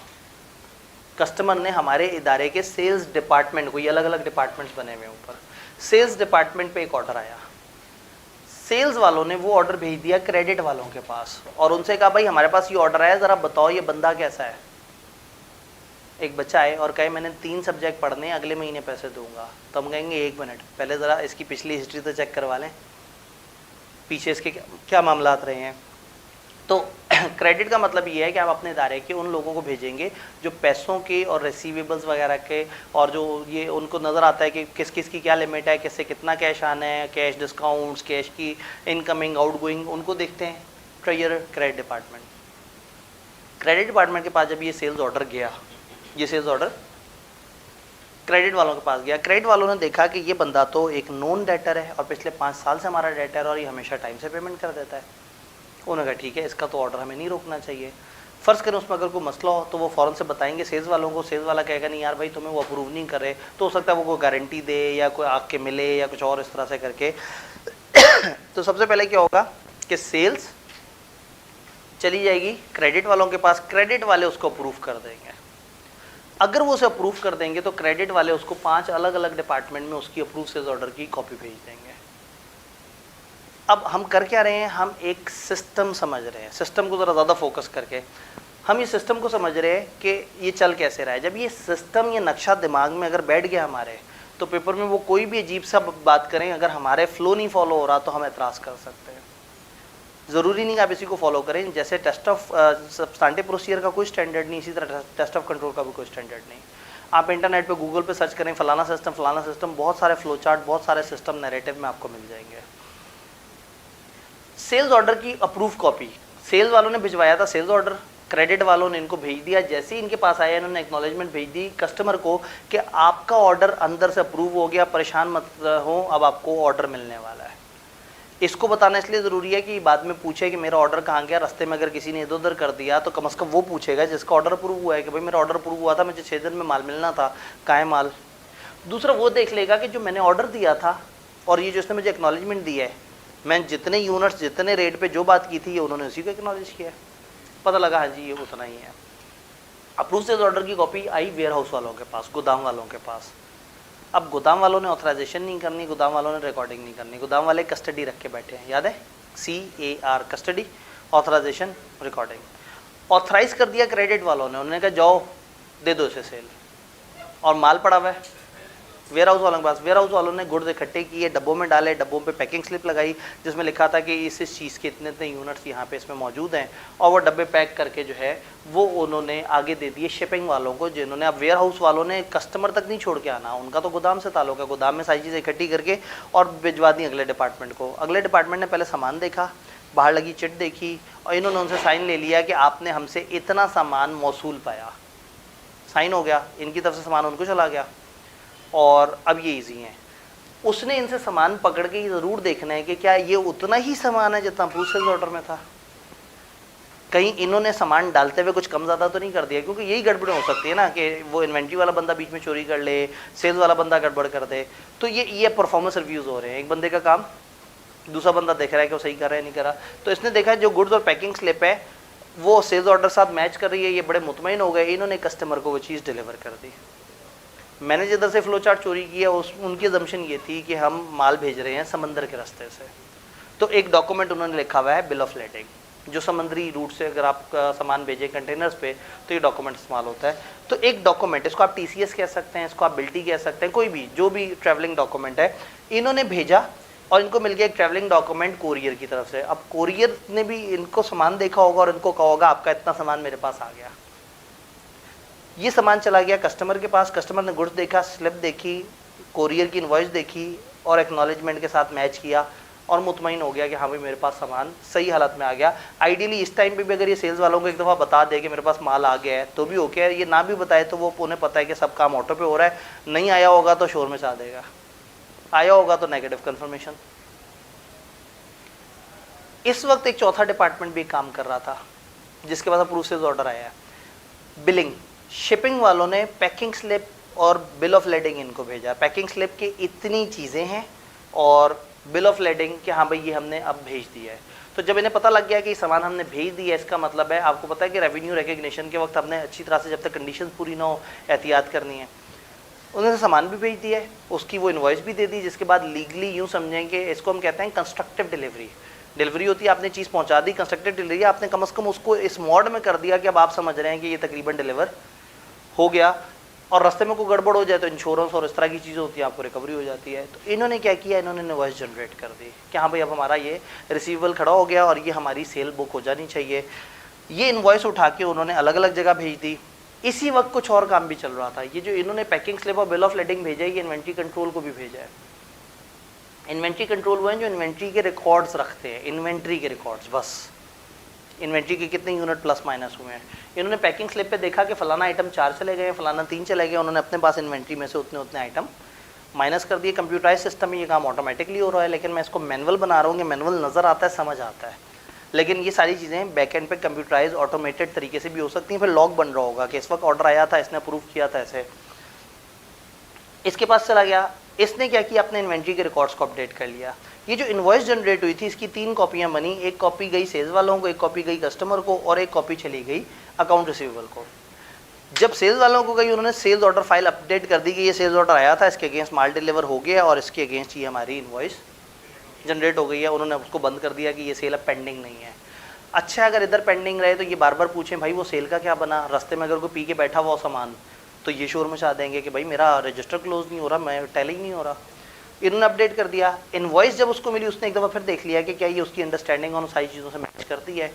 कस्टमर ने हमारे इदारे के सेल्स डिपार्टमेंट को, ये अलग अलग डिपार्टमेंट्स बने हुए हैं ऊपर, सेल्स डिपार्टमेंट पे एक ऑर्डर आया। सेल्स वालों ने वो ऑर्डर भेज दिया क्रेडिट वालों के पास और उनसे कहा भाई हमारे पास ये ऑर्डर आया, ज़रा बताओ ये बंदा कैसा है। एक बच्चा आए और कहे मैंने 3 सब्जेक्ट पढ़ने हैं, अगले महीने पैसे दूंगा। तो हम कहेंगे 1 मिनट पहले ज़रा इसकी पिछली हिस्ट्री तो चेक करवा लें, पीछे इसके क्या मामलात रहे हैं। तो क्रेडिट का मतलब ये है कि आप अपने इदारे के उन लोगों को भेजेंगे जो पैसों के और रिसीवेबल्स वगैरह के, और जो ये उनको नज़र आता है कि किस किस की क्या लिमिट है, किससे कितना कैश आना है, कैश डिस्काउंट्स, कैश की इनकमिंग आउटगोइंग, उनको देखते हैं treasure credit department. Credit department के पास जब ये सेल्स ऑर्डर गया, ये सेल्स ऑर्डर क्रेडिट वालों के पास गया, क्रेडिट वालों ने देखा कि ये बंदा तो एक नोन डेटर है और पिछले 5 साल से हमारा डेटर है और ये हमेशा टाइम से पेमेंट कर देता है। उन्होंने कहा ठीक है, इसका तो ऑर्डर हमें नहीं रोकना चाहिए। फ़र्ज़ करें उसमें अगर कोई मसला हो तो वो फ़ौरन से बताएंगे सेल्स वालों को। सेल्स वाला कहेगा नहीं यार भाई तुम्हें वो अप्रूव नहीं कर रहे, तो हो सकता है वो कोई गारंटी दे या कोई आके मिले या कुछ और इस तरह से करके। तो सबसे पहले क्या होगा कि सेल्स चली जाएगी क्रेडिट वालों के पास, क्रेडिट वाले उसको अप्रूव कर देंगे। अगर वो उसे अप्रूव कर देंगे तो क्रेडिट वाले उसको 5 अलग अलग डिपार्टमेंट में उसकी अप्रूव सेल्स ऑर्डर की कॉपी भेज देंगे। अब हम कर क्या रहे हैं, हम एक सिस्टम समझ रहे हैं, सिस्टम को ज़रा ज़्यादा फोकस करके हम ये सिस्टम को समझ रहे हैं कि ये चल कैसे रहा है। जब ये सिस्टम, ये नक्शा दिमाग में अगर बैठ गया हमारे, तो पेपर में वो कोई भी अजीब सा बात करें, अगर हमारे फ्लो नहीं फॉलो हो रहा तो हम एतराज़ कर सकते हैं। ज़रूरी नहीं कि आप इसी को फॉलो करें। जैसे टेस्ट ऑफ सब्सटेंटिव प्रोसीजर का कोई स्टैंडर्ड नहीं, इसी तरह टेस्ट ऑफ कंट्रोल का भी कोई स्टैंडर्ड नहीं। आप इंटरनेट पे गूगल पे सर्च करें फलाना सिस्टम, बहुत सारे फ्लो चार्ट, बहुत सारे सिस्टम नैरेटिव में आपको मिल जाएंगे। सेल्स ऑर्डर की अप्रूव कॉपी सेल्स वालों ने भिजवाया था, सेल्स ऑर्डर क्रेडिट वालों ने इनको भेज दिया। जैसे ही इनके पास आया, इन्होंने एक्नॉलेजमेंट भेज दी कस्टमर को कि आपका ऑर्डर अंदर से अप्रूव हो गया, परेशान मत हो, अब आपको ऑर्डर मिलने वाला है। इसको बताना इसलिए ज़रूरी है कि बाद में पूछे कि मेरा ऑर्डर कहाँ गया। रास्ते में अगर किसी ने इधर उधर कर दिया तो कम से कम वो पूछेगा जिसका ऑर्डर अप्रूव हुआ है कि भाई मेरा ऑर्डर अप्रूव हुआ था, मुझे 6 दिन में माल मिलना था, कहाँ है माल। दूसरा वो देख लेगा कि जो मैंने ऑर्डर दिया था और ये जो इसने मुझे एक्नॉलेजमेंट दिया है, मैं जितने यूनिट्स जितने रेट पे जो बात की थी, ये उन्होंने उसी को एक्नॉलेज किया है। पता लगा हाँ जी ये उतना ही है। अप्रूव सेल्स ऑर्डर की कॉपी आई वेयर हाउस वालों के पास, गोदाम वालों के पास। अब गोदाम वालों ने ऑथराइजेशन नहीं करनी, गोदाम वालों ने रिकॉर्डिंग नहीं करनी, गोदाम वाले कस्टडी रख के बैठे हैं, याद है, CAR, custody, authorization, recording. Authorize कर दिया क्रेडिट वालों ने, उन्होंने कहा जाओ दे दो इसे सेल, और माल पड़ा हुआ है वेयर हाउस वालों के पास। वेयर हाउस वालों ने गुड्स इकट्ठे किए, डब्बों में डाले, डब्बों पे पैकिंग स्लिप लगाई जिसमें लिखा था कि इस चीज़ के इतने इतने यूनिट्स यहाँ पे इसमें मौजूद हैं, और वो डब्बे पैक करके जो है वो उन्होंने आगे दे दिए शिपिंग वालों को, जिन्होंने, अब वेयर हाउस वालों ने कस्टमर तक नहीं छोड़ के आना, उनका तो गोदाम से ताल्लुक है, गोदाम में सारी चीज़ें इकट्ठी करके और भिजवा दी अगले डिपार्टमेंट को। अगले डिपार्टमेंट ने पहले सामान देखा, बाहर लगी चिट देखी, और इन्होंने उनसे साइन ले लिया कि आपने हमसे इतना सामान मौसूल पाया, साइन हो गया, इनकी तरफ से सामान उनको चला गया, और अब ये इजी है। उसने इनसे सामान पकड़ के ज़रूर देखना है कि क्या ये उतना ही सामान है जितना अप्रूव सेल्स ऑर्डर में था, कहीं इन्होंने सामान डालते हुए कुछ कम ज़्यादा तो नहीं कर दिया, क्योंकि यही गड़बड़ हो सकती है ना कि वो इन्वेंट्री वाला बंदा बीच में चोरी कर ले, सेल्स वाला बंदा गड़बड़ कर दे। तो ये परफॉर्मेंस रिव्यूज़ हो रहे हैं, एक बंदे का काम दूसरा बंदा देख रहा है कि वो सही कर रहा है नहीं कर रहा। तो इसने देखा जो गुड्स और पैकिंग स्लिप है वो सेल्स ऑर्डर साथ मैच कर रही है, ये बड़े मुतमईन हो गए, इन्होंने कस्टमर को वो चीज़ डिलीवर कर दी। मैंने जिधर से फ्लो चार्ट चोरी किया उनकी अजम्पशन ये थी कि हम माल भेज रहे हैं समंदर के रास्ते से, तो एक डॉक्यूमेंट उन्होंने लिखा हुआ है बिल ऑफ लेडिंग, जो समुद्री रूट से अगर आप सामान भेजें कंटेनर्स पे तो ये डॉक्यूमेंट इस्तेमाल होता है। तो एक डॉक्यूमेंट, इसको आप TCS कह सकते हैं, इसको आप बिल्टी कह सकते हैं, कोई भी जो भी ट्रैवलिंग डॉक्यूमेंट है, इन्होंने भेजा और इनको मिल गया एक ट्रैवलिंग डॉक्यूमेंट कोरियर की तरफ से। अब कोरियर ने भी इनको सामान देखा होगा और इनको कहा होगा आपका इतना सामान मेरे पास आ गया। ये सामान चला गया कस्टमर के पास, कस्टमर ने गुड्स देखा, स्लिप देखी, कोरियर की इनवॉइस देखी और एक्नॉलेजमेंट के साथ मैच किया और मुतमईन हो गया कि हाँ भाई मेरे पास सामान सही हालत में आ गया। आइडियली इस टाइम पे भी अगर ये सेल्स वालों को एक दफ़ा बता दे कि मेरे पास माल आ गया है तो भी ओके है, ये ना भी बताए तो वो उन्हें पता है कि सब काम ऑटो पे हो रहा है, नहीं आया होगा तो शोर मचा देगा, आया होगा तो नेगेटिव कन्फर्मेशन। इस वक्त एक चौथा डिपार्टमेंट भी काम कर रहा था जिसके पास अप्रूव सेल्स ऑर्डर आया है, बिलिंग। शिपिंग वालों ने पैकिंग स्लिप और बिल ऑफ लेडिंग इनको भेजा। पैकिंग स्लिप की इतनी चीज़ें हैं और बिल ऑफ लेडिंग कि हाँ भाई ये हमने अब भेज दिया है। तो जब इन्हें पता लग गया कि सामान हमने भेज दिया है, इसका मतलब है, आपको पता है कि रेवेन्यू रिकग्निशन के वक्त हमने अच्छी तरह से जब तक कंडीशन पूरी ना हो एहतियात करनी है। उन्होंने सामान भी भेज दिया है, उसकी वो इन्वॉइस भी दे दी, जिसके बाद लीगली यूँ समझेंगे, इसको हम कहते हैं कंस्ट्रक्टिव डिलीवरी। डिलीवरी होती है आपने चीज़ पहुँचा दी, कंस्ट्रक्टिव डिलीवरी आपने कम से कम उसको इस मोड में कर दिया कि अब आप समझ रहे हैं कि ये तकरीबन डिलीवर हो गया, और रास्ते में कोई गड़बड़ हो जाए तो इंश्योरेंस और इस तरह की चीज़ें होती है, आपको रिकवरी हो जाती है। तो इन्होंने क्या किया, इन्होंने इनवॉइस जनरेट कर दी कि हाँ भाई अब हमारा ये रिसीवेबल खड़ा हो गया और ये हमारी सेल बुक हो जानी चाहिए। ये इनवॉइस उठा के उन्होंने अलग अलग जगह भेज दी। इसी वक्त कुछ और काम भी चल रहा था। ये जो इन्होंने पैकिंग स्लिप और बिल ऑफ लेडिंग भेजा है, ये इन्वेंट्री कंट्रोल को भी भेजा है। इन्वेंट्री कंट्रोल वो है जो इन्वेंट्री के रिकॉर्ड्स रखते हैं, इन्वेंट्री के रिकॉर्ड्स, बस इन्वेंट्री के कितने यूनिट प्लस माइनस हुए हैं। इन्होंने पैकिंग स्लिप पे देखा कि फलाना आइटम 4 चले गए, फलाना 3 चले गए, उन्होंने अपने पास इन्वेंट्री में से उतने आइटम माइनस कर दिए। कंप्यूटराइज सिस्टम में ये काम ऑटोमेटिकली हो रहा है, लेकिन मैं इसको मैनुअल बना रहा हूँ कि मैनुअल नज़र आता है, समझ आता है, लेकिन ये सारी चीज़ें बैक एंड पे कंप्यूटराइज ऑटोमेटेड तरीके से भी हो सकती हैं। फिर लॉग बन रहा होगा कि इस वक्त ऑर्डर आया था, इसने अप्रूव किया था, ऐसे इसके पास चला गया। इसने क्या किया, अपने इन्वेंट्री के रिकॉर्ड्स को अपडेट कर लिया। ये जो इनवॉइस जनरेट हुई थी इसकी 3 कॉपियाँ बनी, एक कॉपी गई सेल्स वालों को, एक कॉपी गई कस्टमर को और एक कॉपी चली गई अकाउंट रिसीवेबल को। जब सेल्स वालों को गई, उन्होंने सेल्स ऑर्डर फाइल अपडेट कर दी कि ये सेल्स ऑर्डर आया था, इसके अगेंस्ट माल डिलीवर हो गया और इसके अगेंस्ट ये हमारी इनवॉइस जनरेट हो गई है, उन्होंने उसको बंद कर दिया कि ये सेल अब पेंडिंग नहीं है। अच्छा, अगर इधर पेंडिंग रहे तो ये बार बार पूछें भाई वो सेल का क्या बना, रास्ते में अगर कोई पी के बैठा हुआ सामान तो ये शोर मचा देंगे कि भाई मेरा रजिस्टर क्लोज नहीं हो रहा, मैं टैली नहीं हो रहा। इन्होंने अपडेट कर दिया, इनवॉइस जब उसको मिली उसने एक दफ़ा फिर देख लिया कि क्या ये उसकी अंडरस्टैंडिंग और सारी चीज़ों से मैच करती है।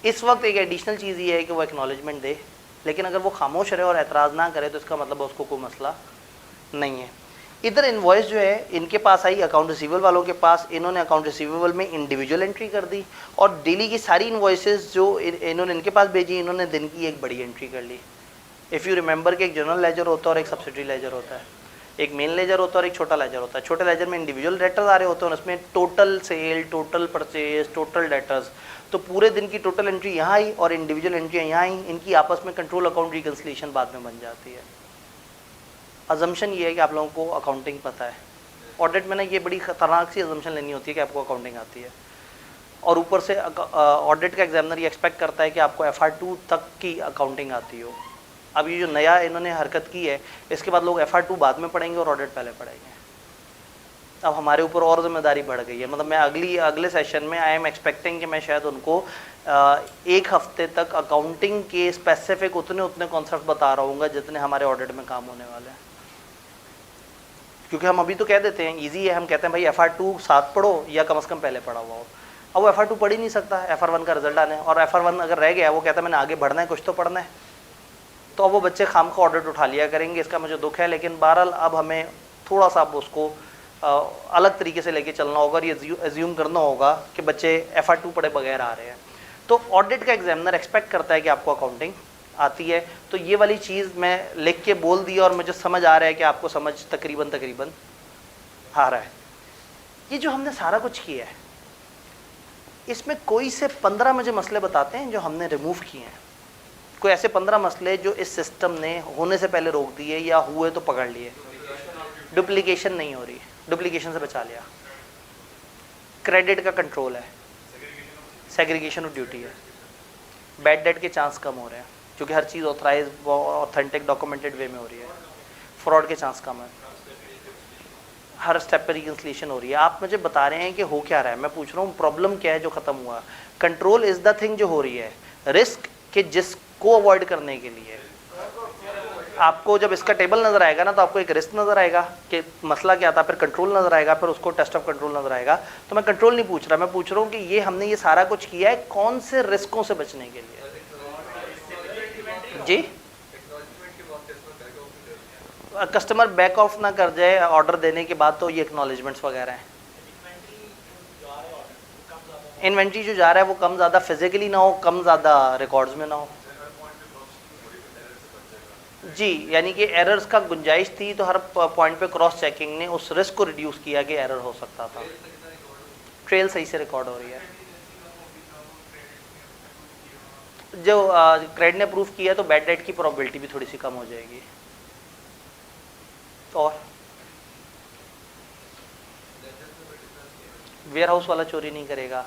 इस वक्त एक एडिशनल चीज़ ये है कि वो एक्नॉलेजमेंट दे, लेकिन अगर वो खामोश रहे और एतराज़ ना करे तो इसका मतलब उसको कोई मसला नहीं है। इधर इनवॉइस जो है इनके पास आई अकाउंट रिसीवेबल वालों के पास, इन्होंने अकाउंट रिसीवेबल में इंडिविजुअल एंट्री कर दी और डेली की सारी इनवॉइसेस जो इन्होंने इनके पास भेजी, इन्होंने दिन की एक बड़ी एंट्री कर ली। इफ़ यू रिमेंबर कि एक जनरल लेजर होता है और एक सब्सिडरी लेजर होता है, एक मेन लेजर होता है और एक छोटा लेजर होता है। छोटे लेजर में इंडिविजुअल डेटर्स आ रहे होते हैं और उसमें total sale, total purchase, total debtors, तो पूरे दिन की टोटल एंट्री यहाँ आई और इंडिविजुअल एंट्री यहाँ आई, इनकी आपस में कंट्रोल अकाउंट रिकन्सिलिएशन बाद में बन जाती है। अजम्पशन ये है कि आप लोगों को अकाउंटिंग पता है। ऑडिट में ना ये बड़ी खतरनाक सी अजम्पशन लेनी होती है कि आपको अकाउंटिंग आती है, और ऊपर से ऑडिट का एग्जामिनर ये एक्सपेक्ट करता है कि आपको FR2 तक की अकाउंटिंग आती हो। अब ये जो नया इन्होंने हरकत की है, इसके बाद लोग FR2 बाद में पढ़ेंगे और ऑडिट पहले पढ़ेंगे। अब हमारे ऊपर और जिम्मेदारी बढ़ गई है। मतलब मैं अगले सेशन में आई एम एक्सपेक्टिंग कि मैं शायद उनको एक हफ्ते तक अकाउंटिंग के स्पेसिफिक उतने कॉन्सेप्ट बता रहा हूँ जितने हमारे ऑडिट में काम होने वाले हैं। क्योंकि हम अभी तो कह देते हैं ईजी है, हम कहते हैं भाई FR2 साथ पढ़ो या कम से कम पहले पढ़ा हुआ हो। अब वो FR2 पढ़ ही नहीं सकता, FR1 का रिजल्ट आने, और FR1 अगर रह गया वो कहता है मैंने आगे बढ़ना है, कुछ तो पढ़ना है, तो अब वो बच्चे खाम का ऑडिट उठा लिया करेंगे। इसका मुझे दुख है, लेकिन बहरहाल अब हमें थोड़ा सा अब उसको अलग तरीके से लेके चलना होगा और ये एज्यूम करना होगा कि बच्चे FR2 पढ़े बगैर आ रहे हैं। तो ऑडिट का एग्जामिनर एक्सपेक्ट करता है कि आपको अकाउंटिंग आती है। तो ये वाली चीज़ मैं लिख के बोल दी और मुझे समझ आ रहा है कि आपको समझ तकरीबन आ रहा है। ये जो हमने सारा कुछ किया है, इसमें कोई से 15 मुझे मसले बताते हैं जो हमने रिमूव किए हैं। कोई ऐसे 15 मसले जो इस सिस्टम ने होने से पहले रोक दिए या हुए तो पकड़ लिए। डुप्लीकेशन नहीं हो रही, डुप्लीकेशन से बचा लिया। क्रेडिट का कंट्रोल है, सेग्रीगेशन ऑफ ड्यूटी है, बैड डेट के चांस कम हो रहे हैं क्योंकि हर चीज़ ऑथराइज ऑथेंटिक डॉक्यूमेंटेड वे में हो रही है। फ्रॉड के चांस कम है, हर स्टेप पर रिकन्सिलिएशन हो रही है। आप मुझे बता रहे हैं कि हो क्या रहा है, मैं पूछ रहा हूँ प्रॉब्लम क्या है जो ख़त्म हुआ। कंट्रोल इज़ द थिंग जो हो रही है। रिस्क के जिसको अवॉइड करने के लिए आपको जब इसका टेबल नज़र आएगा ना तो आपको एक रिस्क नज़र आएगा कि मसला क्या था, फिर कंट्रोल नज़र आएगा, फिर उसको टेस्ट ऑफ कंट्रोल नज़र आएगा। तो मैं कंट्रोल नहीं पूछ रहा, मैं पूछ रहा हूँ कि ये हमने ये सारा कुछ किया है कौन से रिस्कों से बचने के लिए। जी, कस्टमर बैक ऑफ ना कर जाए ऑर्डर देने के बाद, तो ये एक्नॉलेजमेंट्स वगैरह हैं। इन्वेंट्री जो जा रहा है वो कम ज़्यादा फिजिकली ना हो, कम ज़्यादा रिकॉर्ड्स में ना हो। जी, यानी कि एरर्स का गुंजाइश थी तो हर पॉइंट पे क्रॉस चेकिंग ने उस रिस्क को रिड्यूस किया कि एरर हो सकता था। ट्रेल सही से रिकॉर्ड हो रही है। जो क्रेडिट ने प्रूफ किया तो बैड डेट की प्रोबेबिलिटी भी थोड़ी सी कम हो जाएगी। और वेयर हाउस वाला चोरी नहीं करेगा,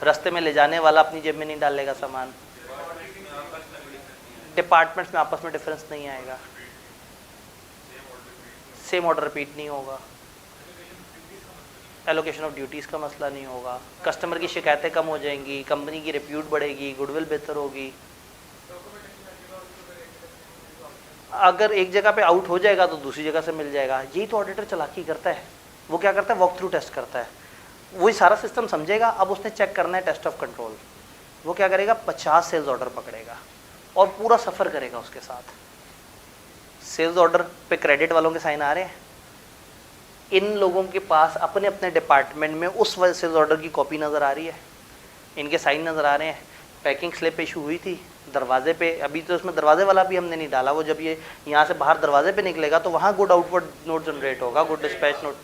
रास्ते में ले जाने वाला अपनी जेब में नहीं डालेगा सामान, डिपार्टमेंट्स में आपस में डिफरेंस नहीं आएगा, सेम ऑर्डर रिपीट नहीं होगा, एलोकेशन ऑफ ड्यूटीज़ का मसला नहीं होगा, कस्टमर की शिकायतें कम हो जाएंगी, कंपनी की रिप्यूट बढ़ेगी, गुडविल बेहतर होगी। अगर एक जगह पे आउट हो जाएगा तो दूसरी जगह से मिल जाएगा। यही तो ऑडिटर चालाकी करता है। वो क्या करता है, वॉक थ्रू टेस्ट करता है। वही सारा सिस्टम समझेगा। अब उसने चेक करना है टेस्ट ऑफ कंट्रोल। वो क्या करेगा, 50 सेल्स ऑर्डर पकड़ेगा और पूरा सफ़र करेगा उसके साथ। सेल्स ऑर्डर पे क्रेडिट वालों के साइन आ रहे हैं, इन लोगों के पास अपने अपने डिपार्टमेंट में उस सेल्स ऑर्डर की कॉपी नज़र आ रही है, इनके साइन नज़र आ रहे हैं। पैकिंग स्लिप इशू हुई थी दरवाजे पे, अभी तो उसमें दरवाजे वाला भी हमने नहीं डाला। वो जब ये यहाँ से बाहर दरवाजे पे निकलेगा तो वहाँ गुड आउटवर्ड नोट जनरेट होगा, गुड डिस्पैच नोट,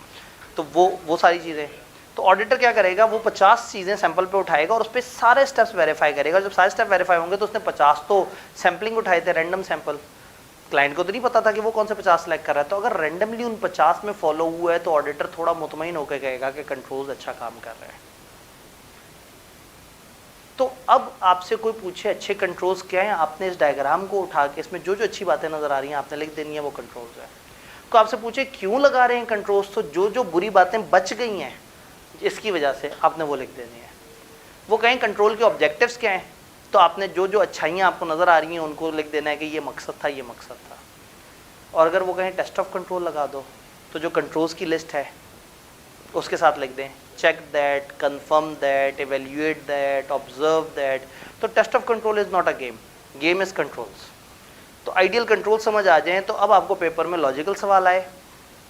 तो वो सारी चीज़ें। तो ऑडिटर क्या करेगा, वो 50 चीज़ें सैंपल पे उठाएगा और उस पर सारे स्टेप्स वेरीफाई करेगा। जब सारे स्टेप वेरीफाई होंगे तो उसने 50 तो सैम्पलिंग उठाए थे, रैंडम सैंपल। क्लाइंट को तो नहीं पता था कि वो कौन से 50 सेलेक्ट कर रहा है। तो अगर रैंडमली उन 50 में फॉलो हुआ है तो ऑडिटर थोड़ा मुतमईन होकर कहेगा कि कंट्रोल्स अच्छा काम कर रहे हैं। तो अब आपसे कोई पूछे अच्छे कंट्रोल्स क्या हैं, आपने इस डायग्राम को उठा के इसमें जो जो अच्छी बातें नज़र आ रही हैं आपने लिख देनी है, वो कंट्रोल्स है। तो आपसे पूछे क्यों लगा रहे हैं कंट्रोल्स, तो जो जो बुरी बातें बच गई हैं इसकी वजह से आपने वो लिख देनी है। वो कहें कंट्रोल के ऑब्जेक्टिव्स क्या हैं, तो आपने जो जो अच्छाइयाँ आपको नज़र आ रही हैं उनको लिख देना है कि ये मकसद था, ये मकसद था। और अगर वो कहें टेस्ट ऑफ कंट्रोल लगा दो, तो जो कंट्रोल्स की लिस्ट है उसके साथ लिख दें check that, confirm that, evaluate that, observe that. तो test of control is not a game, game is controls. तो आइडियल कंट्रोल समझ आ जाएँ तो अब आपको पेपर में लॉजिकल सवाल आए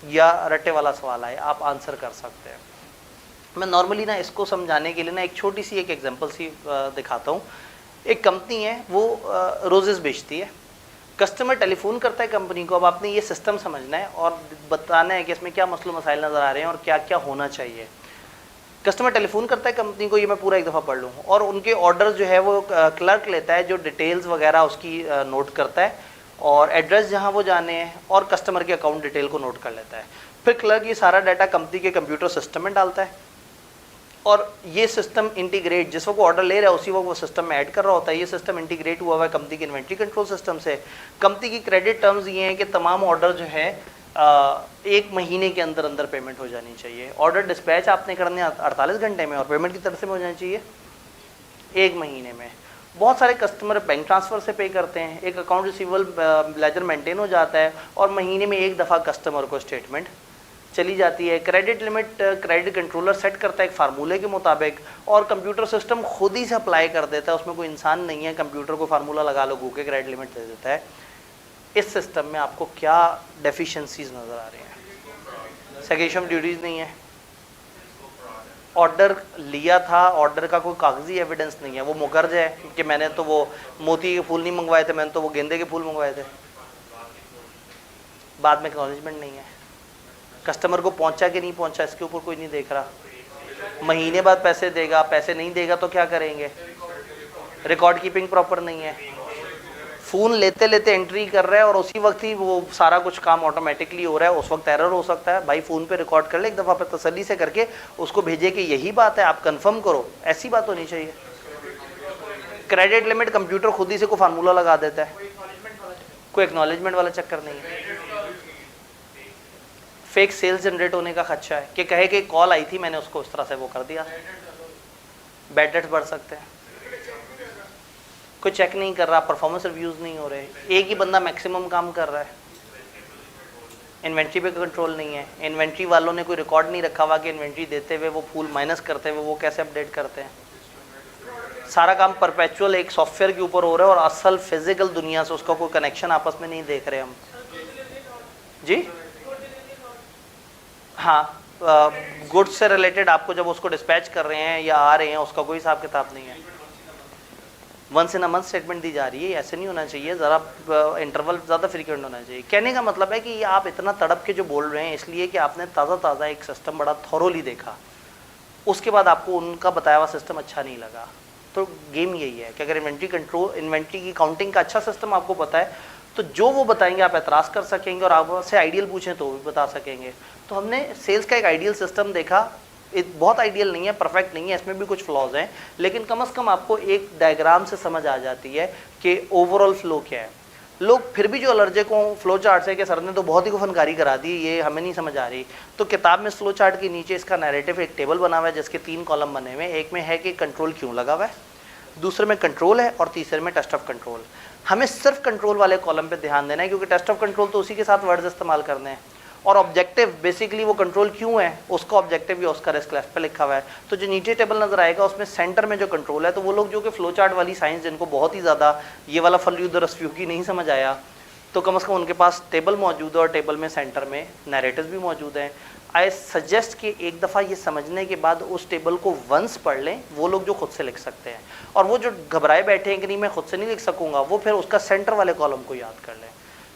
या रट्टे वाला सवाल आए, आप आंसर कर सकते हैं। मैं नॉर्मली ना इसको समझाने के लिए ना एक छोटी सी एक एग्जांपल सी दिखाता हूँ। एक कंपनी है, वो रोजेस बेचती है। कस्टमर टेलीफोन करता है कंपनी को। अब आपने ये सिस्टम समझना है और बताना है कि इसमें क्या मसले मसाइल नज़र आ रहे हैं और क्या क्या होना चाहिए। कस्टमर टेलीफोन करता है कंपनी को, ये मैं पूरा एक दफ़ा पढ़ लूँ, और उनके ऑर्डर जो है वो क्लर्क लेता है, जो डिटेल्स वगैरह उसकी नोट करता है और एड्रेस जहाँ वो जाने हैं और कस्टमर के अकाउंट डिटेल को नोट कर लेता है। फिर क्लर्क ये सारा डाटा कंपनी के कंप्यूटर सिस्टम में डालता है और ये सिस्टम इंटीग्रेट, जिस वक्त ऑर्डर ले रहा है उसी वक्त वो सिस्टम में ऐड कर रहा होता है। ये सिस्टम इंटीग्रेट हुआ हुआ है कंपनी के इन्वेंट्री कंट्रोल सिस्टम से। कंपनी की क्रेडिट टर्म्स ये हैं कि तमाम ऑर्डर जो है 1 महीने के अंदर अंदर पेमेंट हो जानी चाहिए। ऑर्डर डिस्पैच आपने करने 48 घंटे में और पेमेंट की तरफ से हो जानी चाहिए 1 महीने में। बहुत सारे कस्टमर बैंक ट्रांसफ़र से पे करते हैं, एक अकाउंट रिसीवेबल लेजर मेंटेन हो जाता है और महीने में एक दफ़ा कस्टमर को स्टेटमेंट चली जाती है। Credit limit credit controller set करता है एक फार्मूले के मुताबिक और कंप्यूटर सिस्टम खुद ही से अप्लाई कर देता है, उसमें कोई इंसान नहीं है। कंप्यूटर को फार्मूला लगा लो, गूके क्रेडिट लिमिट दे देता है। इस सिस्टम में आपको क्या डेफिशिएंसीज नज़र आ रही हैं? सेग्रीगेशन ऑफ ड्यूटीज़ नहीं है, ऑर्डर लिया था, ऑर्डर का कोई कागजी एविडेंस नहीं है, वो मुकर्ज है कि मैंने तो वो मोती के फूल नहीं मंगवाए थे, मैंने तो वो गेंदे के फूल मंगवाए थे। बाद में एक्नॉलेजमेंट नहीं है, कस्टमर को पहुंचा कि नहीं पहुंचा इसके ऊपर कोई नहीं देख रहा। महीने बाद पैसे देगा, पैसे नहीं देगा तो क्या करेंगे? रिकॉर्ड कीपिंग प्रॉपर नहीं है, फ़ोन लेते लेते एंट्री कर रहा है और उसी वक्त ही वो सारा कुछ काम ऑटोमेटिकली हो रहा है, उस वक्त एरर हो सकता है। भाई फ़ोन पे रिकॉर्ड कर ले एक दफ़ा पे, तसल्ली से करके उसको भेजे कि यही बात है, आप कंफर्म करो, ऐसी बात होनी चाहिए। क्रेडिट लिमिट कंप्यूटर खुद ही से कोई फार्मूला लगा देता है, कोई एक्नॉलेजमेंट वाला चक्कर नहीं है। फेक सेल्स जनरेट होने का खदशा है कि कहे कि कॉल आई थी, मैंने उसको उस तरह से वो कर दिया। बैड डेट्स बढ़ सकते हैं, कोई चेक नहीं कर रहा, परफॉर्मेंस रिव्यूज़ नहीं हो रहे, एक ही बंदा मैक्सिमम काम कर रहा है, इन्वेंट्री पे कंट्रोल नहीं है, इन्वेंट्री वालों ने कोई रिकॉर्ड नहीं रखा हुआ कि इन्वेंट्री देते हुए वो फूल माइनस करते हुए वो कैसे अपडेट करते हैं। सारा काम परपेचुअल एक सॉफ्टवेयर के ऊपर हो रहा है और असल फिजिकल दुनिया से उसका कोई कनेक्शन आपस में नहीं देख रहे हम जी। हाँ, गुड्स से रिलेटेड आपको जब उसको डिस्पैच कर रहे हैं या आ रहे हैं उसका कोई हिसाब किताब नहीं है। Once in a month statement दी जा रही है, ऐसे नहीं होना चाहिए, ज़रा इंटरवल ज़्यादा फ्रीक्वेंट होना चाहिए। कहने का मतलब है कि ये आप इतना तड़प के जो बोल रहे हैं इसलिए कि आपने ताज़ा एक सिस्टम बड़ा थॉरोली देखा, उसके बाद आपको उनका बताया हुआ सिस्टम अच्छा नहीं लगा। तो गेम यही है कि अगर इन्वेंट्री की काउंटिंग का अच्छा सिस्टम आपको पता है तो जो वो बताएंगे आप एतराज़ कर सकेंगे और आपसे आइडियल पूछें तो भी बता सकेंगे। तो हमने सेल्स का एक आइडियल सिस्टम देखा, बहुत आइडियल नहीं है, परफेक्ट नहीं है, इसमें भी कुछ फ्लॉज हैं, लेकिन कम से कम आपको एक डायग्राम से समझ आ जाती है कि ओवरऑल फ्लो क्या है। लोग फिर भी जो एलर्जिक हों फ्लो चार्ट से कि सर ने तो बहुत ही फनकारी करा दी, ये हमें नहीं समझ आ रही, तो किताब में फ्लो चार्ट के नीचे इसका नैरेटिव एक टेबल बना हुआ है जिसके 3 कॉलम बने हुए हैं। एक में है कि कंट्रोल क्यों लगा हुआ है, दूसरे में कंट्रोल है और तीसरे में टेस्ट ऑफ कंट्रोल। हमें सिर्फ कंट्रोल वाले कॉलम पे ध्यान देना है क्योंकि टेस्ट ऑफ कंट्रोल तो उसी के साथ वर्ड्स इस्तेमाल करने हैं और ऑब्जेक्टिव बेसिकली वो कंट्रोल क्यों है उसका ऑब्जेक्टिव या उसका रिस्क लेफ्ट पे लिखा हुआ है। तो जो नीचे टेबल नजर आएगा उसमें सेंटर में जो कंट्रोल है, तो वो लोग जो कि फ्लो चार्ट वाली साइंस जिनको बहुत ही ज़्यादा ये वाला फलयूदरस्फ्यू की नहीं समझ आया, तो कम से कम उनके पास टेबल मौजूद है और टेबल में सेंटर में नैरेटिव्स भी मौजूद हैं। आई सजेस्ट कि एक दफ़ा ये समझने के बाद उस टेबल को वंस पढ़ लें वो लोग जो खुद से लिख सकते हैं, और वो जो घबराए बैठे हैं कि नहीं मैं खुद से नहीं लिख सकूंगा, वो फिर उसका सेंटर वाले कॉलम को याद कर लें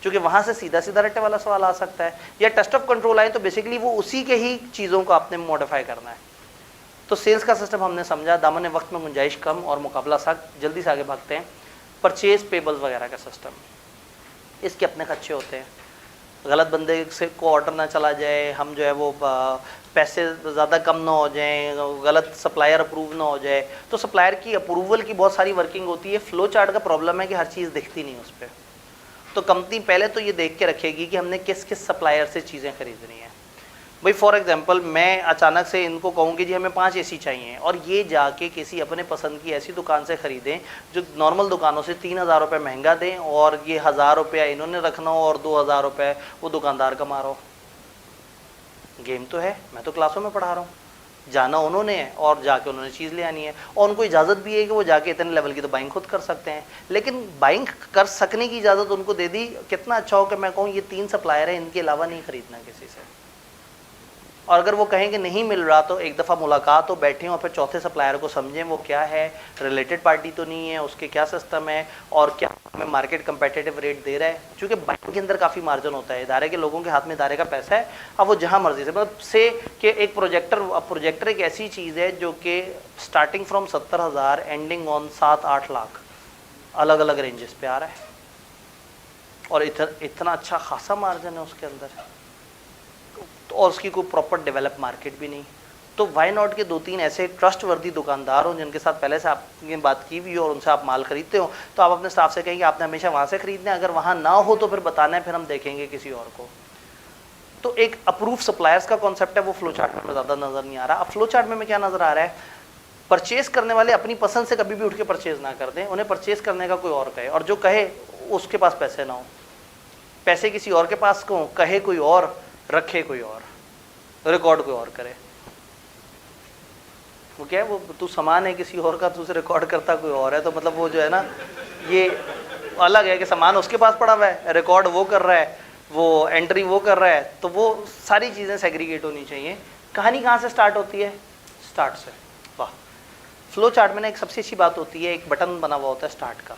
क्योंकि वहाँ से सीधा सीधा रट्टे वाला सवाल आ सकता है, या टेस्ट ऑफ कंट्रोल आए तो बेसिकली वो उसी के ही चीज़ों को आपने मॉडिफाई करना है। तो सेल्स का सिस्टम हमने समझा, दामन वक्त में गुंजाइश कम और मुकाबला सख्त, जल्दी से आगे भागते हैं। परचेज पेबल्स वगैरह का सिस्टम, इसके अपने खर्चे होते हैं, गलत बंदे से को ऑर्डर ना चला जाए, हम जो है वो पैसे ज़्यादा कम ना हो जाएं, गलत सप्लायर अप्रूव ना हो जाए। तो सप्लायर की अप्रूवल की बहुत सारी वर्किंग होती है। फ्लो चार्ट का प्रॉब्लम है कि हर चीज़ दिखती नहीं उस पर, तो कंपनी पहले तो ये देख के रखेगी कि हमने किस किस सप्लायर से चीज़ें खरीदनी है। भाई फॉर एग्जांपल मैं अचानक से इनको कहूँ कि जी हमें 5 एसी चाहिए, और ये जाके किसी अपने पसंद की ऐसी दुकान से ख़रीदें जो नॉर्मल दुकानों से 3,000 रुपये महंगा दें, और ये 1,000 रुपया इन्होंने रखना हो और 2,000 रुपये वो दुकानदार कमा रहा हो। गेम तो है, मैं तो क्लासों में पढ़ा रहा हूँ, जाना उन्होंने है और जाके उन्होंने चीज़ ले आनी है, और उनको इजाज़त भी है कि वो जाके इतने लेवल की तो बाइंग खुद कर सकते हैं। लेकिन बाइंग कर सकने की इजाज़त उनको दे दी, कितना अच्छा हो कि मैं कहूँ ये 3 सप्लायर है, इनके अलावा नहीं खरीदना किसी से। और अगर वो कहें कि नहीं मिल रहा तो एक दफ़ा मुलाकात हो, बैठें और फिर चौथे सप्लायर को समझें वो क्या है, रिलेटेड पार्टी तो नहीं है, उसके क्या सिस्टम है और क्या हमें मार्केट कंपेटिटिव रेट दे रहा है। क्योंकि बैंक के अंदर काफ़ी मार्जिन होता है, इदारे के लोगों के हाथ में इदारे का पैसा है, अब वो जहाँ मर्जी से, मतलब से कि एक प्रोजेक्टर एक ऐसी चीज़ है जो कि starting from 70,000 ending on 7-8 lakh अलग अलग रेंजेस पे आ रहा है, और इतना अच्छा खासा मार्जिन है उसके अंदर, और उसकी कोई प्रॉपर डेवलप मार्केट भी नहीं। तो वाई नॉट के 2-3 ऐसे ट्रस्ट वर्दी दुकानदार हो जिनके साथ पहले से आपने बात की हुई हो और उनसे आप माल खरीदते हो, तो आप अपने स्टाफ से कहेंगे आपने हमेशा वहाँ से खरीदना है, अगर वहाँ ना हो तो फिर बताना है, फिर हम देखेंगे किसी और को। तो एक अप्रूव सप्लायर्स का कॉन्सेप्ट है, वो फ्लो चार्ट में ज़्यादा नज़र नहीं आ रहा। अब फ्लो चार्ट में क्या नज़र आ रहा है, परचेज करने वाले अपनी पसंद से कभी भी उठ के परचेज ना कर दें, उन्हें परचेज करने का कोई और कहे, और जो कहे उसके पास पैसे ना हो, पैसे किसी और के पास को कहे कोई और, रखे कोई और, रिकॉर्ड कोई और करे। वो क्या है, वो तू सामान है किसी और का, तू उसे रिकॉर्ड करता कोई और है, तो मतलब वो जो है ना, ये अलग है कि सामान उसके पास पड़ा हुआ है, रिकॉर्ड वो कर रहा है, वो एंट्री वो कर रहा है, तो वो सारी चीज़ें सेग्रीगेट होनी चाहिए। कहानी कहाँ से स्टार्ट होती है, स्टार्ट से। वाह, फ्लो चार्ट में ना एक सबसे अच्छी बात होती है, एक बटन बना हुआ होता है स्टार्ट का,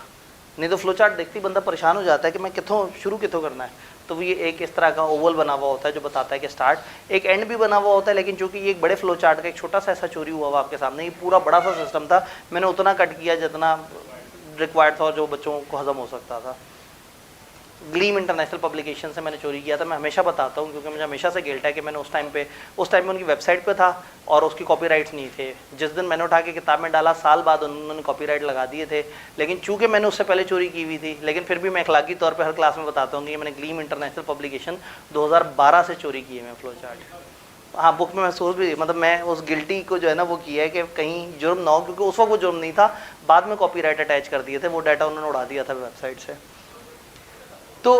नहीं तो फ्लो चार्ट देखते ही बंदा परेशान हो जाता है कि मैं कितों शुरू कितों करना है। तो ये एक इस तरह का ओवल बना हुआ होता है जो बताता है कि स्टार्ट, एक एंड भी बना हुआ होता है, लेकिन चूंकि ये एक बड़े फ्लो चार्ट का एक छोटा सा ऐसा चोरी हुआ हुआ आपके सामने, ये पूरा बड़ा सा सिस्टम था, मैंने उतना कट किया जितना रिक्वायर्ड था और जो बच्चों को हजम हो सकता था। ग्लीम इंटरनेशनल पब्लिकेशन से मैंने चोरी किया था, मैं हमेशा बताता हूँ क्योंकि मुझे हमेशा से गिल्ट है कि मैंने उस टाइम पे उनकी वेबसाइट पे था और उसकी कॉपीराइट्स नहीं थे। जिस दिन मैंने उठा के किताब में डाला, साल बाद उन्होंने कॉपीराइट लगा दिए थे, लेकिन चूंकि मैंने उससे पहले चोरी की हुई थी, लेकिन फिर भी मैं अखलाकी तौर पर हर क्लास में बताता हूँ कि मैंने ग्लीम इंटरनेशनल पब्लिकेशन 2012 से चोरी की है मैं फ्लो चार्ट। हाँ, बुक में महसूस भी, मतलब मैं उस गिल्टी को जो है ना वो किया है कि कहीं जुर्म ना हो, क्योंकि उस वक्त वो जुर्म नहीं था, बाद में कॉपीराइट अटैच कर दिए थे, वो डाटा उन्होंने उड़ा दिया था वेबसाइट से। तो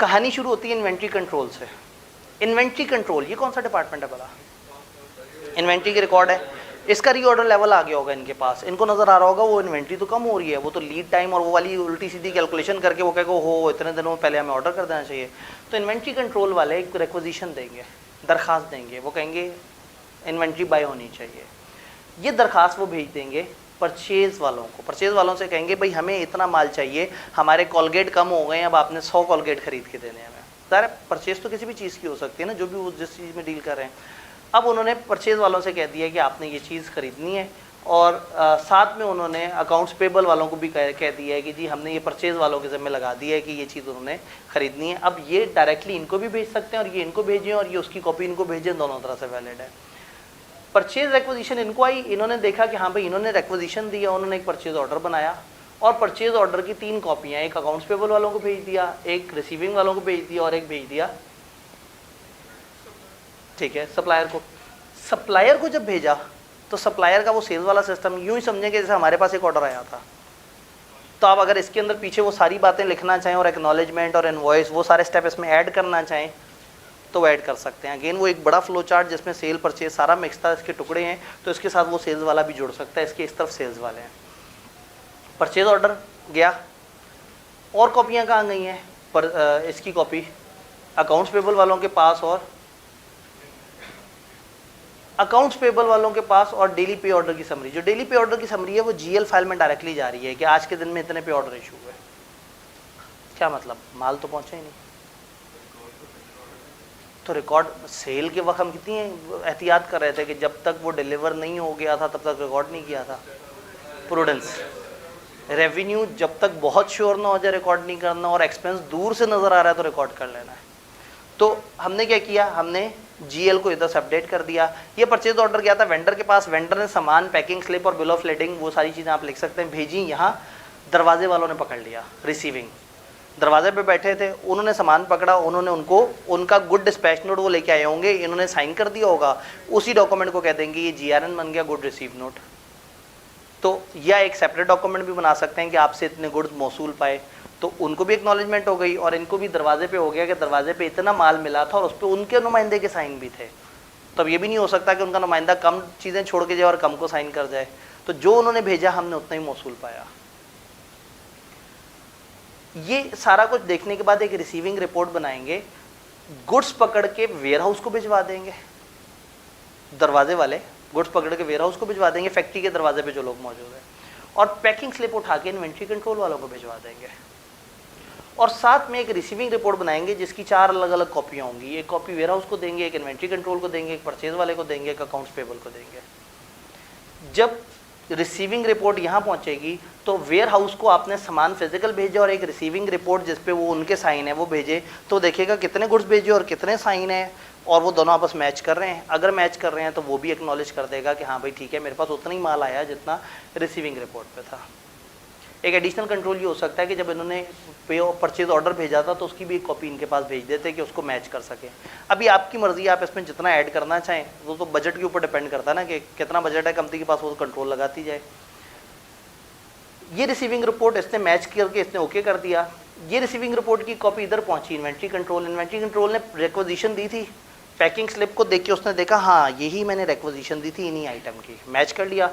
कहानी शुरू होती है इन्वेंट्री कंट्रोल से। इन्वेंट्री कंट्रोल ये कौन सा डिपार्टमेंट है भला? इन्वेंट्री की रिकॉर्ड है, इसका रीऑर्डर लेवल आ गया होगा इनके पास, इनको नज़र आ रहा होगा वो इन्वेंट्री तो कम हो रही है, वो तो लीड टाइम और वो वाली उल्टी सीधी कैलकुलेशन करके वो कहेगा हो इतने दिनों में पहले हमें ऑर्डर कर देना चाहिए। तो इन्वेंट्री कंट्रोल वाले एक रिक्वेजिशन देंगे, दरख्वास्त देंगे, वो कहेंगे इन्वेंट्री बाय होनी चाहिए। ये दरख्वास्त वो भेज देंगे परचेज़ वालों को, परचेज़ वालों से कहेंगे भाई हमें इतना माल चाहिए, हमारे कॉलगेट कम हो गए, अब आपने 100 कॉलगेट खरीद के देने हैं। हमें परचेज़ तो किसी भी चीज़ की हो सकती है ना, जो भी वो जिस चीज़ में डील कर रहे हैं। अब उन्होंने परचेज़ वालों से कह दिया कि आपने ये चीज़ खरीदनी है, और साथ में उन्होंने अकाउंट्स पेबल वालों को भी कह दिया है कि जी हमने ये परचेज़ वालों के ज़िम्मे लगा दिया है कि ये चीज़ उन्होंने खरीदनी है। अब ये डायरेक्टली इनको भी भेज सकते हैं और ये इनको भेजें और ये उसकी कॉपी इनको भेजें, दोनों तरह से वैलिड है। परचेज रिक्वेजिशन इनको आई, इन्होंने देखा कि हाँ भाई इन्होंने रिक्वेजिशन दिया, उन्होंने एक परचेज ऑर्डर बनाया और परचेज ऑर्डर की 3 कॉपियाँ, एक अकाउंट्स पेबल वालों को भेज दिया, एक रिसीविंग वालों को भेज दिया और एक भेज दिया, ठीक है, सप्लायर को। सप्लायर को जब भेजा तो सप्लायर का वो सेल्स वाला सिस्टम यूँ ही समझेंगे जैसे हमारे पास एक ऑर्डर आया था। तो आप अगर इसके अंदर पीछे वो सारी बातें लिखना चाहें और एक्नॉलेजमेंट और इनवॉइस वो सारे स्टेप इसमें ऐड करना चाहें तो ऐड कर सकते हैं। अगेन वो एक बड़ा फ्लो चार्ट जिसमें सेल परचेज सारा मिक्स था, इसके टुकड़े हैं, तो इसके साथ वो सेल्स वाला भी जुड़ सकता है, इसके इस तरफ सेल्स वाले हैं। परचेज ऑर्डर गया, और कॉपियाँ कहाँ गई हैं? पर इसकी कॉपी अकाउंट्स पेबल वालों के पास और अकाउंट्स पेबल वालों के पास, और डेली पे ऑर्डर की समरी, जो डेली पे ऑर्डर की समरी है वो जीएल फाइल में डायरेक्टली जा रही है कि आज के दिन में इतने पे ऑर्डर इशू हुए। क्या मतलब, माल तो पहुँचा ही नहीं। तो रिकॉर्ड सेल के वक्त हम कितनी एहतियात कर रहे थे कि जब तक वो डिलीवर नहीं हो गया था तब तक रिकॉर्ड नहीं किया था। प्रूडेंस, रेवेन्यू जब तक बहुत श्योर ना हो जाए रिकॉर्ड नहीं करना, और एक्सपेंस दूर से नज़र आ रहा है तो रिकॉर्ड कर लेना है। तो हमने क्या किया, हमने जीएल को इधर से अपडेट कर दिया। ये परचेज ऑर्डर गया था वेंडर के पास, वेंडर ने सामान, पैकिंग स्लिप और बिल ऑफ लेडिंग वो सारी चीज़ें आप लिख सकते हैं भेजी, यहाँ दरवाजे वालों ने पकड़ लिया रिसीविंग। दरवाजे पे बैठे थे, उन्होंने सामान पकड़ा, उन्होंने उनको उनका गुड डिस्पैच नोट वो लेके आए होंगे, इन्होंने साइन कर दिया होगा, उसी डॉक्यूमेंट को कह देंगे ये GRN बन गया, गुड रिसीव नोट। तो या एक सेपरेट डॉक्यूमेंट भी बना सकते हैं कि आपसे इतने गुड्स मौसूल पाए, तो उनको भी एक्नॉलेजमेंट हो गई और इनको भी दरवाजे पे हो गया कि दरवाजे पे इतना माल मिला था और उस पर उनके नुमाइंदे के साइन भी थे। तो अब ये भी नहीं हो सकता कि उनका नुमाइंदा कम चीज़ें छोड़ के जाए और कम को साइन कर जाए। तो जो उन्होंने भेजा हमने उतना ही मौसूल पाया। ये सारा कुछ देखने के बाद एक रिसीविंग रिपोर्ट बनाएंगे, गुड्स पकड़ के वेयर हाउस को भिजवा देंगे, दरवाजे वाले गुड्स पकड़ के वेयर हाउस को भिजवा देंगे, फैक्ट्री के दरवाजे पे जो लोग मौजूद हैं, और पैकिंग स्लिप उठा के इन्वेंट्री कंट्रोल वालों को भिजवा देंगे। और साथ में एक रिसीविंग रिपोर्ट बनाएंगे जिसकी 4 अलग अलग कॉपियाँ होंगी, एक कॉपी वेयर हाउस को देंगे, एक इन्वेंट्री कंट्रोल को देंगे, एक परचेज वाले को देंगे, एक अकाउंट्स पेबल को देंगे। जब रिसीविंग रिपोर्ट यहाँ पहुँचेगी तो वेयर हाउस को आपने सामान फिजिकल भेजा और एक रिसीविंग रिपोर्ट जिसपे वो उनके साइन है वो भेजे, तो देखेगा कितने गुड्स भेजे और कितने साइन है, और वो दोनों आपस मैच कर रहे हैं। अगर मैच कर रहे हैं तो वो भी एक्नॉलेज कर देगा कि हाँ भाई ठीक है, मेरे पास उतना ही माल आया जितना रिसीविंग रिपोर्ट पे था। एक एडिशनल कंट्रोल ये हो सकता है कि जब इन्होंने पे परचेज ऑर्डर भेजा था तो उसकी भी एक कॉपी इनके पास भेज देते कि उसको मैच कर सके। अभी आपकी मर्जी, आप इसमें जितना ऐड करना चाहें, वो तो बजट के ऊपर डिपेंड करता है ना कि कितना बजट है कंपनी के पास, वो कंट्रोल लगाती जाए। ये रिसीविंग रिपोर्ट इसने मैच करके इसने ओके कर दिया। ये रिसीविंग रिपोर्ट की कॉपी इधर पहुंची इन्वेंट्री कंट्रोल ने रिक्वेजिशन दी थी, पैकिंग स्लिप को देख के उसने देखा हाँ यही मैंने रिक्वेजिशन दी थी इन्हीं आइटम की, मैच कर लिया,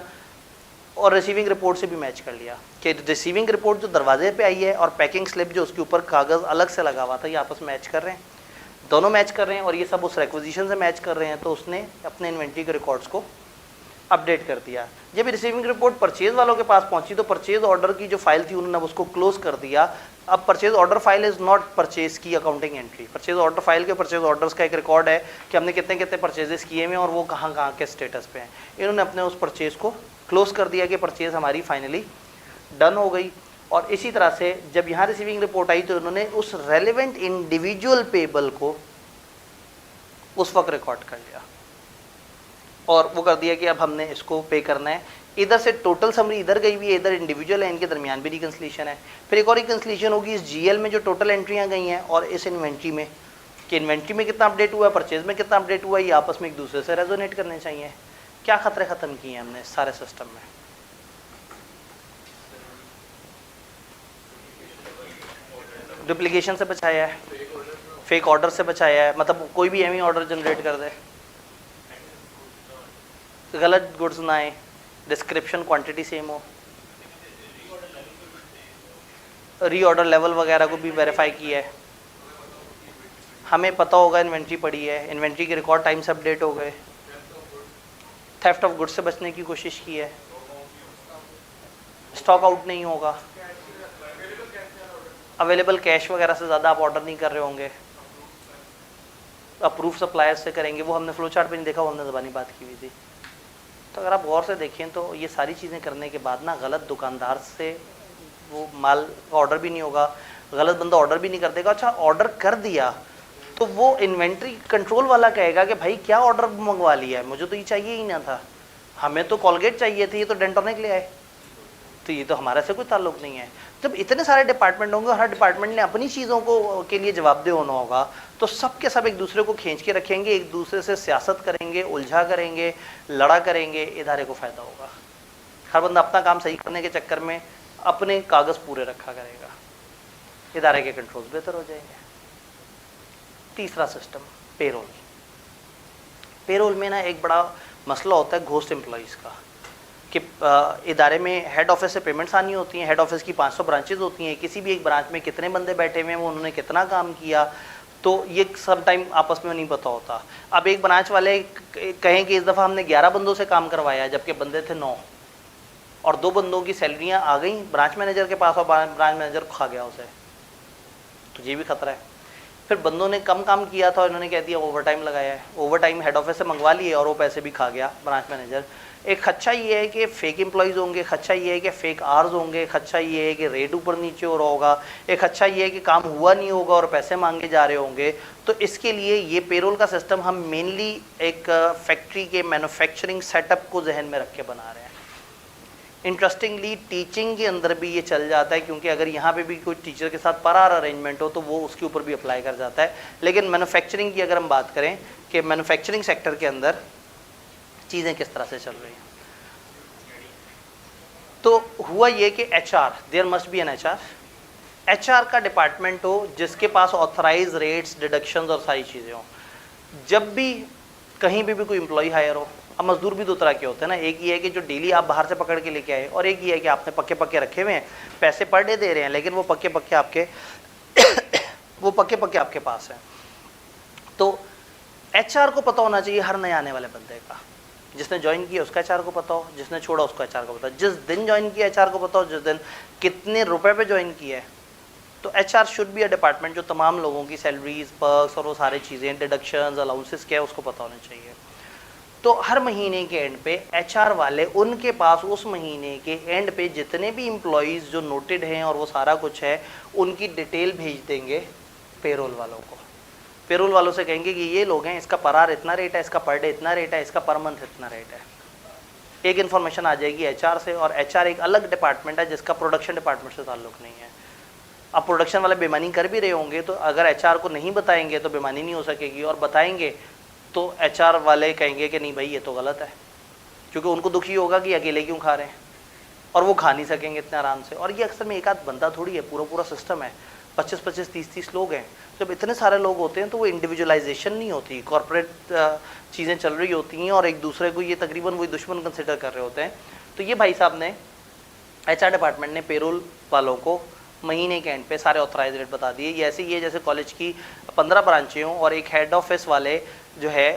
और रिसीविंग रिपोर्ट से भी मैच कर लिया कि रिसीविंग रिपोर्ट जो दरवाजे पे आई है और पैकिंग स्लिप जो उसके ऊपर कागज़ अलग से लगा हुआ था, ये आपस में मैच कर रहे हैं, दोनों मैच कर रहे हैं, और ये सब उस रिक्वेजिशन से मैच कर रहे हैं। तो उसने अपने इन्वेंट्री के रिकॉर्ड्स को अपडेट कर दिया। जब रिसीविंग रिपोर्ट परचेज वालों के पास पहुंची तो परचेज ऑर्डर की जो फाइल थी उन्होंने उसको क्लोज कर दिया। अब purchase order file is not purchase की accounting entry. Purchase order file के परचेज ऑर्डर्स का एक रिकॉर्ड है कि हमने कितने कितने परचेजेस किए हैं और वो कहाँ कहाँ के स्टेटस पे हैं। इन्होंने अपने उस परचेज को क्लोज कर दिया कि परचेज हमारी फाइनली डन हो गई। और इसी तरह से जब यहाँ रिसीविंग रिपोर्ट आई तो इन्होंने उस रेलिवेंट इंडिविजुअल पेबल को उस वक्त रिकॉर्ड कर लिया और वो कर दिया कि अब हमने इसको पे करना है। इधर से टोटल समरी इधर गई हुई है, इधर इंडिविजुअल है, इनके दरमियान भी रिकन्सिलेशन है। फिर एक और रिकन्सिलेशन होगी इस GL में जो टोटल एंट्रियाँ गई हैं और इस इन्वेंट्री में, कि इन्वेंट्री में कितना अपडेट हुआ है, परचेज में कितना अपडेट हुआ है, ये आपस में एक दूसरे से रेजोनेट करने चाहिए। क्या खतरे ख़त्म किए हैं हमने सारे सिस्टम में? डुप्लीकेशन से बचाया है, फेक ऑर्डर से बचाया है, मतलब कोई भी एमी ऑर्डर जनरेट कर दे, गलत गुड्स ना आए, डिस्क्रिप्शन क्वांटिटी सेम हो, रीऑर्डर लेवल वगैरह को भी वेरीफाई किया है, हमें पता होगा इन्वेंट्री पड़ी है, इन्वेंट्री के रिकॉर्ड टाइम से अपडेट हो गए, थेफ्ट ऑफ गुड्स से बचने की कोशिश की है, स्टॉक आउट नहीं होगा, अवेलेबल कैश वगैरह से ज़्यादा आप ऑर्डर नहीं कर रहे होंगे, अप्रूव सप्लायर्स से करेंगे। वो हमने फ्लो चार्ट पे नहीं देखा, वो हमने ज़बानी बात की हुई थी। तो अगर आप गौर से देखें तो ये सारी चीज़ें करने के बाद ना गलत दुकानदार से वो माल का ऑर्डर भी नहीं होगा, गलत बंदा ऑर्डर भी नहीं कर देगा। अच्छा ऑर्डर कर दिया तो वो इन्वेंट्री कंट्रोल वाला कहेगा कि भाई क्या ऑर्डर मंगवा लिया है, मुझे तो ये चाहिए ही ना था, हमें तो कॉलगेट चाहिए थी, ये तो डेंटोनिक ले आए, तो ये तो हमारे से कोई ताल्लुक नहीं है। जब इतने सारे डिपार्टमेंट होंगे, हर डिपार्टमेंट ने अपनी चीज़ों को के लिए जवाबदेह होना होगा, तो सब के सब एक दूसरे को खींच के रखेंगे, एक दूसरे से सियासत करेंगे, उलझा करेंगे, लड़ा करेंगे, इदारे को फ़ायदा होगा। हर बंदा अपना काम सही करने के चक्कर में अपने कागज़ पूरे रखा करेगा, इदारे के कंट्रोल्स बेहतर हो जाएंगे। तीसरा सिस्टम पेरोल। पेरोल में ना एक बड़ा मसला होता है घोस्ट एम्प्लॉइज़ का, कि इदारे में हेड ऑफिस से पेमेंट्स आनी होती हैं, हेड ऑफिस की 500 ब्रांचेज होती हैं, किसी भी एक ब्रांच में कितने बंदे बैठे हुए हैं, वो उन्होंने कितना काम किया, तो ये सब टाइम आपस में नहीं पता होता। अब एक ब्रांच वाले कहें कि इस दफ़ा हमने 11 बंदों से काम करवाया जबकि बंदे थे 9, और 2 बंदों की सैलरियाँ आ गई ब्रांच मैनेजर के पास और ब्रांच मैनेजर खा गया उसे, तो ये भी खतरा है। फिर बंदों ने कम काम किया था और इन्होंने कह दिया ओवर टाइम लगाया है, ओवर टाइम हेड ऑफिस से मंगवा लिए और वो पैसे भी खा गया ब्रांच मैनेजर। एक खच्चा ये है कि फेक एम्प्लॉइज़ होंगे, खच्चा ये है कि फेक आर्स होंगे, खच्चा ये है कि रेट ऊपर नीचे हो रहा होगा, एक खच्चा ये है कि काम हुआ नहीं होगा और पैसे मांगे जा रहे होंगे। तो इसके लिए ये पेरोल का सिस्टम हम मेनली एक फैक्ट्री के मैन्युफैक्चरिंग सेटअप को जहन में रख के बना रहे हैं। इंटरेस्टिंगली टीचिंग के अंदर भी ये चल जाता है, क्योंकि अगर यहाँ पे भी कोई टीचर के साथ पर आवर अरेंजमेंट हो तो वो उसके ऊपर भी अप्लाई कर जाता है। लेकिन मैन्युफैक्चरिंग की अगर हम बात करें कि मैन्युफैक्चरिंग सेक्टर के अंदर चीज़ें किस तरह से चल रही हैं, तो हुआ ये कि HR, there must be an HR का डिपार्टमेंट हो जिसके पास ऑथराइज रेट्स, डिडक्शंस और सारी चीज़ें हो। जब भी कहीं भी कोई एम्प्लॉय हायर हो, अब मजदूर भी दो तरह के होते हैं ना, एक ये है कि जो डेली आप बाहर से पकड़ के लेके आए, और एक ये है कि आपने पक्के पक्के रखे हुए हैं, पैसे पर डे दे रहे हैं, लेकिन वो पक्के पक्के आपके वो पक्के पक्के आपके पास हैं। तो HR को पता होना चाहिए हर नए आने वाले बंदे का, जिसने ज्वाइन किया उसका HR को पता हो, जिसने छोड़ा उसको HR को पता हो, जिस दिन ज्वाइन किया HR को पता हो, जिस दिन कितने रुपए पे ज्वाइन किया है। तो HR should be a department जो तमाम लोगों की सैलरीज, पर्क्स और वो सारी चीज़ें, डिडक्शंस, अलाउंसेस क्या है उसको पता होना चाहिए। तो हर महीने के एंड पे HR वाले उनके पास उस महीने के एंड पे जितने भी एम्प्लॉयज़ जो नोटेड हैं और वो सारा कुछ है, उनकी डिटेल भेज देंगे पेरोल वालों को। पेरोल वालों से कहेंगे कि ये लोग हैं, इसका पर आवर इतना रेट है, इसका पर डे इतना रेट है, इसका पर मंथ इतना रेट है। एक इन्फॉर्मेशन आ जाएगी HR से, और HR एक अलग डिपार्टमेंट है जिसका प्रोडक्शन डिपार्टमेंट से ताल्लुक़ नहीं है। अब प्रोडक्शन वाले बेईमानी कर भी रहे होंगे, तो अगर HR को नहीं बताएंगे तो बेईमानी नहीं हो सकेगी, और बताएंगे तो HR वाले कहेंगे कि नहीं भाई ये तो गलत है, क्योंकि उनको दुखी होगा कि अकेले क्यों खा रहे हैं, और वो खा नहीं सकेंगे इतने आराम से। और ये अक्सर में एक आध बंदा थोड़ी है, पूरा सिस्टम है, 25-25, 30-30 लोग हैं। जब इतने सारे लोग होते हैं तो वो इंडिविजुअलाइजेशन नहीं होती, कॉर्पोरेट चीज़ें चल रही होती हैं और एक दूसरे को ये तकरीबन वही दुश्मन कंसिडर कर रहे होते हैं। तो ये भाई साहब ने, HR डिपार्टमेंट ने पेरोल वालों को महीने के एंड पे सारे ऑथराइज रेट बता दिए। ये ऐसे ही है जैसे कॉलेज की 15 ब्रांचें हों और एक हेड ऑफिस वाले जो है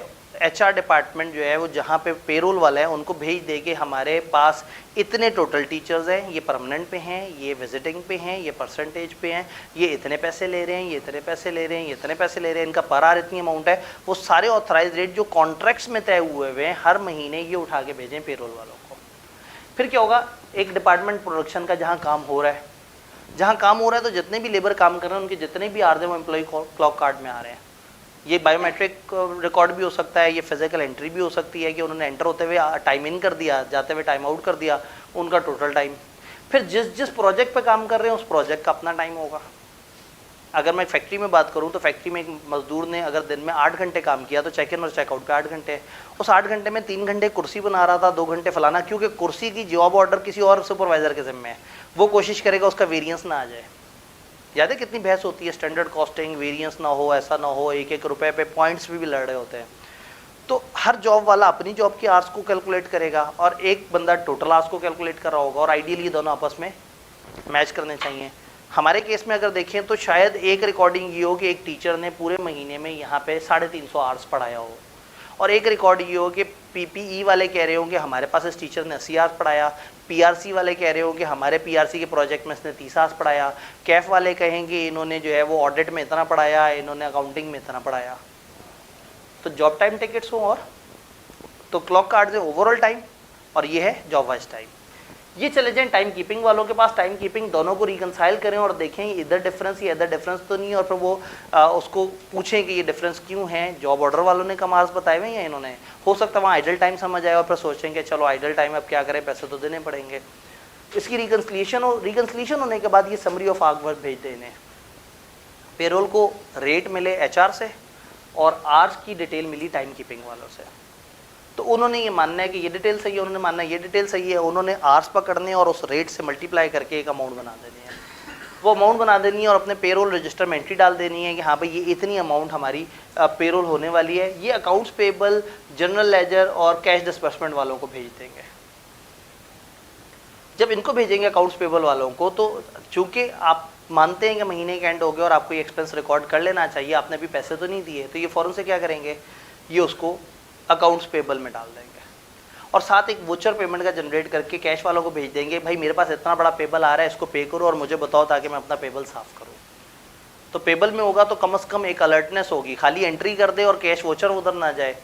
HR डिपार्टमेंट जो है वो जहाँ पे पेरोल वाला है उनको भेज दे के हमारे पास इतने टोटल टीचर्स हैं, ये परमानेंट पे हैं, ये विजिटिंग पे हैं, ये परसेंटेज पे हैं, ये इतने पैसे ले रहे हैं, ये इतने पैसे ले रहे हैं, ये इतने पैसे ले रहे हैं, इनका पर आवर इतनी अमाउंट है। वो सारे ऑथराइज रेट जो कॉन्ट्रैक्ट्स में तय हुए हुए हैं हर महीने ये उठा के भेजें पेरोल वालों को। फिर क्या होगा, एक डिपार्टमेंट प्रोडक्शन का जहाँ काम हो रहा है तो जितने भी लेबर काम कर रहे हैं उनके जितने भी आर वो एम्प्लॉय क्लॉक कार्ड में आ रहे हैं। ये बायोमेट्रिक रिकॉर्ड भी हो सकता है, ये फिजिकल एंट्री भी हो सकती है कि उन्होंने एंटर होते हुए टाइम इन कर दिया, जाते हुए टाइम आउट कर दिया, उनका टोटल टाइम। फिर जिस प्रोजेक्ट पे काम कर रहे हैं उस प्रोजेक्ट का अपना टाइम होगा। अगर मैं फैक्ट्री में बात करूं तो फैक्ट्री में एक मजदूर ने अगर दिन में 8 घंटे काम किया तो चेक इन और चेकआउट पे 8 घंटे, उस 8 घंटे में 3 घंटे कुर्सी बना रहा था, 2 घंटे फलाना, क्योंकि कुर्सी की जॉब ऑर्डर किसी और सुपरवाइजर के जिम्मे है, वो कोशिश करेगा उसका वेरिएंस ना आ जाए। याद है कितनी बहस होती है, स्टैंडर्ड कॉस्टिंग, वेरिएंस ना हो, ऐसा ना हो, 1-1 रुपए पे पॉइंट्स भी लड़ रहे होते हैं। तो हर जॉब वाला अपनी जॉब के आवर्स को कैलकुलेट करेगा और एक बंदा टोटल आवर्स को कैलकुलेट कर रहा होगा, और आइडियली ये दोनों आपस में मैच करने चाहिए। हमारे केस में अगर देखें तो शायद एक रिकॉर्डिंग ये हो कि एक टीचर ने पूरे महीने में यहाँ पे 350 आवर्स पढ़ाया हो, और एक रिकॉर्ड ये हो कि PPE वाले कह रहे हो कि हमारे पास इस टीचर ने 80 आवर्स पढ़ाया, PRC वाले कह रहे हो कि हमारे PRC के प्रोजेक्ट में इसने 30 आवर्स पढ़ाया, कैफ वाले कहेंगे इन्होंने जो है वो ऑडिट में इतना पढ़ाया, इन्होंने अकाउंटिंग में इतना पढ़ाया। तो जॉब टाइम टिकट्स हो, और तो क्लॉक कार्ड से ओवरऑल टाइम, और ये है जॉब वाइज टाइम। ये चले जाएं टाइम कीपिंग वालों के पास, टाइम कीपिंग दोनों को रिकंसाइल करें और देखें इधर डिफरेंस या इधर डिफरेंस तो नहीं, और फिर वो उसको पूछें कि ये डिफरेंस क्यों है, जॉब ऑर्डर वालों ने कम आवर्स बताए हुए हैं या इन्होंने। हो सकता है वहाँ आइडल टाइम समझ आए और फिर सोचें कि चलो आइडल टाइम अब क्या करें, पैसे तो देने पड़ेंगे। इसकी रिकन्सिलिएशन होने के बाद ये समरी ऑफ वर्क भेज देने, पेरोल को रेट मिले HR से और आवर्स की डिटेल मिली टाइम कीपिंग वालों से। तो उन्होंने ये मानना है कि ये डिटेल सही है, उन्होंने मानना है ये डिटेल सही है, उन्होंने आवर्स पकड़ने और उस रेट से मल्टीप्लाई करके एक अमाउंट बना देनी है। वो अमाउंट बना देनी है और अपने पेरोल रजिस्टर में एंट्री डाल देनी है कि हाँ भाई ये इतनी अमाउंट हमारी पेरोल होने वाली है। ये अकाउंट्स पेबल, जनरल लेजर और कैश डिस्बर्समेंट वालों को भेज देंगे। जब इनको भेजेंगे अकाउंट्स पेबल वालों को, तो चूँकि आप मानते हैं कि महीने का एंड हो गया और आपको ये एक्सपेंस रिकॉर्ड कर लेना चाहिए, आपने भी पैसे तो नहीं दिए, तो ये फ़ौरन से क्या करेंगे, ये उसको अकाउंट्स पेबल में डाल देंगे और साथ एक वोचर पेमेंट का जनरेट करके कैश वालों को भेज देंगे, भाई मेरे पास इतना बड़ा पेबल आ रहा है, इसको पे करो और मुझे बताओ ताकि मैं अपना पेबल साफ़ करूँ। तो पेबल में होगा तो कम से कम एक अलर्टनेस होगी, खाली एंट्री कर दे और कैश वोचर उधर ना जाए,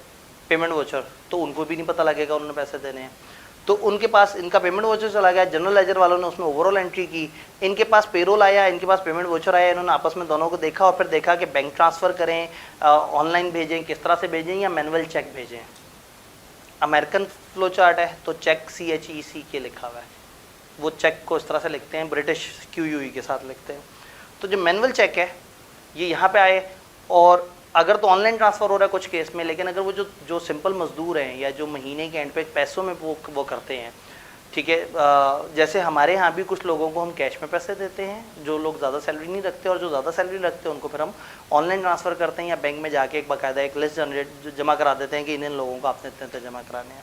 पेमेंट वोचर, तो उनको भी नहीं पता लगेगा उन्होंने पैसे देने हैं। तो उनके पास इनका पेमेंट वोचर चला गया, जनरल लेजर वालों ने उसमें ओवरऑल एंट्री की, इनके पास पेरोल आया, इनके पास पेमेंट वोचर आया, इन्होंने आपस में दोनों को देखा और फिर देखा कि बैंक ट्रांसफ़र करें, ऑनलाइन भेजें, किस तरह से भेजें या मैनुअल चेक भेजें। अमेरिकन फ्लो चार्ट है तो चेक CHEC के लिखा हुआ है, वो चेक को इस तरह से लिखते हैं, ब्रिटिश QUE के साथ लिखते हैं। तो जो मैनुअल चेक है ये यहाँ पे आए, और अगर तो ऑनलाइन ट्रांसफ़र हो रहा है कुछ केस में, लेकिन अगर वो जो सिंपल मजदूर हैं या जो महीने के एंड पे पैसों में वो करते हैं, ठीक है, जैसे हमारे यहाँ भी कुछ लोगों को हम कैश में पैसे देते हैं, जो लोग ज़्यादा सैलरी नहीं रखते, और जो ज़्यादा सैलरी रखते हैं उनको फिर हम ऑनलाइन ट्रांसफ़र करते हैं, या बैंक में जाके एक बाकायदा एक लिस्ट जनरेट जमा करा देते हैं कि इन लोगों को आपने इतने जमा कराने हैं।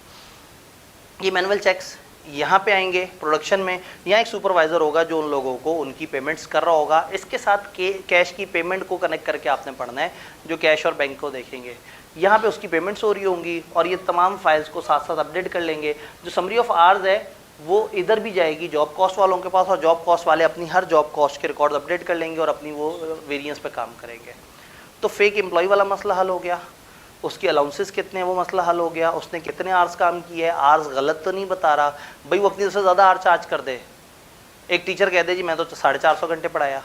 ये मैनुअल चेक्स यहाँ पे आएंगे प्रोडक्शन में। यहाँ एक सुपरवाइज़र होगा जो उन लोगों को उनकी पेमेंट्स कर रहा होगा। इसके साथ कैश की पेमेंट को कनेक्ट करके आपने पढ़ना है, जो कैश और बैंक को देखेंगे। यहाँ पे उसकी पेमेंट्स हो रही होंगी, और ये तमाम फाइल्स को साथ साथ अपडेट कर लेंगे। जो समरी ऑफ आवर्स है वो इधर भी जाएगी जॉब कॉस्ट वालों के पास, और जॉब कॉस्ट वाले अपनी हर जॉब कॉस्ट के रिकॉर्ड अपडेट कर लेंगे और अपनी वो वेरिएंस पे काम करेंगे। तो फेक एम्प्लॉय वाला मसला हल हो गया, उसकी अलाउंसेस कितने हैं वो मसला हल हो गया, उसने कितने आवर्स काम किए है, आवर्स गलत तो नहीं बता रहा, भाई वो अपनी तरफ से ज़्यादा आवर्स चार्ज कर दे। एक टीचर कह दे जी मैं तो 450 घंटे पढ़ाया,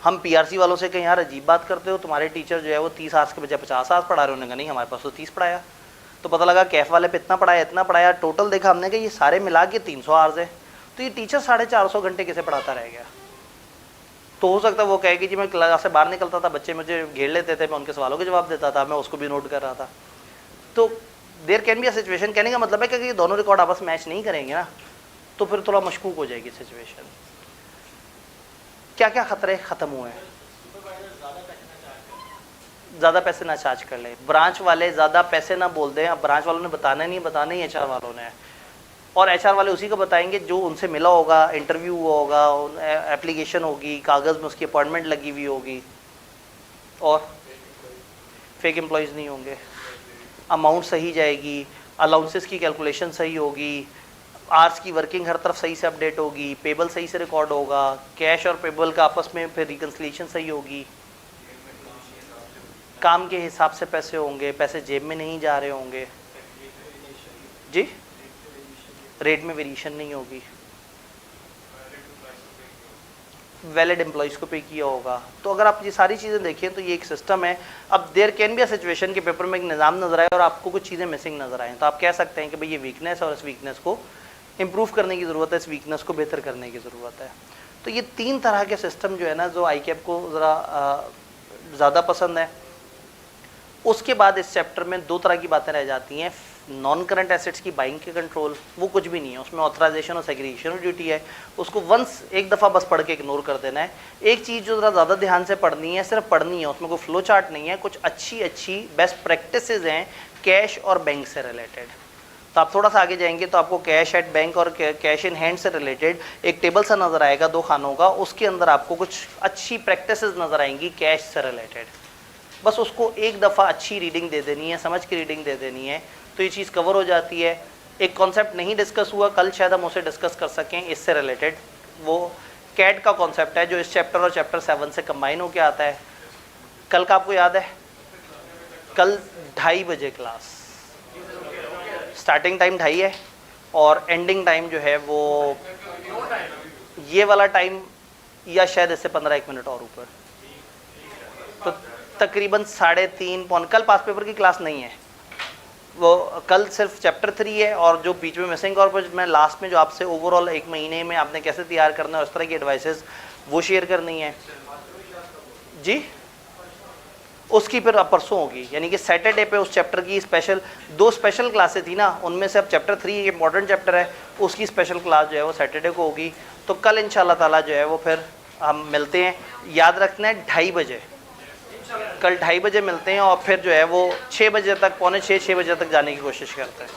हम PRC वालों से कहीं यार अजीब बात करते हो, तुम्हारे टीचर जो है वो 30 आवर्स के बजाय 50 आवर्स पढ़ा रहे हो। उन्होंने कहा नहीं हमारे पास तो 30 पढ़ाया। तो पता लगा कैफ वाले पे इतना पढ़ाया, टोटल देखा हमने कि ये सारे मिला के 300 आवर्स है। तो ये टीचर 450 घंटे कैसे पढ़ाता रह गया। तो हो सकता है वो कहे कि जी मैं क्लास से बाहर निकलता था, बच्चे मुझे घेर लेते थे, मैं उनके सवालों के जवाब देता था, मैं उसको भी नोट कर रहा था। तो there can be a situation, कहने का मतलब है कि ये दोनों रिकॉर्ड आपस में मैच नहीं करेंगे ना, तो फिर थोड़ा मशकूक हो जाएगी सिचुएशन। क्या क्या खतरे ख़त्म हुए हैं? ज़्यादा पैसे ना चार्ज कर ले, ब्रांच वाले ज़्यादा पैसे ना बोल दें। अब ब्रांच वालों ने बताना ही HR वालों ने, और HR वाले उसी को बताएंगे जो उनसे मिला होगा, इंटरव्यू हुआ होगा, एप्लीकेशन होगी, कागज़ में उसकी अपॉइंटमेंट लगी हुई होगी, और फेक एम्प्लॉयज़ नहीं होंगे, अमाउंट सही जाएगी, अलाउंसेस की कैलकुलेशन सही होगी, आर्स की वर्किंग हर तरफ सही से अपडेट होगी, पेबल सही से रिकॉर्ड होगा, कैश और पेबल का आपस में फिर रिकन्सिलिएशन सही होगी, काम के हिसाब से पैसे होंगे, पैसे जेब में नहीं जा रहे होंगे जी, रेट में वेरिएशन नहीं होगी, वैलिड एम्प्लॉयज़ को पे किया होगा। तो अगर आप ये सारी चीज़ें देखें तो ये एक सिस्टम है। अब there can be a situation के पेपर में एक निज़ाम नज़र आए और आपको कुछ चीज़ें मिसिंग नज़र आएँ, तो आप कह सकते हैं कि भाई ये वीकनेस है और इस वीकनेस को इम्प्रूव करने की ज़रूरत है, इस वीकनेस को बेहतर करने की ज़रूरत है। तो ये 3 तरह के सिस्टम जो है ना, जो ICAP को ज़रा ज़्यादा पसंद है। उसके बाद इस चैप्टर में 2 तरह की बातें रह जाती हैं। नॉन करंट एसेट्स की बाइंग के कंट्रोल, वो कुछ भी नहीं है, उसमें ऑथराइजेशन और सेग्रीगेशन ड्यूटी है, उसको वंस एक दफ़ा बस पढ़ के इग्नोर कर देना है। एक चीज़ जो ज़रा ज़्यादा ध्यान से पढ़नी है, सिर्फ पढ़नी है, उसमें कोई फ्लो चार्ट नहीं है, कुछ अच्छी बेस्ट प्रैक्टिसेस हैं कैश और बैंक से रिलेटेड। तो आप थोड़ा सा आगे जाएंगे तो आपको कैश एट बैंक और कैश इन हैंड से रिलेटेड एक टेबल सा नज़र आएगा 2 खानों का, उसके अंदर आपको कुछ अच्छी प्रैक्टिसेस नज़र आएंगी कैश से रिलेटेड। बस उसको एक दफ़ा अच्छी रीडिंग दे देनी है, समझ के रीडिंग दे देनी है, तो ये चीज़ कवर हो जाती है। एक कॉन्सेप्ट नहीं डिस्कस हुआ, कल शायद हम उसे डिस्कस कर सकें इससे रिलेटेड, वो कैट का कॉन्सेप्ट है जो इस चैप्टर और चैप्टर 7 से कंबाइन होकर आता है। कल का आपको याद है, कल 2:30 बजे क्लास, स्टार्टिंग टाइम 2:30 है और एंडिंग टाइम जो है वो ये वाला टाइम, या शायद इससे 15-1 मिनट और ऊपर, तो तकरीबन 3:30 पौन। कल पास पेपर की क्लास नहीं है, वो कल सिर्फ चैप्टर 3 है, और जो बीच में मिसिंग और मैं लास्ट में जो आपसे ओवरऑल 1 महीने में आपने कैसे तैयार करना है उस तरह की एडवाइसेस वो शेयर करनी है जी। उसकी फिर अब परसों होगी, यानी कि सैटरडे पे उस चैप्टर की स्पेशल 2 स्पेशल क्लासें थी ना, उनमें से अब चैप्टर 3 एक इंपॉर्टेंट चैप्टर है, उसकी स्पेशल क्लास जो है वो सैटरडे को होगी। तो कल इंशाल्लाह ताला जो है वो फिर हम मिलते हैं, याद रखना है 2:30 बजे, कल 2:30 बजे मिलते हैं, और फिर जो है वो 6 बजे तक, 5:45-6 बजे तक जाने की कोशिश करते हैं।